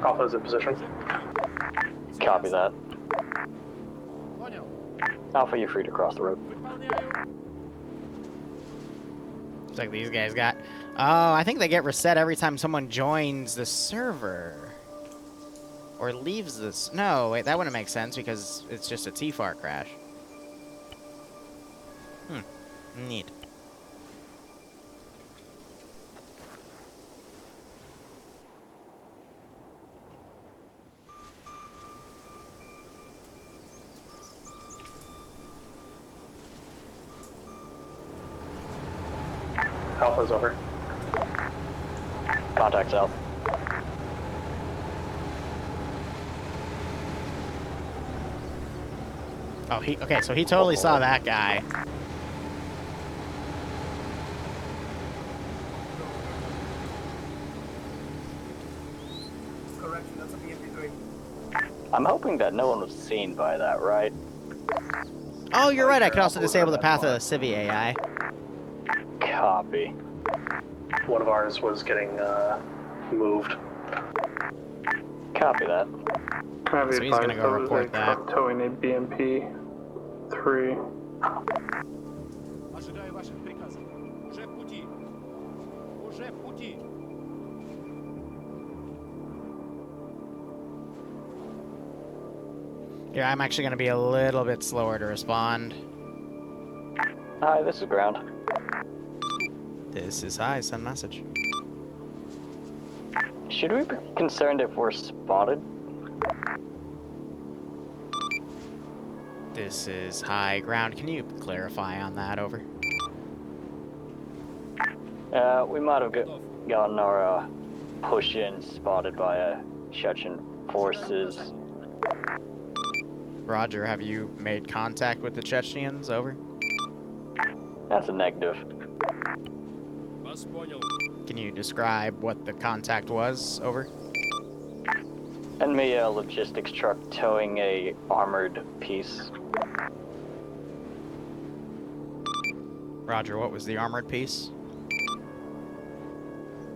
Alpha's in position. Copy that. Alpha, you're free to cross the road. Looks like these guys got... Oh, I think they get reset every time someone joins the server. Or leaves this... No, wait, that wouldn't make sense because it's just a TFAR crash. Neat. Alpha's over. Contact's out. Oh, okay, so he totally saw that guy. Correction, that's a BMP3. I'm hoping that no one was seen by that, right? Oh, you're right, I could also disable the path of the Civi AI. Copy. One of ours was getting moved. Copy that. Can I be So he's gonna advised go there was report a that. truck towing a BMP 3. Ожидаю ваших приказов. Уже в пути. Уже в пути. Yeah, I'm actually gonna be a little bit slower to respond. Hi, this is ground. This is hi, send message. Should we be concerned if we're spotted? This is high ground. Can you clarify on that, over? We might have gotten our push-in spotted by Chechen forces. Roger, have you made contact with the Chechens, over? That's a negative. Вас понял. Can you describe what the contact was, over? Enemy logistics truck towing a armored piece. Roger, what was the armored piece?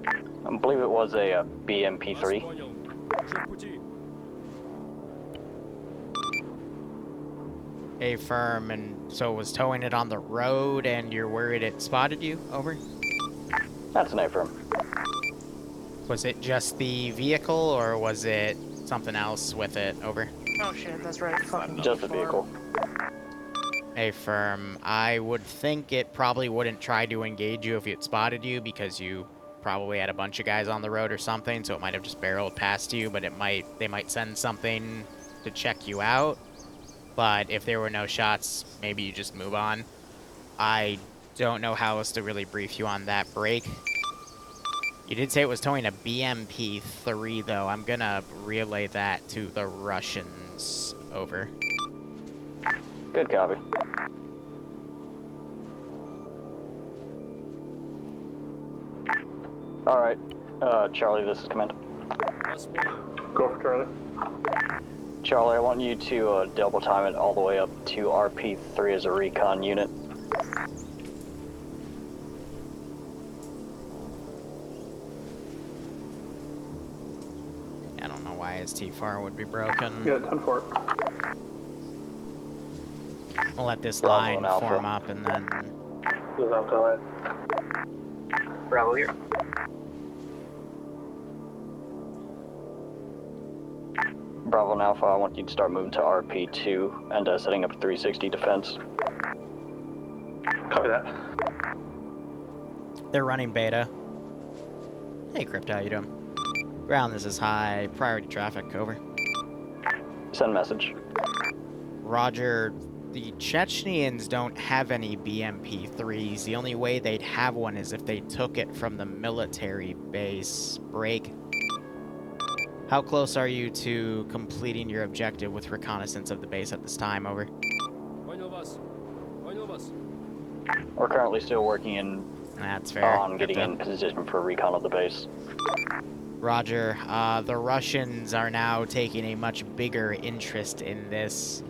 I believe it was a BMP3. Понял. Уже в пути. A firm, and so it was towing it on the road, and you're worried it spotted you, over? That's an A-firm. Was it just the vehicle, or was it something else with it, over? Oh shit, that's right. Fucking Just a vehicle. A firm. I would think it probably wouldn't try to engage you if it spotted you because you probably had a bunch of guys on the road or something, so it might have just barreled past you, but they might send something to check you out. But if there were no shots, maybe you just move on. I Don't know how else to really brief you on that break. You did say it was towing a BMP-3, though. I'm gonna relay that to the Russians. Over. Good copy. Alright, Charlie, this is command. Go for Charlie. Charlie, I want you to double time it all the way up to RP3 as a recon unit. I don't know why his T-FAR would be broken. Yeah, 10-4. We'll let this Bravo line and Alpha. form up and then... Bravo here. Bravo and Alpha, I want you to start moving to RP2 and setting up a 360 defense. Copy that. They're running beta. Hey, Crypto, how you doing? Ground, this is high priority traffic, over. Send message. Roger, the Chechnyans don't have any BMP-3s. The only way they'd have one is if they took it from the military base. Break. How close are you to completing your objective with reconnaissance of the base at this time, over? We're currently still working in That's fair. on getting in position for recon of the base. Roger. The Russians are now taking a much bigger interest in this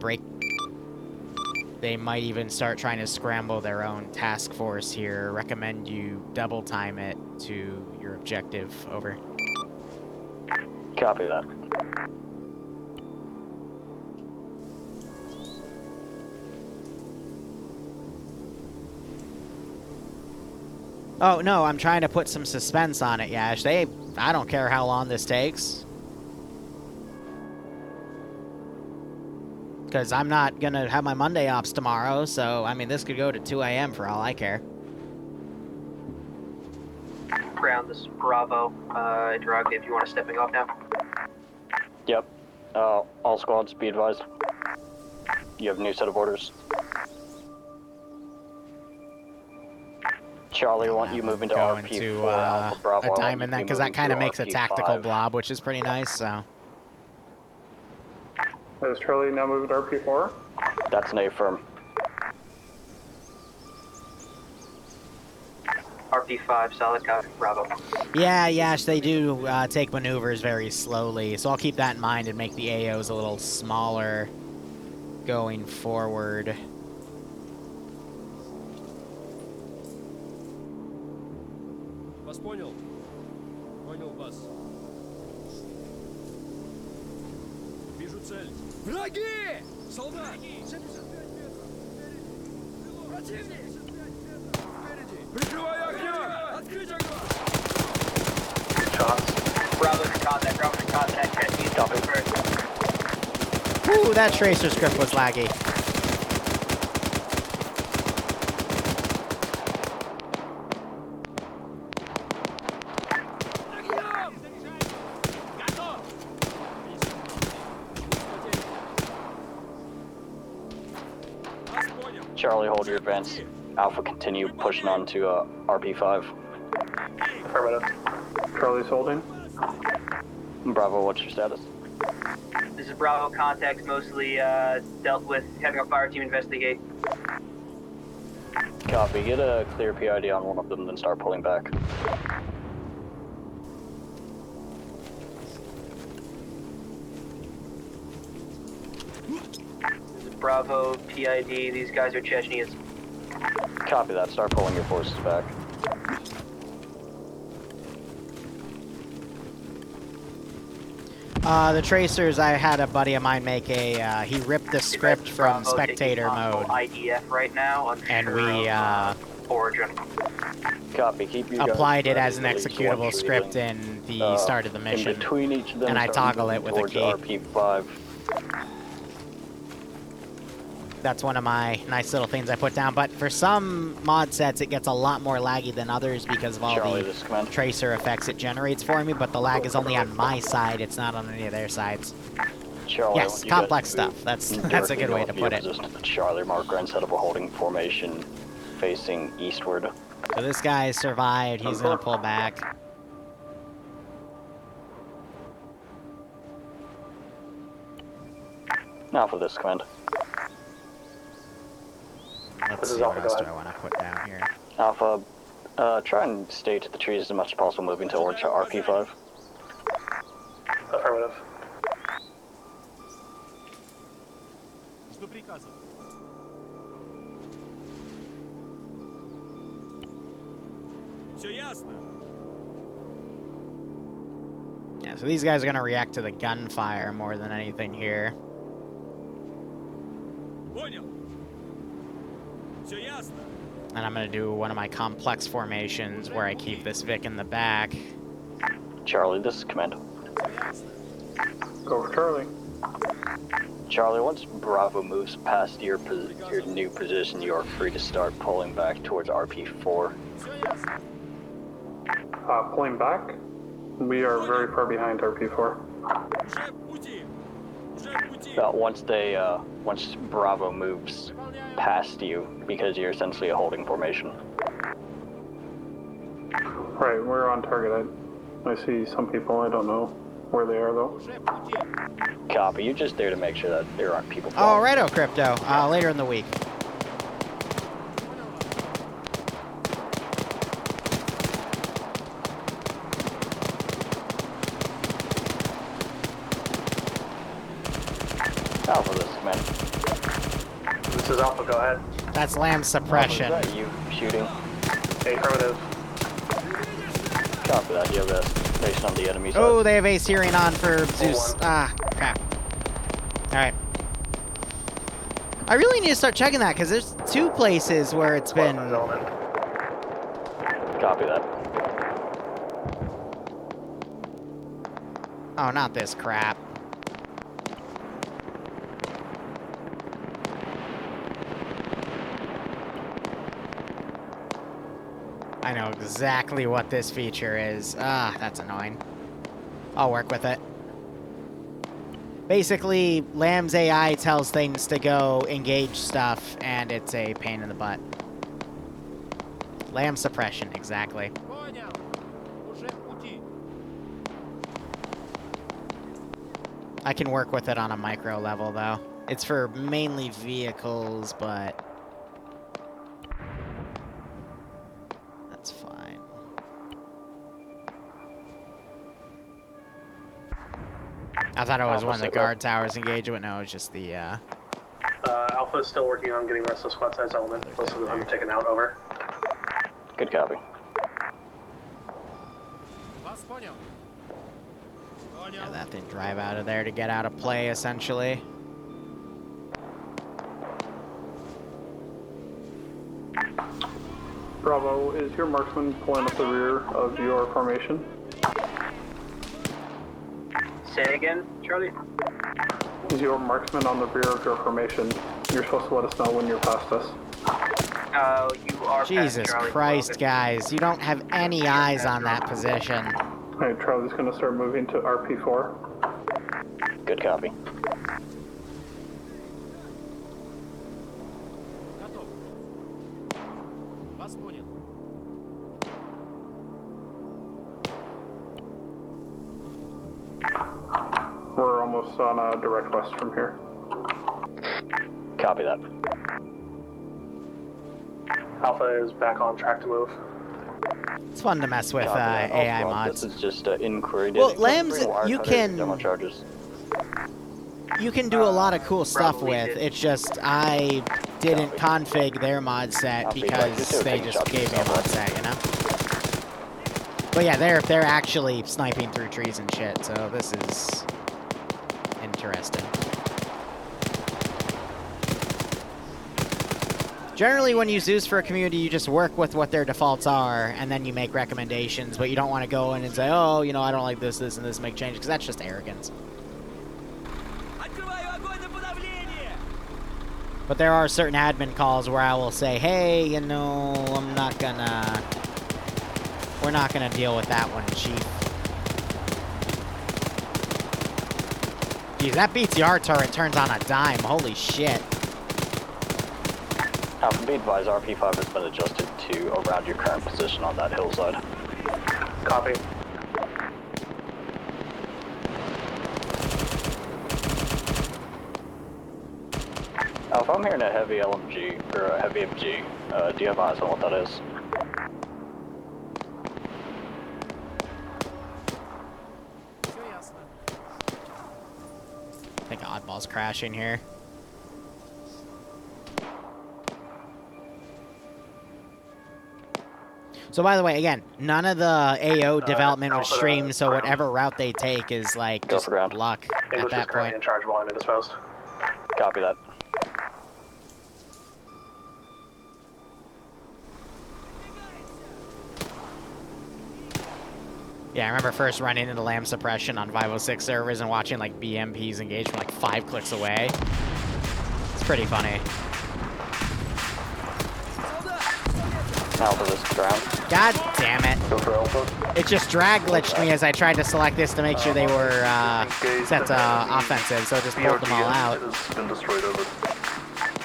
break. They might even start trying to scramble their own task force here. Recommend you double time it to your objective, over. Copy that. Oh, no, I'm trying to put some suspense on it, Yash. I don't care how long this takes. Because I'm not going to have my Monday ops tomorrow, so, I mean, this could go to 2 a.m. for all I care. Ground, this is Bravo. Interrogative, you want to stepping off now? Yep. All squads, be advised. You have a new set of orders. Charlie, I want you moving to Going RP4 to Alpha Bravo. a diamond then, because that kind of makes a tactical blob, which is pretty nice, so. Is Charlie now moving to RP4? That's an A-firm. RP5, solid copy, Bravo. Yeah, Yash, they do take maneuvers very slowly, so I'll keep that in mind and make the AOs a little smaller going forward. Вас понял. Понял вас. Вижу цель. Враги! Солдат! 75 метров. Противник! 75 метров. Впереди. Прикрывай огня! Открыть огонь! Shots. Bravo to contact, Bravo to contact. Check copy first. Ooh, that tracer script was laggy. Charlie, hold your advance. Alpha, continue pushing on to RP5. Affirmative. Charlie's holding. Bravo, what's your status? This is Bravo contacts, mostly dealt with having a fire team investigate. Copy. Get a clear PID on one of them, then start pulling back. This is Bravo, PID, these guys are Chechnyans. Copy that. Start pulling your forces back. The tracers, I had a buddy of mine make a, he ripped the script from Bravo, spectator mode. IDF right now, And we, origin. Copy. Keep your applied it guns as an ready. executable script in the start of the mission. In between each of them, and I start toggle it moving with a towards key. RP5. That's one of my nice little things I put down. But for some mod sets, it gets a lot more laggy than others because of all Charlie, the tracer effects it generates for me. But the lag is only on my side. It's not on any of their sides. Charlie, Yes, I want you complex guys to stuff. move That's a good way to directly put north it. of your position to the Charlie marker and set up a holding formation facing eastward. So this guy survived. He's gonna pull back. Now for this command. Let's see what else do I want to put down here. Alpha, try and stay to the trees as much as possible, moving towards RP5. Affirmative. Жду приказов. Все ясно. Yeah, so these guys are gonna react to the gunfire more than anything here. Понял. Все ясно. And I'm gonna do one of my complex formations where I keep this Vic in the back. Charlie, this is command. Go for Charlie. Charlie, once Bravo moves past your new position, you are free to start pulling back towards RP4. Pulling back. We are very far behind RP4. Уже в пути. Уже в пути. Once Bravo moves past you, because you're essentially a holding formation. Right, we're on target. I see some people. I don't know where they are though. Уже в пути. Copy. You're just there to make sure that there aren't people. Oh, righto, Crypto. Later in the week. Alpha, this is command. This is Alpha, go ahead. That's Lamb suppression. Is that you shooting? Affirmative. Copy that. You have that based on the enemy side. Oh, they have Ace Hearing on for Zeus. Ah, crap. Alright. I really need to start checking that, because there's 2 places where it's been... Copy that. Oh, not this crap. I know exactly what this feature is. Ah, that's annoying. I'll work with it. Basically, Lamb's AI tells things to go engage stuff, and it's a pain in the butt. Lamb suppression, exactly. Понял. Уже в пути. I can work with it on a micro level, though. It's for mainly vehicles, but... that's fine. I thought it was one of the guard towers engaged, but no, it's just the, Alpha is still working on getting the rest of the squad size element. Most of them taken out, over. Good copy. Вас понял. yeah, that thing drive out of there to get out of play, essentially. Bravo, is your marksman pulling up the rear of your formation? Say again, Charlie? Is your marksman on the rear of your formation? You're supposed to let us know when you're past us. You are Jesus past Charlie. Christ, guys. You don't have any eyes on that position. Alright, Charlie's gonna start moving to RP4. Good copy. Готов. Вас понял. We're almost on a direct west from here. Copy that. Alpha is back on track to move. It's fun to mess with Copy that. AI Alpha, mods. This is just inquiry. Well, data. Lambs, Wire you cutter, can... demo charges. You can do a lot of cool stuff Probably with. did. It's just I didn't config their mod set because they just gave me a mod set, you know? But yeah, they're actually sniping through trees and shit, so this is interesting. Generally, when you Zeus for a community, you just work with what their defaults are, and then you make recommendations, but you don't want to go in and say, oh, you know, I don't like this, this, and this, make changes, because that's just arrogance. Открываю огонь на подавление. But there are certain admin calls where I will say, hey, you know, we're not gonna deal with that one, chief. Geez, that BTR turret turns on a dime, holy shit. Alpha, be advised, RP5 has been adjusted to around your current position on that hillside. Copy. Alpha, I'm hearing a heavy LMG, or a heavy MG. Do you have eyes on what that is? I think Oddball's crashing here. So by the way, again, none of the AO development was streamed, so whatever route they take is like just luck at that point. In charge behind me this post. Copy that. Yeah, I remember first running into lamb suppression on 506 servers and watching like BMPs engage from like 5 clicks away. It's pretty funny. Alpha, this ground. God damn it. Go for Alpha. It just drag glitched me as I tried to select this to make sure they were set to offensive, so it just pulled them all out. It's been destroyed over.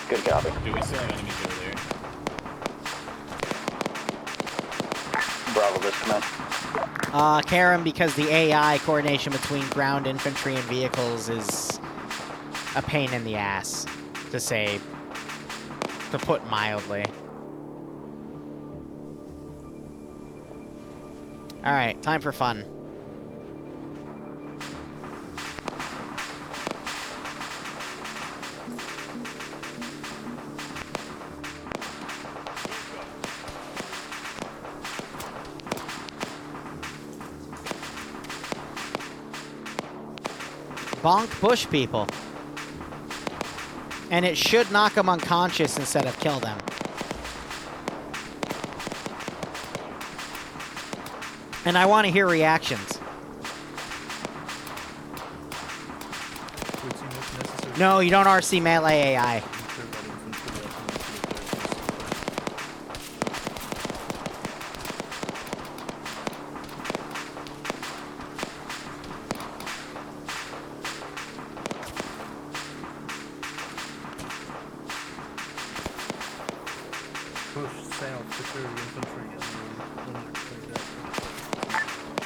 Good copy. Do we still have enemies over there? Bravo, this command. Karen, because the AI coordination between ground infantry and vehicles is a pain in the ass, to put mildly. Alright, time for fun. Bonk push people. And it should knock them unconscious instead of kill them. And I want to hear reactions. No, you don't RC melee AI.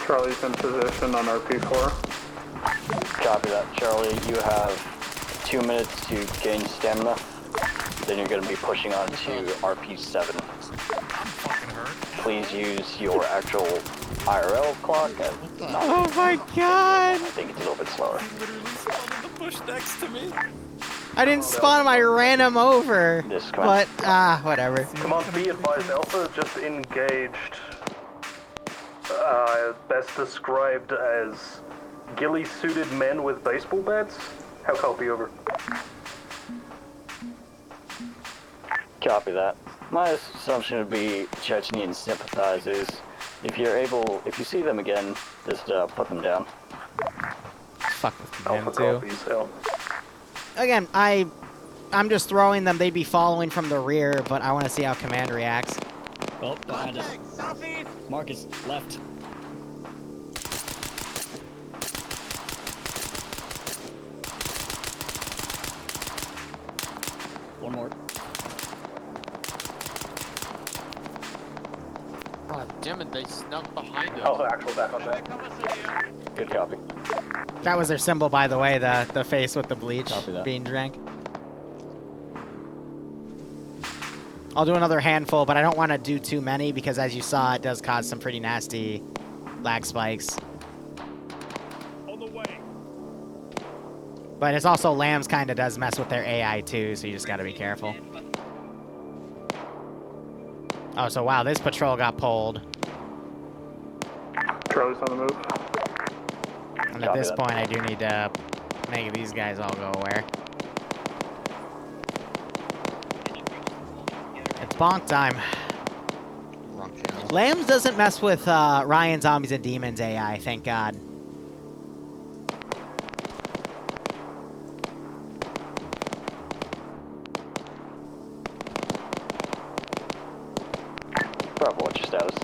Charlie's in position on RP4. Copy that. Charlie, you have 2 minutes to gain stamina. Then you're going to be pushing on to RP7. Please use your actual IRL clock. Oh my god! I think it's a little bit slower. He literally spawned in the bush next to me. I didn't spawn him, I ran him over. This But, whatever. Come on, be advised, Alpha just engaged. Best described as ghillie-suited men with baseball bats. How copy, over? Copy that. My assumption would be Chechnyan sympathizers. If you see them again, just put them down. Fuck with Alpha them too. copies, Again, I'm just throwing them. They'd be following from the rear, but I want to see how command reacts. Oh, behind us. Marcus, left. One more. God damn it, they snuck behind us. Oh, actual back on back. Good copy. That was their symbol, by the way, the face with the bleach being drank. I'll do another handful, but I don't want to do too many because, as you saw, it does cause some pretty nasty lag spikes. On the way. But it's also Lambs kind of does mess with their AI too, so you just got to be careful. Oh, so wow, this patrol got pulled. Charlie's on the move. And at this point, I do need to make these guys all go away. It's bonk time. Lambs doesn't mess with Ryan Zombies and Demons AI, thank God. Bravo, what's your status?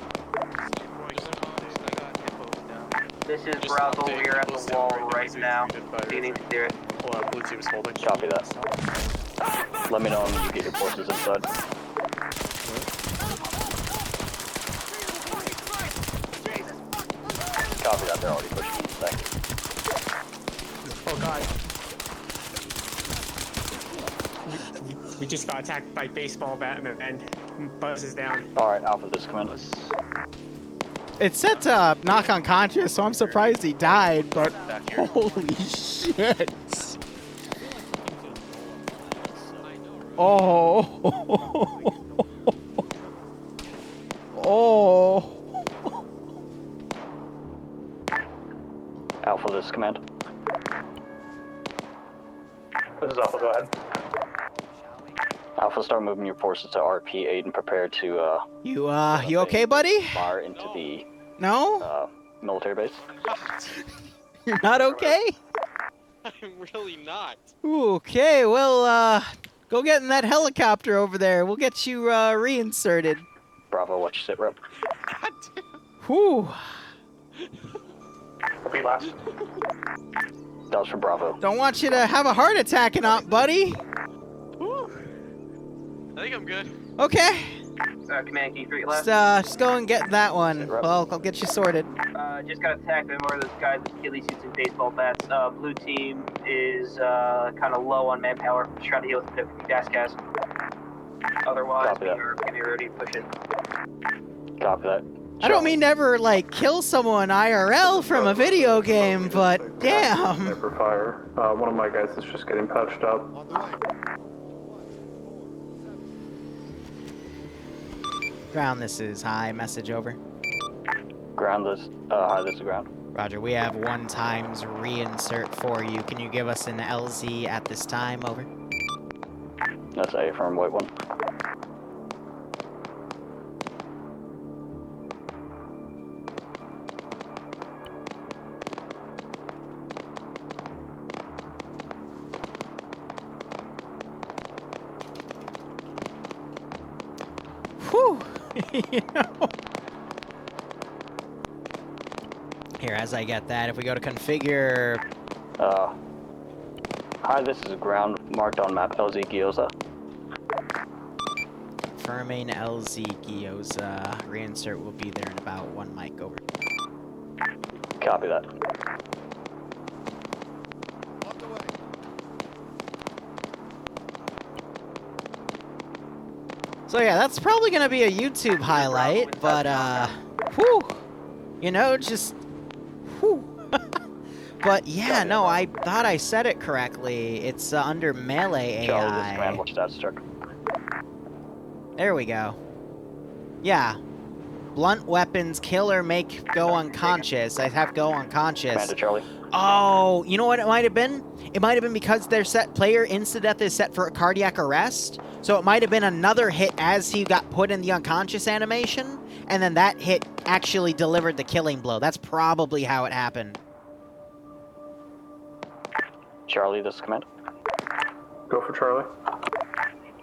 This is Bravo, we are at the wall right now. Do you need to clear it? Blue team's holding. Copy that. Let me know when you get your forces inside. Copy that, they're already pushing into back. Oh god. We just got attacked by baseball bat and Buzz is down. Alright, Alpha, this command. It's set to knock unconscious, so I'm surprised he died, but holy shit. Oh. Oh. Alpha, this command. This is Alpha, go ahead. Alpha, start moving your forces to RP8 and prepare to, You okay, buddy? fire into the, No? military base. You're not okay? I'm really not. Okay, well, go get in that helicopter over there. We'll get you, reinserted. Bravo, watch your sit rep. Whew. Repeat last. That was for Bravo. Don't want you to have a heart attack and up, buddy. I think I'm good. Okay. Command key 3 left. Just go and get that one. Well, I'll get you sorted. Just got attacked by more of those guys with ghillie suits and baseball bats. Blue team is kind of low on manpower. Just trying to deal with the gas gas. Otherwise, we are going to be ready to push it. Copy that. I don't mean never, like, kill someone IRL from a video game, but damn. Sniper fire. One of my guys is just getting patched up. Ground, this is high. Message over. Ground, this, hi, this is ground. Roger, we have 1 times reinsert for you. Can you give us an LZ at this time? Over. That's A from White 1. Whew. You know. Here, as I get that, if we go to configure... Hi, this is ground marked on map LZ Gyoza. Confirming LZ Gyoza. Reinsert will be there in about 1 mic. Over. Copy that. So yeah, that's probably gonna be a YouTube highlight, but whew, you know, just whew. But yeah, no, I thought I said it correctly. It's under melee Charlie, this AI. command, watch status check. There we go. Yeah, blunt weapons kill or make go unconscious. I have go unconscious. Commander Charlie. Oh, you know what it might have been? It might have been because their set player insta-death is set for a cardiac arrest. So it might have been another hit as he got put in the unconscious animation, and then that hit actually delivered the killing blow. That's probably how it happened. Charlie, this is command. Go for Charlie.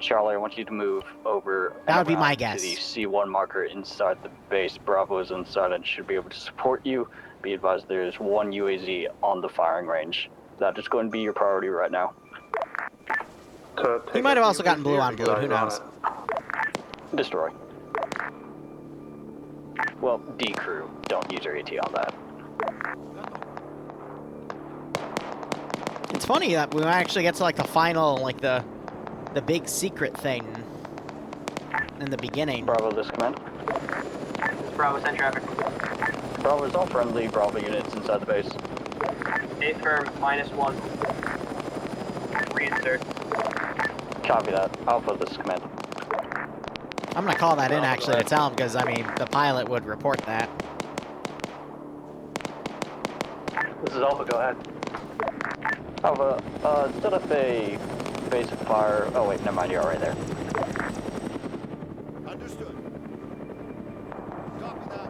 Charlie, I want you to move over. That would be my guess. To the C1 marker inside the base. Bravo is inside and should be able to support you. Be advised there is 1 UAZ on the firing range. That is going to be your priority right now. He might have also gotten blue on blue, who knows? Destroy. Well, D crew, don't use your AT on that. It's funny that we might actually get to like the final, like the big secret thing in the beginning. Bravo, this command. Bravo, send traffic. Bravo is all friendly Bravo units inside the base. 8 firm, -1. Reinsert. Copy that. Alpha, this command. I'm gonna call that in actually to tell him, because I mean the pilot would report that. This is Alpha, go ahead. Alpha, set up a basic fire. Oh wait, never mind, you're already there. Understood. Copy that.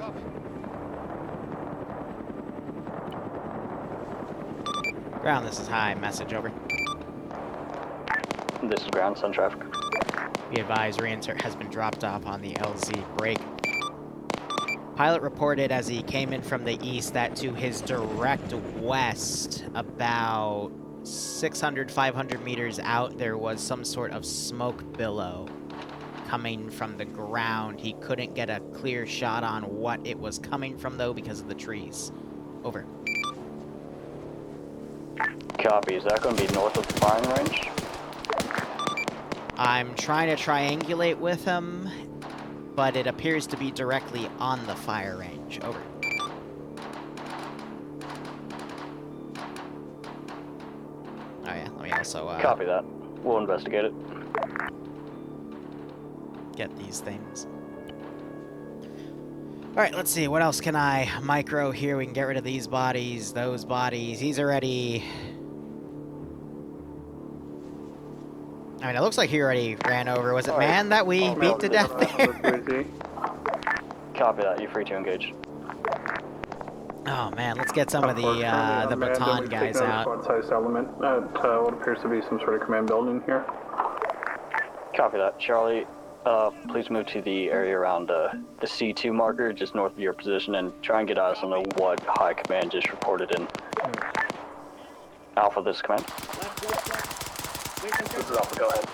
Copy. Ground, this is high. Message over. This is ground, sun traffic. Be advised, reinsert has been dropped off on the LZ break. Pilot reported as he came in from the east that to his direct west, about 600, 500 meters out, there was some sort of smoke billow coming from the ground. He couldn't get a clear shot on what it was coming from, though, because of the trees. Over. Copy. Is that going to be north of the firing range? I'm trying to triangulate with him, but it appears to be directly on the fire range. Over. Oh yeah, let me also Copy that. We'll investigate it. Get these things. Alright, let's see, what else can I micro here? We can get rid of these bodies, those bodies. He's already... I mean, it looks like he already ran over. Was it man that we beat to death there? Copy that. You're free to engage. Oh man, let's get some of the baton guys out. Squad-sized element at what appears to be some sort of command building here. Copy that. Charlie, please move to the area around the C2 marker, just north of your position, and try and get eyes on what High Command just reported in. Alpha, this is command. This is Alpha, go ahead.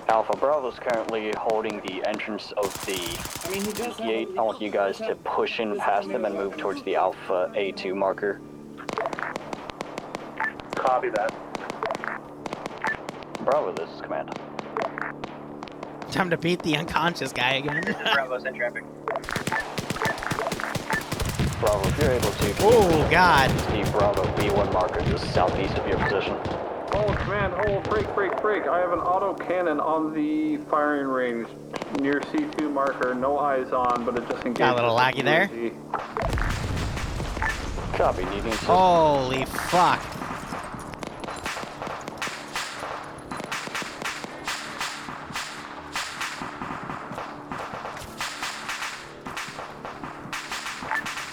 Alpha, Bravo's currently holding the entrance of the gate. I want you guys to push in past them and move towards the Alpha A2 marker. Copy that. Bravo, this is command. Time to beat the unconscious guy again. Bravo's in traffic. Bravo, if you're able to... Oh, God. The Bravo B1 marker just southeast of your position. Hold, command, hold, break. I have an auto cannon on the firing range near C2 marker. No eyes on, but it just engaged. Got a little laggy there. Copy, needing to... Holy fuck.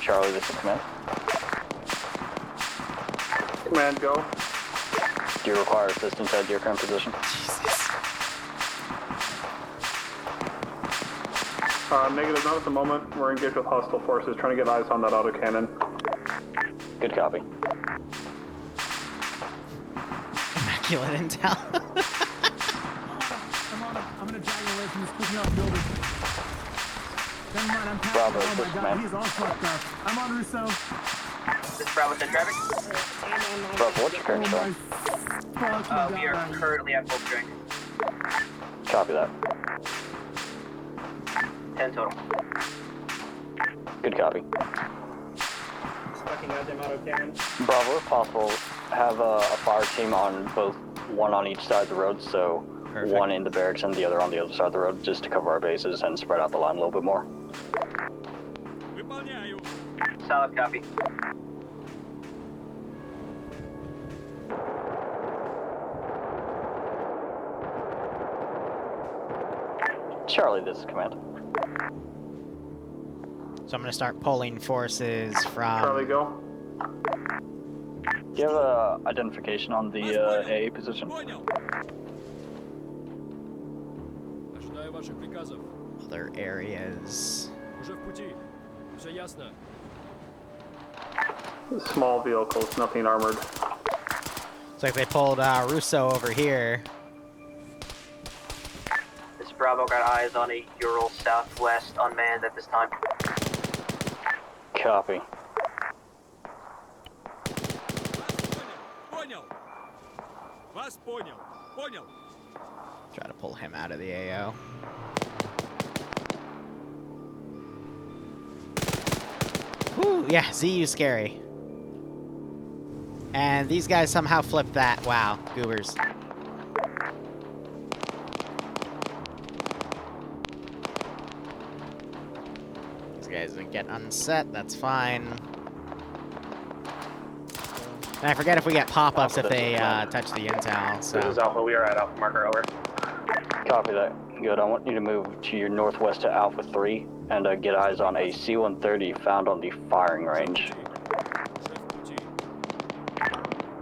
Charlie, this is command. Command, go. Do you require assistance at your current position? Jesus. Negative, not at the moment. We're engaged with hostile forces, trying to get eyes on that autocannon. Good copy. Immaculate intel. I'm gonna drag away from this pushing off building. Never mind, I'm past. Bravo, Oh my god, he's all fucked up. I'm on Russo. This is Bravo's in traffic. Bravo, what's your current shot? We are currently at full strength. Copy that. 10 total. Good copy. Fucking goddamn auto cannon. Bravo, if possible, have a fire team on both, one on each side of the road, so Perfect. One in the barracks and the other on the other side of the road, just to cover our bases and spread out the line a little bit more. Solid copy. Charlie, this is command. So I'm gonna start pulling forces from... Charlie, go. Do you have identification on the AA position? Other areas. Small vehicles, nothing armored. It's like they pulled Russo over here. This Bravo got eyes on a Ural Southwest unmanned at this time. Copy. Try to pull him out of the AO. Whew, yeah, ZU scary. And these guys somehow flipped that. Wow, goobers. These guys didn't get unset, that's fine. And I forget if we get pop-ups if they touch the intel, so... This is Alpha, we are at Alpha marker, over. Copy that. Good, I want you to move to your northwest to Alpha 3 and get eyes on a C-130 found on the firing range.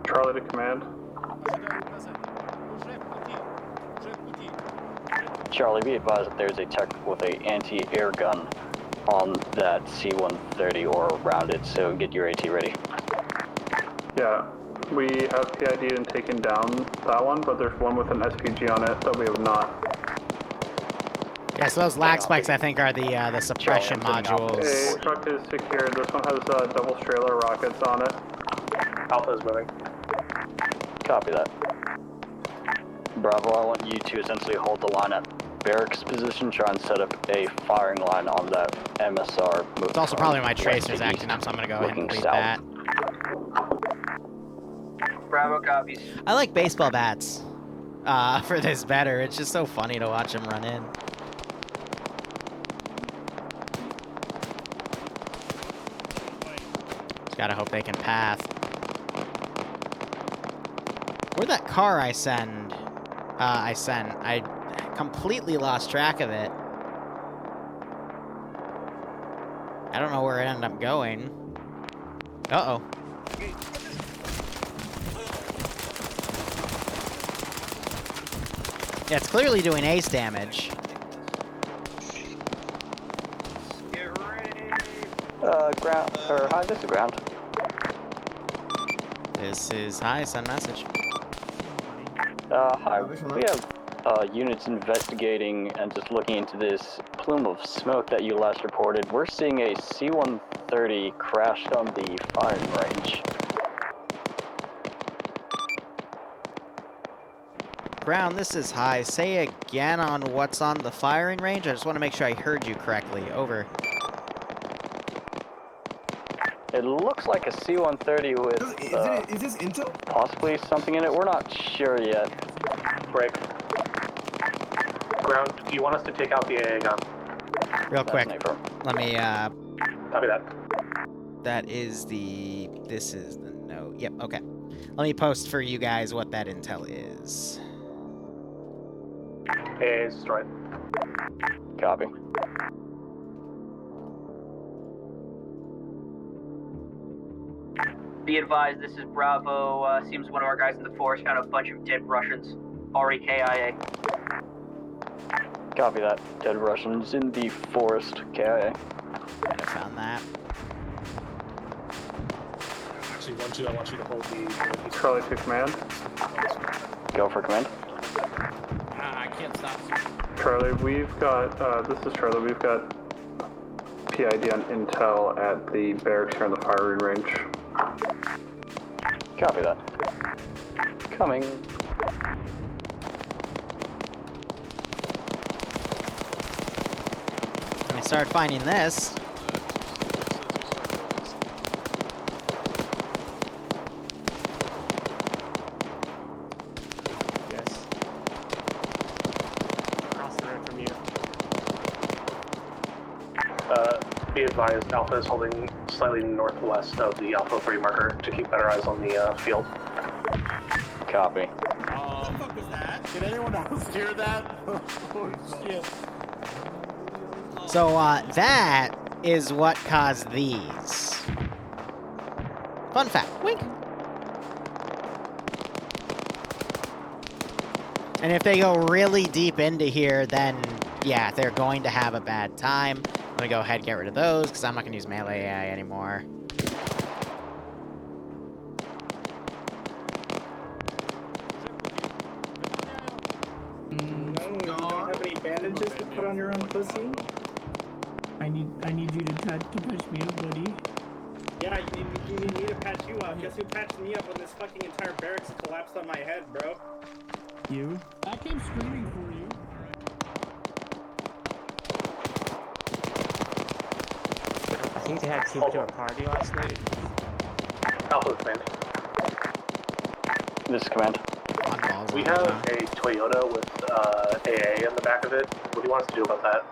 Charlie to command. Charlie, be advised that there's a tech with a anti-air gun on that C-130 or around it, so get your AT ready. Yeah, we have PID'd and taken down that one, but there's one with an SPG on it that we have not. Yeah, so those lag spikes, I think, are the suppression modules. A truck is secured. This one has double trailer rockets on it. Alpha is moving. Copy that. Bravo, I want you to essentially hold the line at barracks position, try and set up a firing line on that MSR. It's also probably my tracers acting up, so I'm going to go ahead and delete that. Bravo copies. I like baseball bats for this better. It's just so funny to watch them run in. Just gotta hope they can path. Where'd that car I sent? I completely lost track of it. I don't know where it ended up going. Uh-oh. Yeah, it's clearly doing ace damage. Ground, or hi, this is ground. This is hi, send message. Hi, we have units investigating and just looking into this plume of smoke that you last reported. We're seeing a C-130 crashed on the firing range. Ground, this is high. Say again on what's on the firing range. I just want to make sure I heard you correctly. Over. It looks like a C-130 with is this intel? possibly something in it. We're not sure yet. Break. Ground, do you want us to take out the AA gun? Real quick. Let me, Copy that. That is the... This is the note. Yep, okay. Let me post for you guys what that intel is. AA is destroyed. Copy. Be advised, this is Bravo. Seems one of our guys in the forest found a bunch of dead Russians. Already KIA. Copy that. Dead Russians in the forest. KIA. I found that. Actually, 1-2, I want you to hold the... Charlie to command. Go for command. I can't stop. Charlie, we've got, this is Charlie, we've got PID on intel at the barracks here on the firing range. Copy that. Coming. When I start finding this... Yes. Across the road from you. Be advised, Alpha is holding slightly northwest of the Alpha 3 marker to keep better eyes on the field. Copy. What the fuck was that? Did anyone else hear that? Oh shit. So, that is what caused these. Fun fact. Wink. And if they go really deep into here, then, yeah, they're going to have a bad time. I'm gonna go ahead and get rid of those, because I'm not gonna use melee AI anymore. You don't have any bandages to put on your own pussy? I need you to patch me up, buddy. Yeah, you need me to patch you up. Guess who patched me up when this fucking entire barracks collapsed on my head, bro? You? I came screaming for you. I think they had people to a party last night. Alpha command. This is command. We have a Toyota with AA in the back of it. What do you want us to do about that?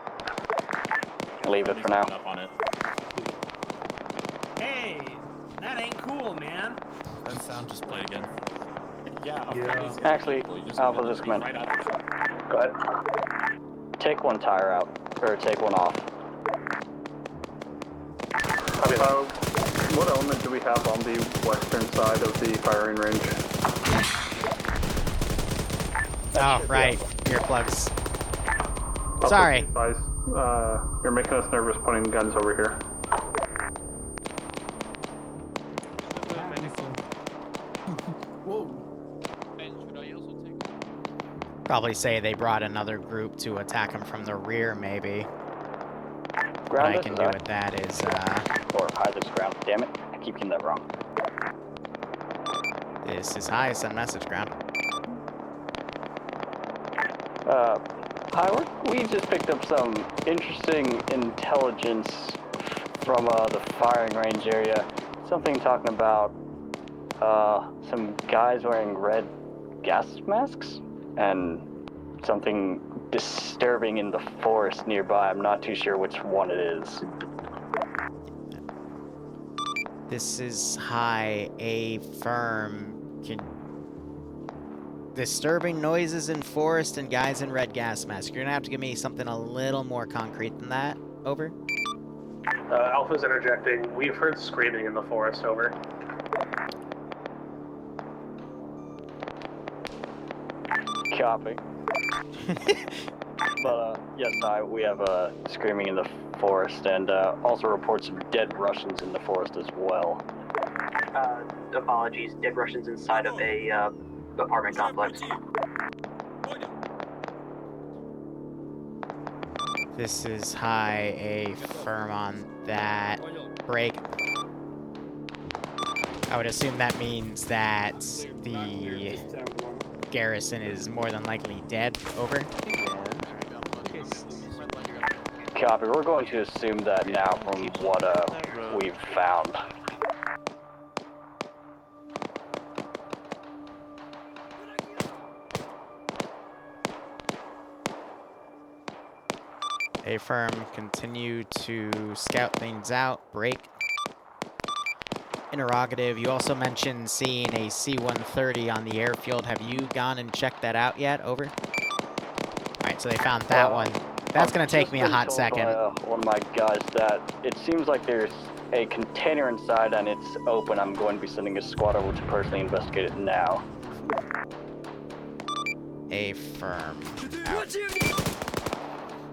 Leave it for now. Hey, that ain't cool, man. That sound just played again. Yeah. Actually, Alpha, this command. Go ahead. Take one tire out, or take one off. What element do we have on the western side of the firing range? Oh, right. Earplugs. Also, Sorry. Advise, you're making us nervous pointing guns over here. Whoa. Probably say they brought another group to attack them from the rear, maybe. What Ground I is can do with that is, Or high this ground. Damn it. I keep getting that wrong. this is high, send message ground. Hi, we just picked up some interesting intelligence from the firing range area. Something talking about some guys wearing red gas masks and something disturbing in the forest nearby. I'm not too sure which one it is. This is high, a firm. Disturbing noises in forest and guys in red gas masks. You're gonna have to give me something a little more concrete than that. Over. Alpha's interjecting. We've heard screaming in the forest. Over. Copy. But, yes, we have screaming in the forest and also reports of dead Russians in the forest as well. Apologies, dead Russians inside of a apartment complex. This is high, a firm on that. Break. I would assume that means that the garrison is more than likely dead. Over. Copy. We're going to assume that now from what we've found. A firm, continue to scout things out. Break. Interrogative, you also mentioned seeing a C-130 on the airfield. Have you gone and checked that out yet? Over. Alright, so they found that one. That's going to take me a hot second. One of my guys that it seems like there's a container inside and it's open. I'm going to be sending a squad over to personally investigate it now. A firm.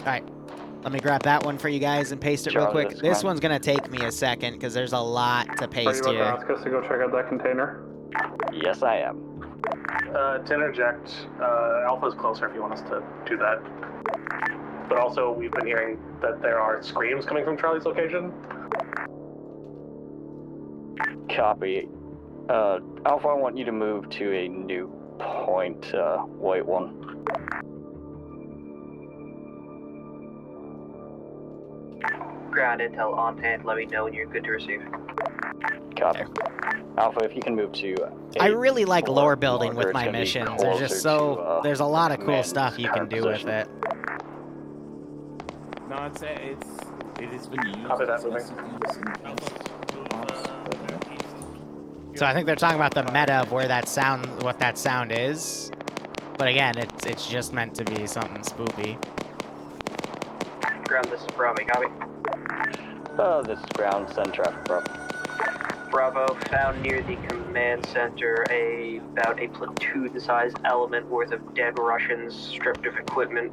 Alright. Let me grab that one for you guys and paste it real quick. This one's going to take me a second because there's a lot to paste Are you here. about to ask us to go check out that container? Yes, I am. To interject, Alpha's closer if you want us to do that. But also, we've been hearing that there are screams coming from Charlie's location. Copy. Alpha, I want you to move to a new point, white one. Ground intel on hand. Let me know when you're good to receive. Copy. Alpha, if you can move to... I really like lore building with my missions. There's just so... there's a lot of cool stuff you can do with it. No, it has been used. Copy that, moving. So I think they're talking about the meta of where that sound, what that sound is. But again, it's just meant to be something spoopy. Ground, this is Bravo, copy. This is ground, send traffic, bro. Bravo, found near the command center about a platoon-sized element worth of dead Russians stripped of equipment.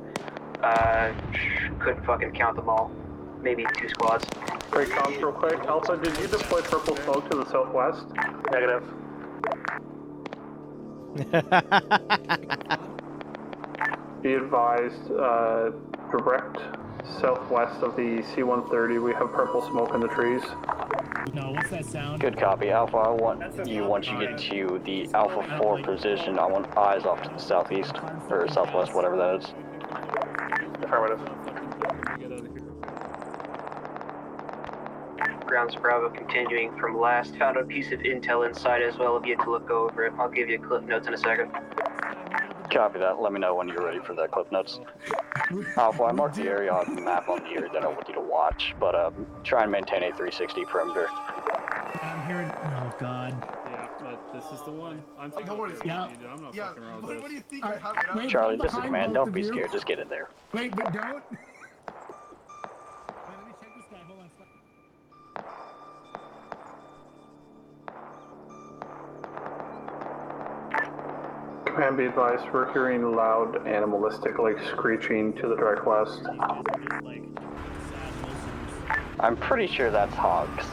Couldn't fucking count them all. Maybe 2 squads. Great comms real quick. Alpha, did you deploy purple smoke to the southwest? Negative. Be advised, direct southwest of the C-130, we have purple smoke in the trees. No, what's that sound? Good copy, Alpha. I want you, once you get to the Alpha 4 position, I want eyes off to the southeast, or southwest, whatever that is. Affirmative. Grounds Bravo continuing from last. Found a piece of intel inside as well. Have yet to look over it. I'll give you clip notes in a second. Copy that. Let me know when you're ready for that clip notes. Alpha, I marked the area on the map on the area that I want you to watch, but try and maintain a 360 perimeter. I'm hearing. Oh God. Yeah, but this is the one. I'm fucking okay with Yeah. you, dude. I'm not fucking around with this. What do you think I have it out? Wait, Charlie, I'm this is behind man. both Don't of be you. scared. Just get in there. Wait, but don't. Wait, let me check this guy. Hold on. Stop. Command be advised, we're hearing loud animalistic like screeching to the direct west. I'm pretty sure that's hogs.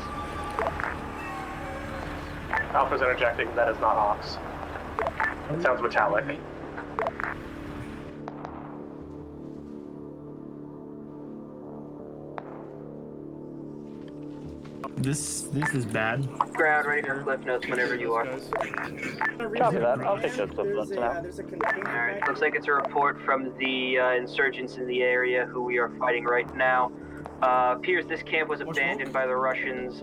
Alpha's interjecting, that is not Ox. It sounds metallic. This is bad. Ground, ready for cliff notes whenever you are. Copy that. I'll take those clip notes now. Alright, looks like it's a report from the insurgents in the area who we are fighting right now. Appears this camp was abandoned by the Russians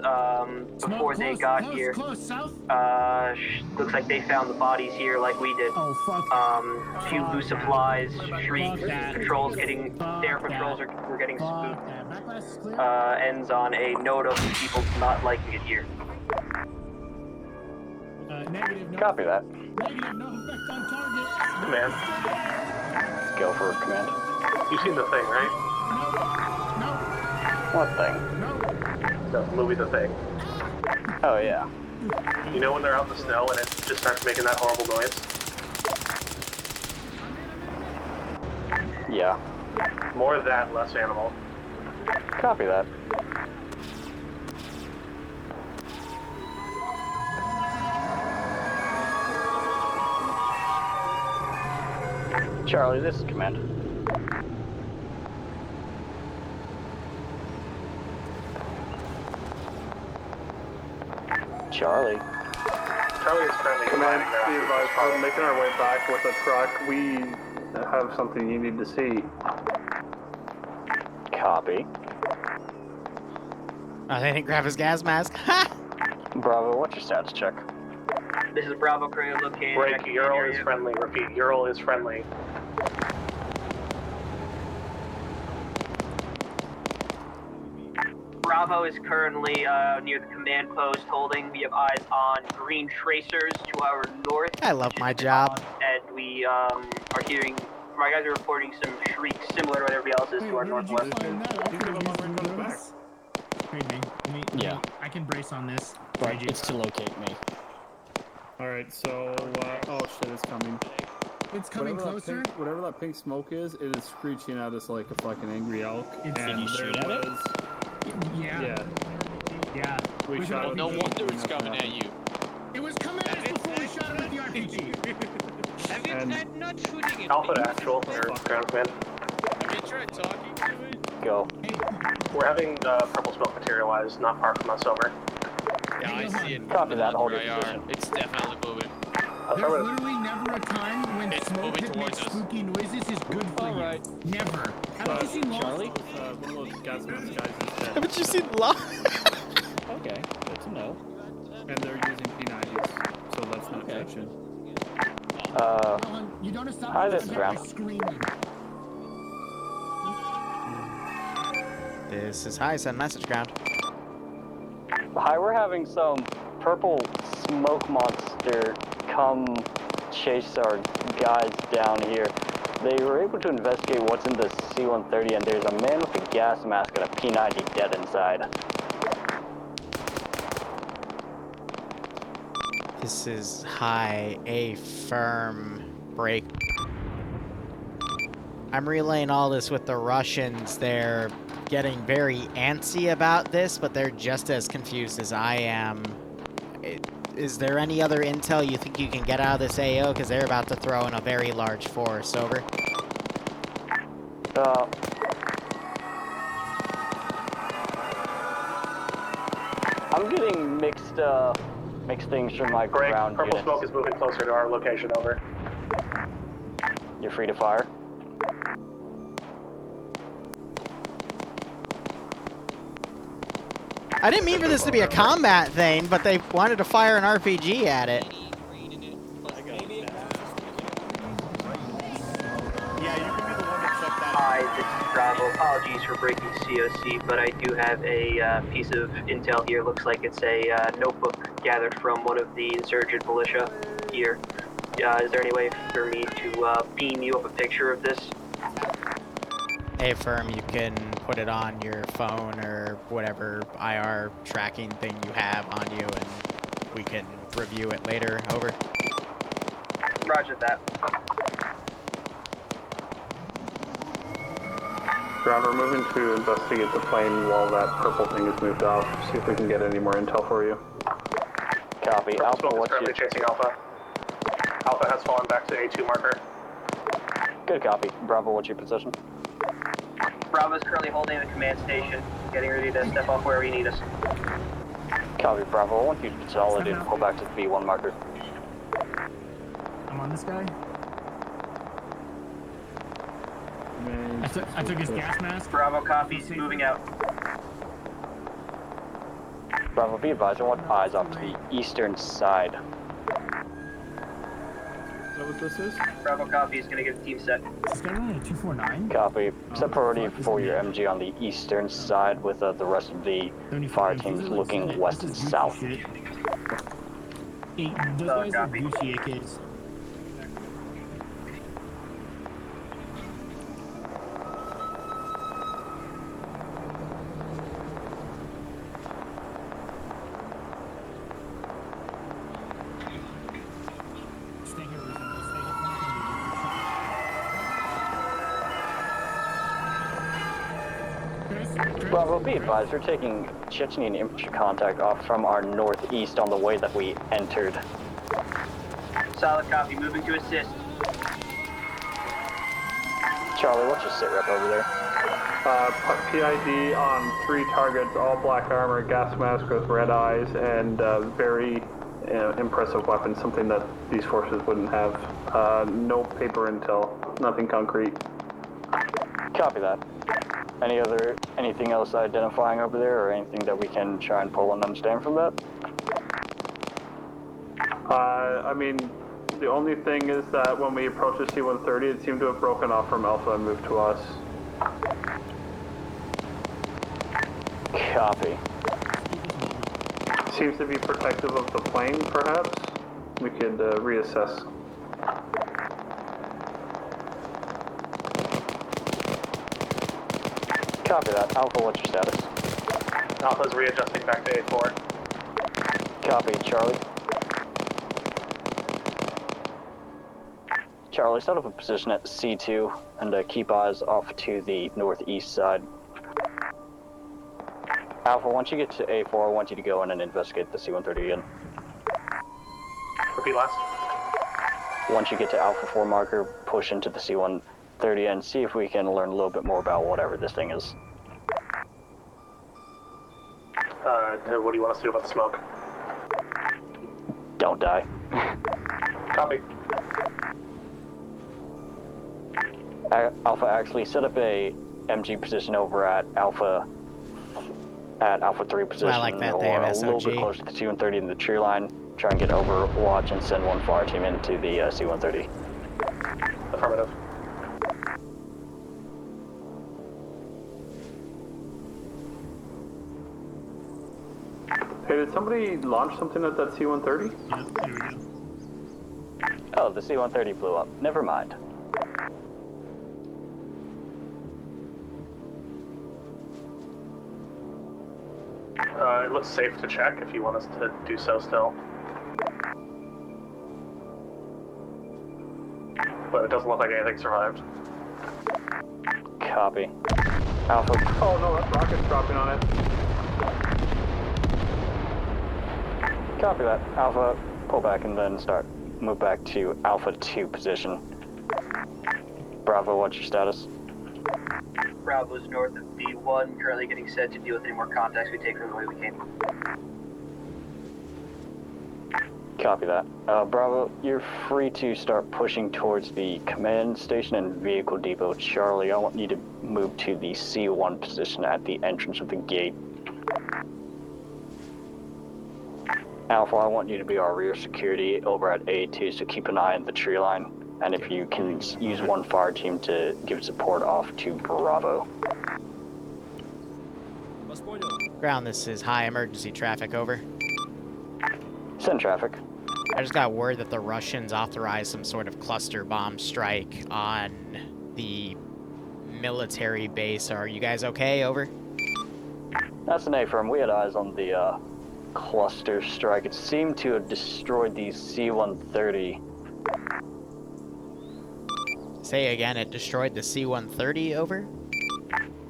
before they got here. Looks like they found the bodies here like we did. Oh, fuck. A few loose supplies, shrieks, patrols getting, their patrols were getting spooked. Ends on a note of people not liking it here. Negative, no. Copy that. Negative, no effect on target. Command. Go for command. You've seen The Thing, right? No. What thing? The movie The Thing. Oh, yeah. You know when they're out in the snow and it just starts making that horrible noise? Yeah. More of that, less animal. Copy that. Charlie, this is command. Charlie. Charlie is currently Command, landing there. be advised, we're making our way back with a truck. We have something you need to see. Copy. Oh, they didn't grab his gas mask. Ha! Bravo, what's your status check? This is Bravo crew located. Break, Ural is friendly. Repeat, Ural is friendly. Bravo is currently near the command post holding. We have eyes on green tracers to our north. I love my job. And we are hearing, my guys are reporting some shrieks similar to what everybody else is to our northwest. Trade me. Yeah. I can brace on this. Right, it's to locate me. Alright, so, oh shit, it's coming. It's coming closer. Whatever that pink smoke is, it is screeching at us like a fucking angry elk. Did you shoot at it? Yeah. We shot No wonder it's coming at you. It was coming at us before we shot it with the RPG. Have you tried not shooting it? Alpha to actual, or ground command. Have you tried talking to it? Go. We're having purple smoke materialize not far from us, over. Yeah, I see it. Copy that, hold your IR. position. It's definitely moving. There's literally never a time when It's smoke moving that towards makes us. spooky noises is good for you. Never. Haven't you seen Lost? Charlie? One of those gas mask guys is dead. Haven't you seen Lost? Okay, good to know. And they're using P90s, so that's not fiction. You don't stop Hi, this is by Brown. screaming. This is high, send message ground. Hi, we're having some purple smoke monster come chase our guys down here. They were able to investigate what's in the C-130, and there's a man with a gas mask and a P90 dead inside. This is high, a firm break. I'm relaying all this with the Russians. They're getting very antsy about this, but they're just as confused as I am. Is there any other intel you think you can get out of this AO? Because they're about to throw in a very large force. Over. I'm getting mixed things from my Break, ground purple units. smoke is moving closer to our location, over. You're free to fire. I didn't mean for this to be a combat thing, but they wanted to fire an RPG at it. Hi, this is Bravo. Apologies for breaking COC, but I do have a piece of intel here. Looks like it's a notebook gathered from one of the insurgent militia here. Is there any way for me to beam you up a picture of this? Hey, firm, you can put it on your phone or whatever IR tracking thing you have on you, and we can review it later. Over. Roger that. Ground, we're moving to investigate the plane while that purple thing is moved off. See if we can get any more intel for you. Copy. Purple Alpha, Smoke is what's currently your... chasing Alpha. Alpha has fallen back to A2 marker. Good copy. Bravo, what's your position? Bravo is currently holding the command station, getting ready to step off wherever you need us. Copy, Bravo. I want you to consolidate and pull back to the B1 marker. I'm on this guy. I took his gas mask. Bravo copies, moving out. Bravo, be advised, I want eyes off to the eastern side. Is that what this is? Bravo copy is going to get the team set. This guy running a 249. Copy. Set priority for your MG on the eastern side with the rest of the fire teams looking west and south. Hey, those guys are Gucci AKs. Bravo, be advised, we're taking Chechnyan infantry contact off from our northeast on the way that we entered. Solid copy, moving to assist. Charlie, what's your sit rep over there? PID on 3 targets, all black armor, gas mask with red eyes, and very impressive weapon, something that these forces wouldn't have. No paper intel, nothing concrete. Copy that. Anything else identifying over there, or anything that we can try and pull and understand from that? I mean, the only thing is that when we approached the C-130, it seemed to have broken off from Alpha and moved to us. Copy. Seems to be protective of the plane, perhaps? We could reassess. Copy that. Alpha, what's your status? Alpha's readjusting back to A4. Copy, Charlie. Charlie, set up a position at C2 and keep eyes off to the northeast side. Alpha, once you get to A4, I want you to go in and investigate the C-130 again. Repeat last. Once you get to Alpha 4 marker, push into the C-130 and see if we can learn a little bit more about whatever this thing is. What do you want us to do about the smoke? Don't die. Copy. Alpha, actually set up a MG position over at Alpha 3 position, I like that they or have a little bit SOG. closer to C-130 in the tree line. Try and get overwatch and send one fire team into the C-130. Affirmative. Hey, did somebody launch something at that C-130? Yeah, there we go. Oh, the C-130 blew up. Never mind. It looks safe to check if you want us to do so still. But it doesn't look like anything survived. Copy. Alpha. Oh no, that rocket's dropping on it. Copy that. Alpha, pull back and then move back to Alpha 2 position. Bravo, what's your status? Bravo's north of B1, currently getting set to deal with any more contacts we take from the way we came. Copy that. Bravo, you're free to start pushing towards the command station and vehicle depot. Charlie, I want you to move to the C1 position at the entrance of the gate. Alpha, I want you to be our rear security over at A2, so keep an eye on the tree line. And if you can use one fire team to give support off to Bravo. Ground, this is high emergency traffic, over. Send traffic. I just got word that the Russians authorized some sort of cluster bomb strike on the military base. Are you guys okay? Over. That's an A-firm. We had eyes on the cluster strike. It seemed to have destroyed the C-130. Say again, it destroyed the C-130, over?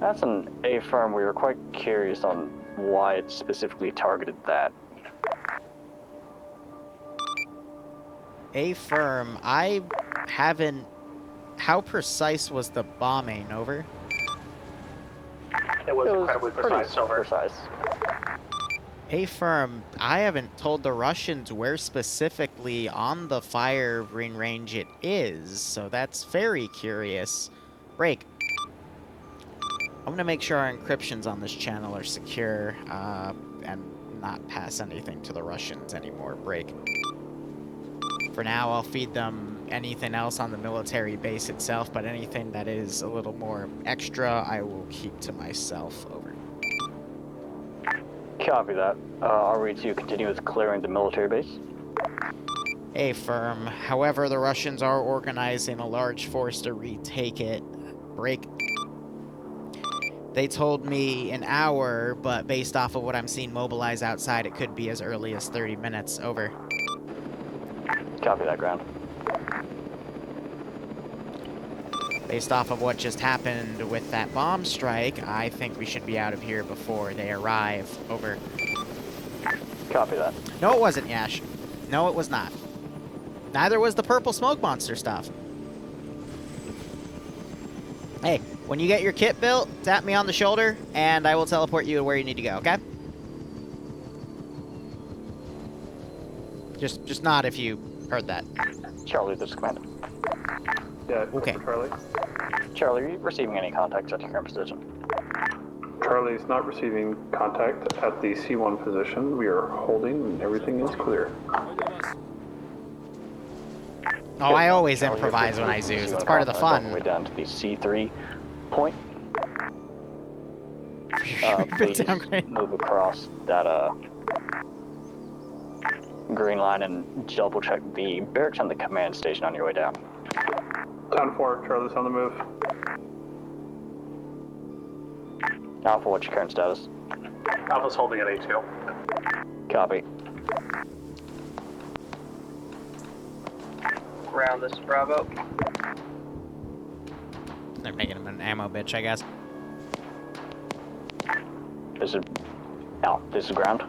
That's an A-firm. We were quite curious on why it specifically targeted that. A firm, I haven't... How precise was the bombing? Over? It was incredibly precise, over. Precise. A firm, I haven't told the Russians where specifically on the firing range it is, so that's very curious. Break. I'm gonna make sure our encryptions on this channel are secure, and not pass anything to the Russians anymore. Break. For now, I'll feed them anything else on the military base itself, but anything that is a little more extra, I will keep to myself. Over. Copy that. Are we to continue with clearing the military base? A firm. However, the Russians are organizing a large force to retake it. Break. They told me an hour, but based off of what I'm seeing mobilize outside, it could be as early as 30 minutes. Over. Copy that, ground. Based off of what just happened with that bomb strike, I think we should be out of here before they arrive. Over. Copy that. No, it wasn't, Yash. No, it was not. Neither was the purple smoke monster stuff. Hey, when you get your kit built, tap me on the shoulder, and I will teleport you to where you need to go, okay? Just nod if you heard that. Charlie, this is Commander. Yeah, okay. Charlie. Charlie, are you receiving any contacts at your current position? Charlie is not receiving contact at the C1 position. We are holding and everything is clear. Oh, I always improvise when I Zeus. It's part of the fun. All the way down to the C3 point. Please move across that green line and double check the barracks and the command station on your way down. Town 4, Charlie's on the move. Alpha, what's your current status? Alpha's holding at A2. Copy. Ground, this is Bravo. They're making him an ammo bitch, I guess. This is ground.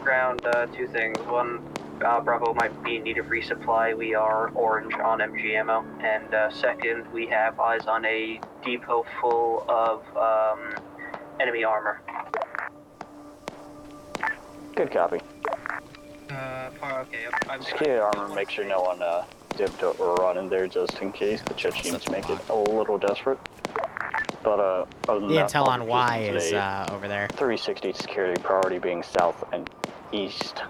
Ground, two things. One, Bravo might be in need of resupply. We are orange on MG ammo. And second, we have eyes on a depot full of enemy armor. Good copy. Okay, I'm Security armor, make sure no one dipped or run in there just in case the Chechens make it a little desperate. But other than the that, intel on Y is over there. 360 security priority being south and east.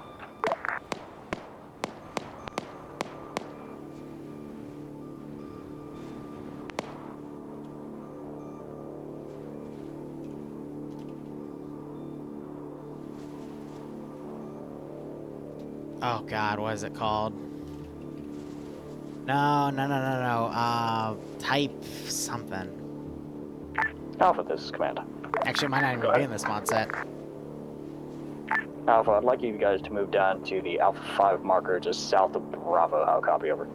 Oh God, what is it called? No. Type something. Alpha, this is Command. Actually, it might not even be in this mod set. Alpha, I'd like you guys to move down to the Alpha 5 marker just south of Bravo. I'll copy over.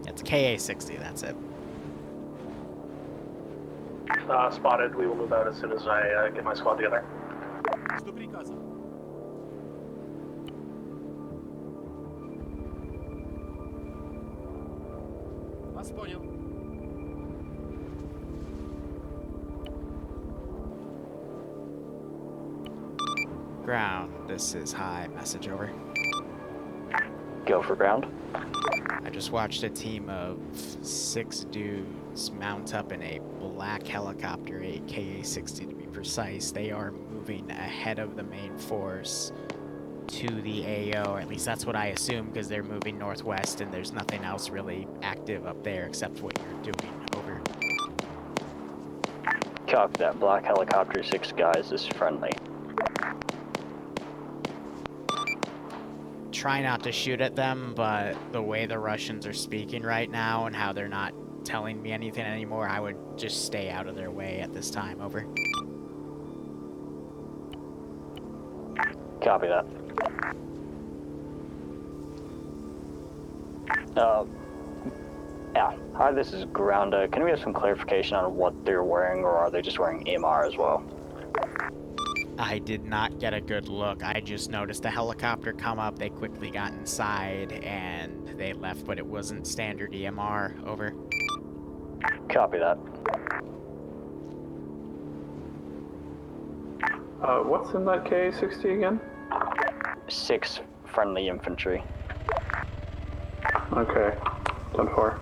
It's KA-60, that's it. Spotted. We will move out as soon as I get my squad together. Вас понял. Ground, this is high. Message over. Go for ground. I just watched a team of 6 dudes mount up in a black helicopter, a KA-60 to be precise. They are moving ahead of the main force to the AO, or at least that's what I assume, because they're moving northwest and there's nothing else really active up there except what you're doing. Over. Copy that. Black helicopter, 6 guys is friendly. Try not to shoot at them, but the way the Russians are speaking right now and how they're not telling me anything anymore, I would just stay out of their way at this time. Over. Copy that. Yeah. Hi, this is ground. Can we have some clarification on what they're wearing, or are they just wearing MR as well? I did not get a good look. I just noticed a helicopter come up. They quickly got inside and they left, but it wasn't standard EMR. Over. Copy that. What's in that K-60 again? 6 friendly infantry. Okay, done for.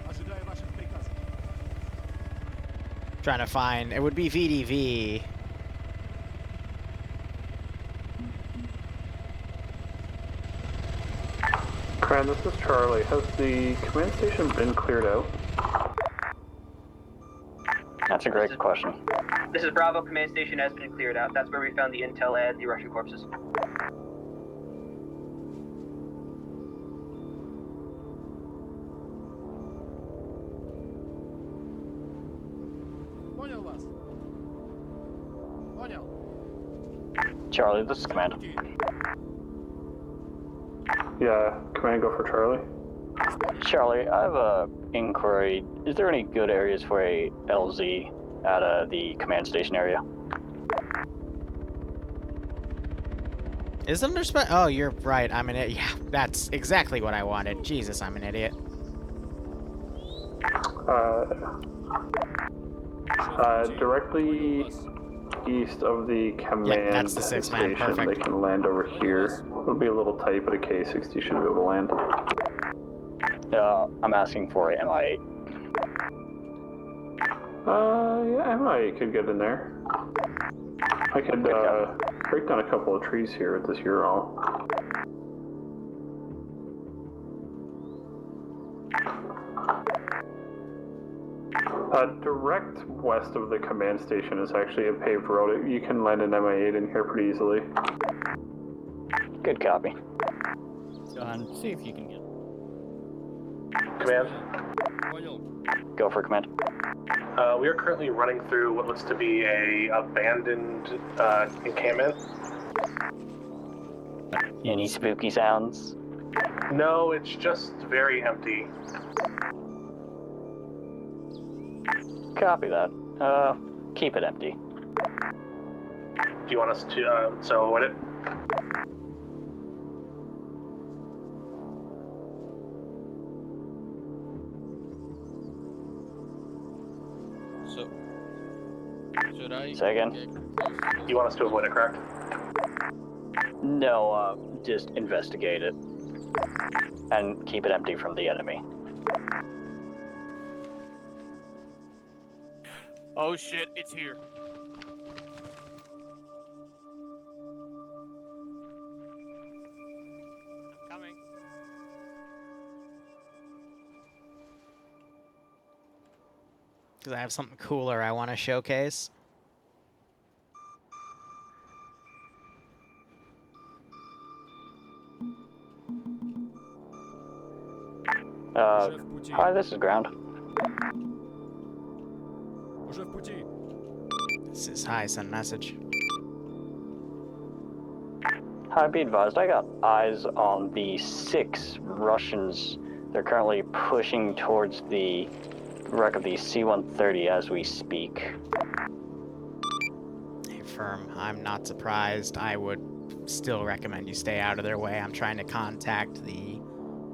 Ожидаю ваших приказов. Trying to find, it would be VDV. Cran, this is Charlie. Has the command station been cleared out? That's a great question. This is Bravo. Command station has been cleared out. That's where we found the intel and the Russian corpses. Понял вас. Понял. Charlie, this is command. Yeah, command go for Charlie. Charlie, I have a inquiry. Is there any good areas for a LZ at the command station area? Isn't there oh, you're right. I'm an idiot. Yeah, that's exactly what I wanted. Jesus, I'm an idiot. Directly east of the command that's the 6 man. station. Perfect. They can land over here. It'll be a little tight, but a K-60 should be able to land. I'm asking for a MI8. Yeah, MI8 could get in there. I could break down a couple of trees here with this Euro. Direct west of the command station is actually a paved road. You can land an MI8 in here pretty easily. Good copy. Go on, see if you can get. Command. Go for command. We are currently running through what looks to be a abandoned encampment. Any spooky sounds? No, it's just very empty. Copy that. Keep it empty. Do you want us to, so what it? So, should I? Say again? You want us to avoid it, correct? No, just investigate it. And keep it empty from the enemy. Oh shit, it's here. I'm coming. Because I have something cooler I want to showcase. Hi, this is ground. Уже в пути. This is hi, send message. Hi, be advised, I got eyes on the 6 Russians. They're currently pushing towards the wreck of the C-130 as we speak. Hey, firm, I'm not surprised. I would still recommend you stay out of their way. I'm trying to contact the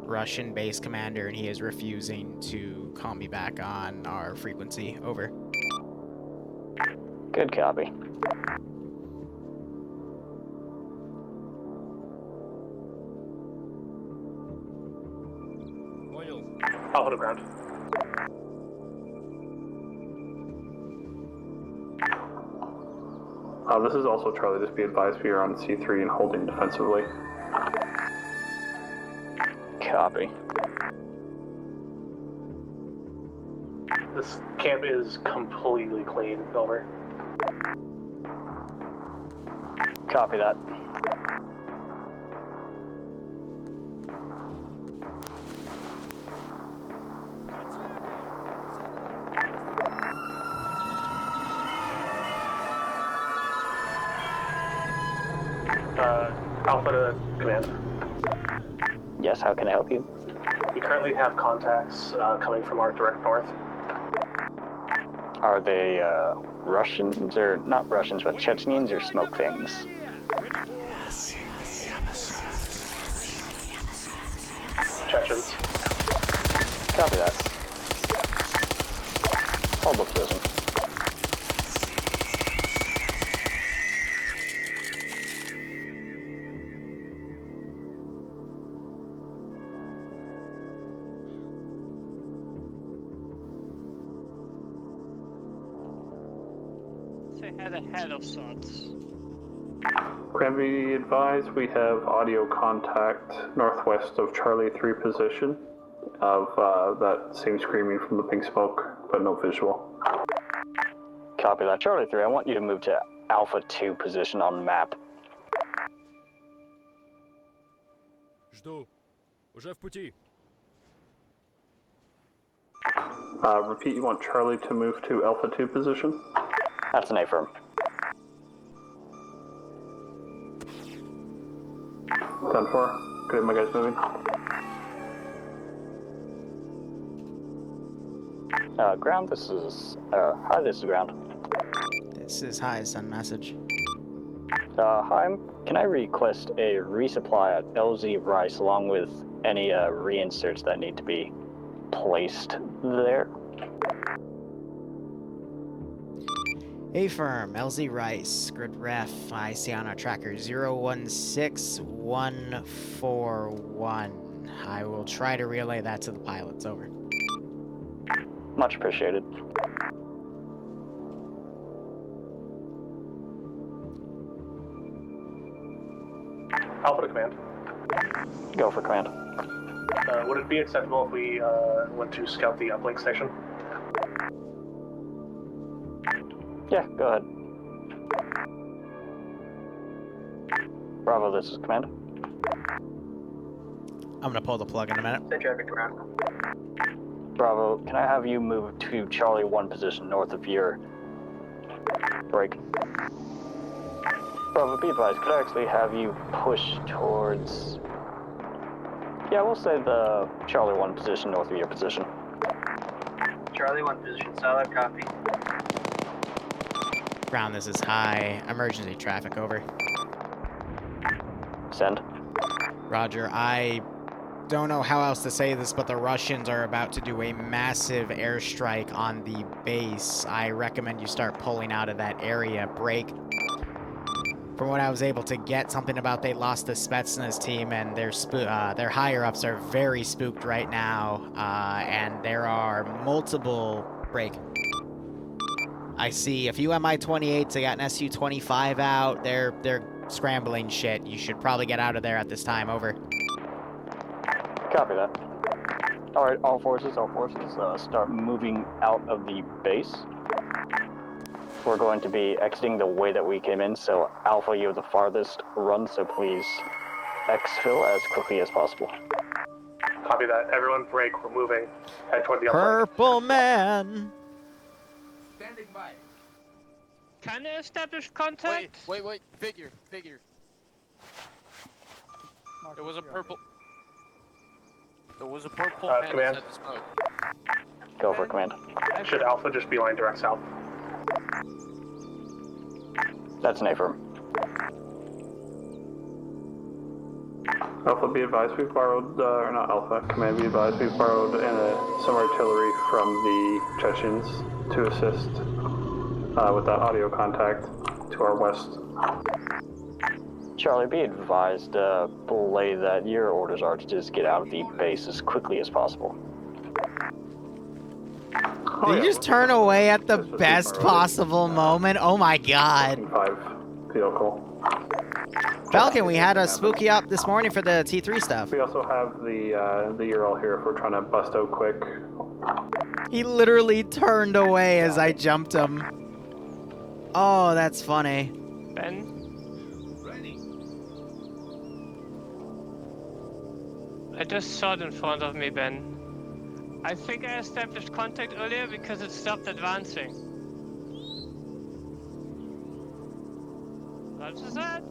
Russian base commander, and he is refusing to call me back on our frequency. Over. Good copy. I'll hold the ground. This is also Charlie. Just be advised we are on C3 and holding defensively. Copy. This camp is completely clean. Over. Copy that. Alpha to command. Yes, how can I help you? We currently have contacts coming from our direct north. Are they Russians, or not Russians, but Chechens or smoke things? Chechens. Copy that. Hold the position. They had a head of sorts. Cranby advised we have audio contact northwest of Charlie 3 position of that same screaming from the pink smoke, but no visual. Copy that. Charlie 3, I want you to move to Alpha 2 position on map. Жду. Уже в пути. Repeat, you want Charlie to move to Alpha 2 position? That's an affirm. 10-4. Good, my guys moving. Ground, this is, hi, this is ground. This is hi, send message. Hi, can I request a resupply at LZ Rice along with any, reinserts that need to be placed there? Affirm, LZ Rice, grid ref, I see on our tracker 016141. I will try to relay that to the pilots, over. Much appreciated. Alpha to command. Go for command. Would it be acceptable if we went to scout the uplink station? Yeah, go ahead. Bravo, this is command. I'm gonna pull the plug in a minute. Send traffic around. Bravo, can I have you move to Charlie 1 position north of your break? Bravo, be advised, could I actually have you push towards... Yeah, we'll say the Charlie 1 position north of your position. Charlie 1 position, solid copy. Ground, this is high. Emergency traffic, over. Send. Roger, I don't know how else to say this, but the Russians are about to do a massive airstrike on the base. I recommend you start pulling out of that area. Break. From what I was able to get, something about they lost the Spetsnaz team, and their higher-ups are very spooked right now, and there are multiple... Break. I see a few Mi-28s. They got an Su-25 out. They're scrambling shit. You should probably get out of there at this time. Over. Copy that. Alright, all forces, start moving out of the base. We're going to be exiting the way that we came in, so Alpha, you're the farthest run, so please exfil as quickly as possible. Copy that. Everyone break. We're moving. Head toward the uplink. Purple man! Standing by. Can I establish contact? Wait. Figure. There was a purple. There was a purple man command. inside the smoke. Go for command. Should Alpha just be line direct south? That's an affirm. Alpha, be advised we've borrowed, or not Alpha, Command, be advised we've borrowed some artillery from the Chechens to assist with that audio contact to our west. Charlie, be advised, belay that your orders are to just get out of the base as quickly as possible. Did you just turn away at the best possible moment? Oh my god. 5 vehicle. Falcon, we had a spooky up this morning for the T3 stuff. We also have the Ural here if we're trying to bust out quick. He literally turned away as I jumped him. Oh, that's funny. Ben? I just saw it in front of me, Ben. I think I established contact earlier because it stopped advancing. Roger that.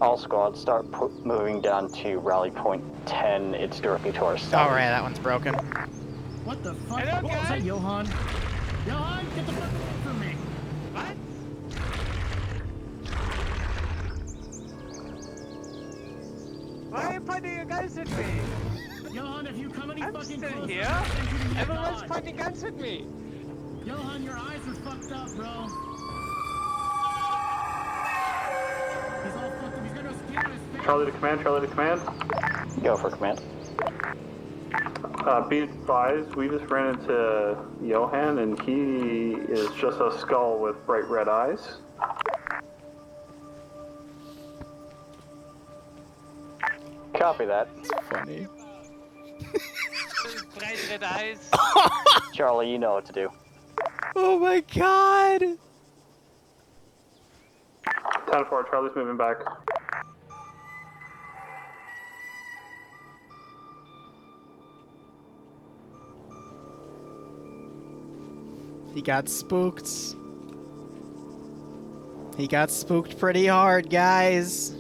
All squads start moving down to rally point 10. It's directly to our south. Alright, that one's broken. What the fuck? Hello, What was that, guys. Johan? Johan, get the fuck away from me! What? Why are you pointing your guns at me? Johan, if you come any I'm fucking still closer, here. I'll send you to your Everyone's god. pointing guns at me. Johan, your eyes are fucked up, bro. He's all fucked up. He's got no skin on his face. Charlie to command, Charlie to command. Go for command. Be advised, we just ran into Johan, and he is just a skull with bright red eyes. Copy that. Funny. Bright red eyes. Charlie, you know what to do. Oh my god! 10-4, Charlie's moving back. He got spooked. He got spooked pretty hard, guys.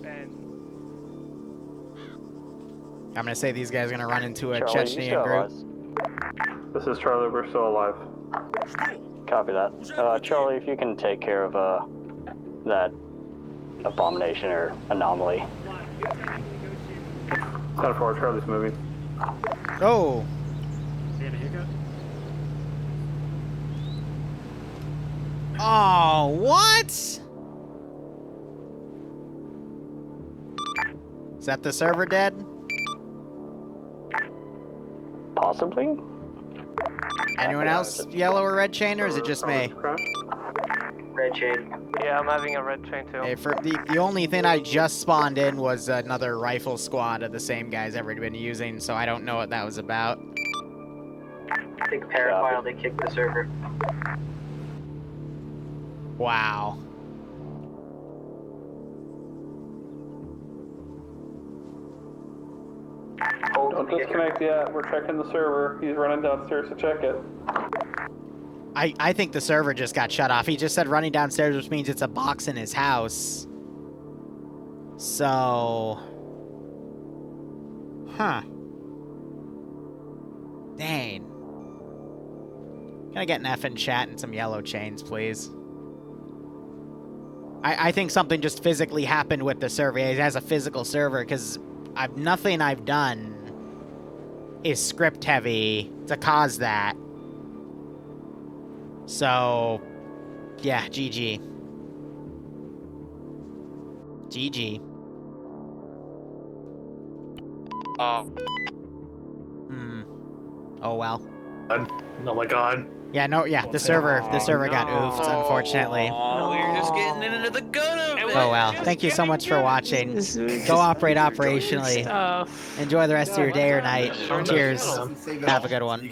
I'm gonna say these guys are gonna run into a Charlie, you Chechnyan still group. This is Charlie, we're still alive. Copy that. Charlie, if you can take care of that abomination or anomaly. 10-4, Charlie's moving. Oh! See a hiccup? Oh, what? Is that the server dead? Possibly? Anyone else yellow or red chain, or is it just me? Red chain. Yeah, I'm having a red chain too. Hey, for the only thing I just spawned in was another rifle squad of the same guys I've already been using, so I don't know what that was about. I think Paraphile, they kicked the server. Wow. Don't disconnect yet, we're checking the server. He's running downstairs to check it. I think the server just got shut off. He just said running downstairs, which means it's a box in his house. So... Huh. Dang. Can I get an F in chat and some yellow chains, please? I think something just physically happened with the server. It has a physical server, because nothing I've done is script heavy to cause that. So, yeah, GG. GG. Oh well. Oh my god. Yeah, no, yeah, the server got oofed, unfortunately. Oh, we're just getting into the gun of it. Oh well. Thank you so much for watching. Go operate operationally. Enjoy the rest of your day or night. Cheers. Have a good one.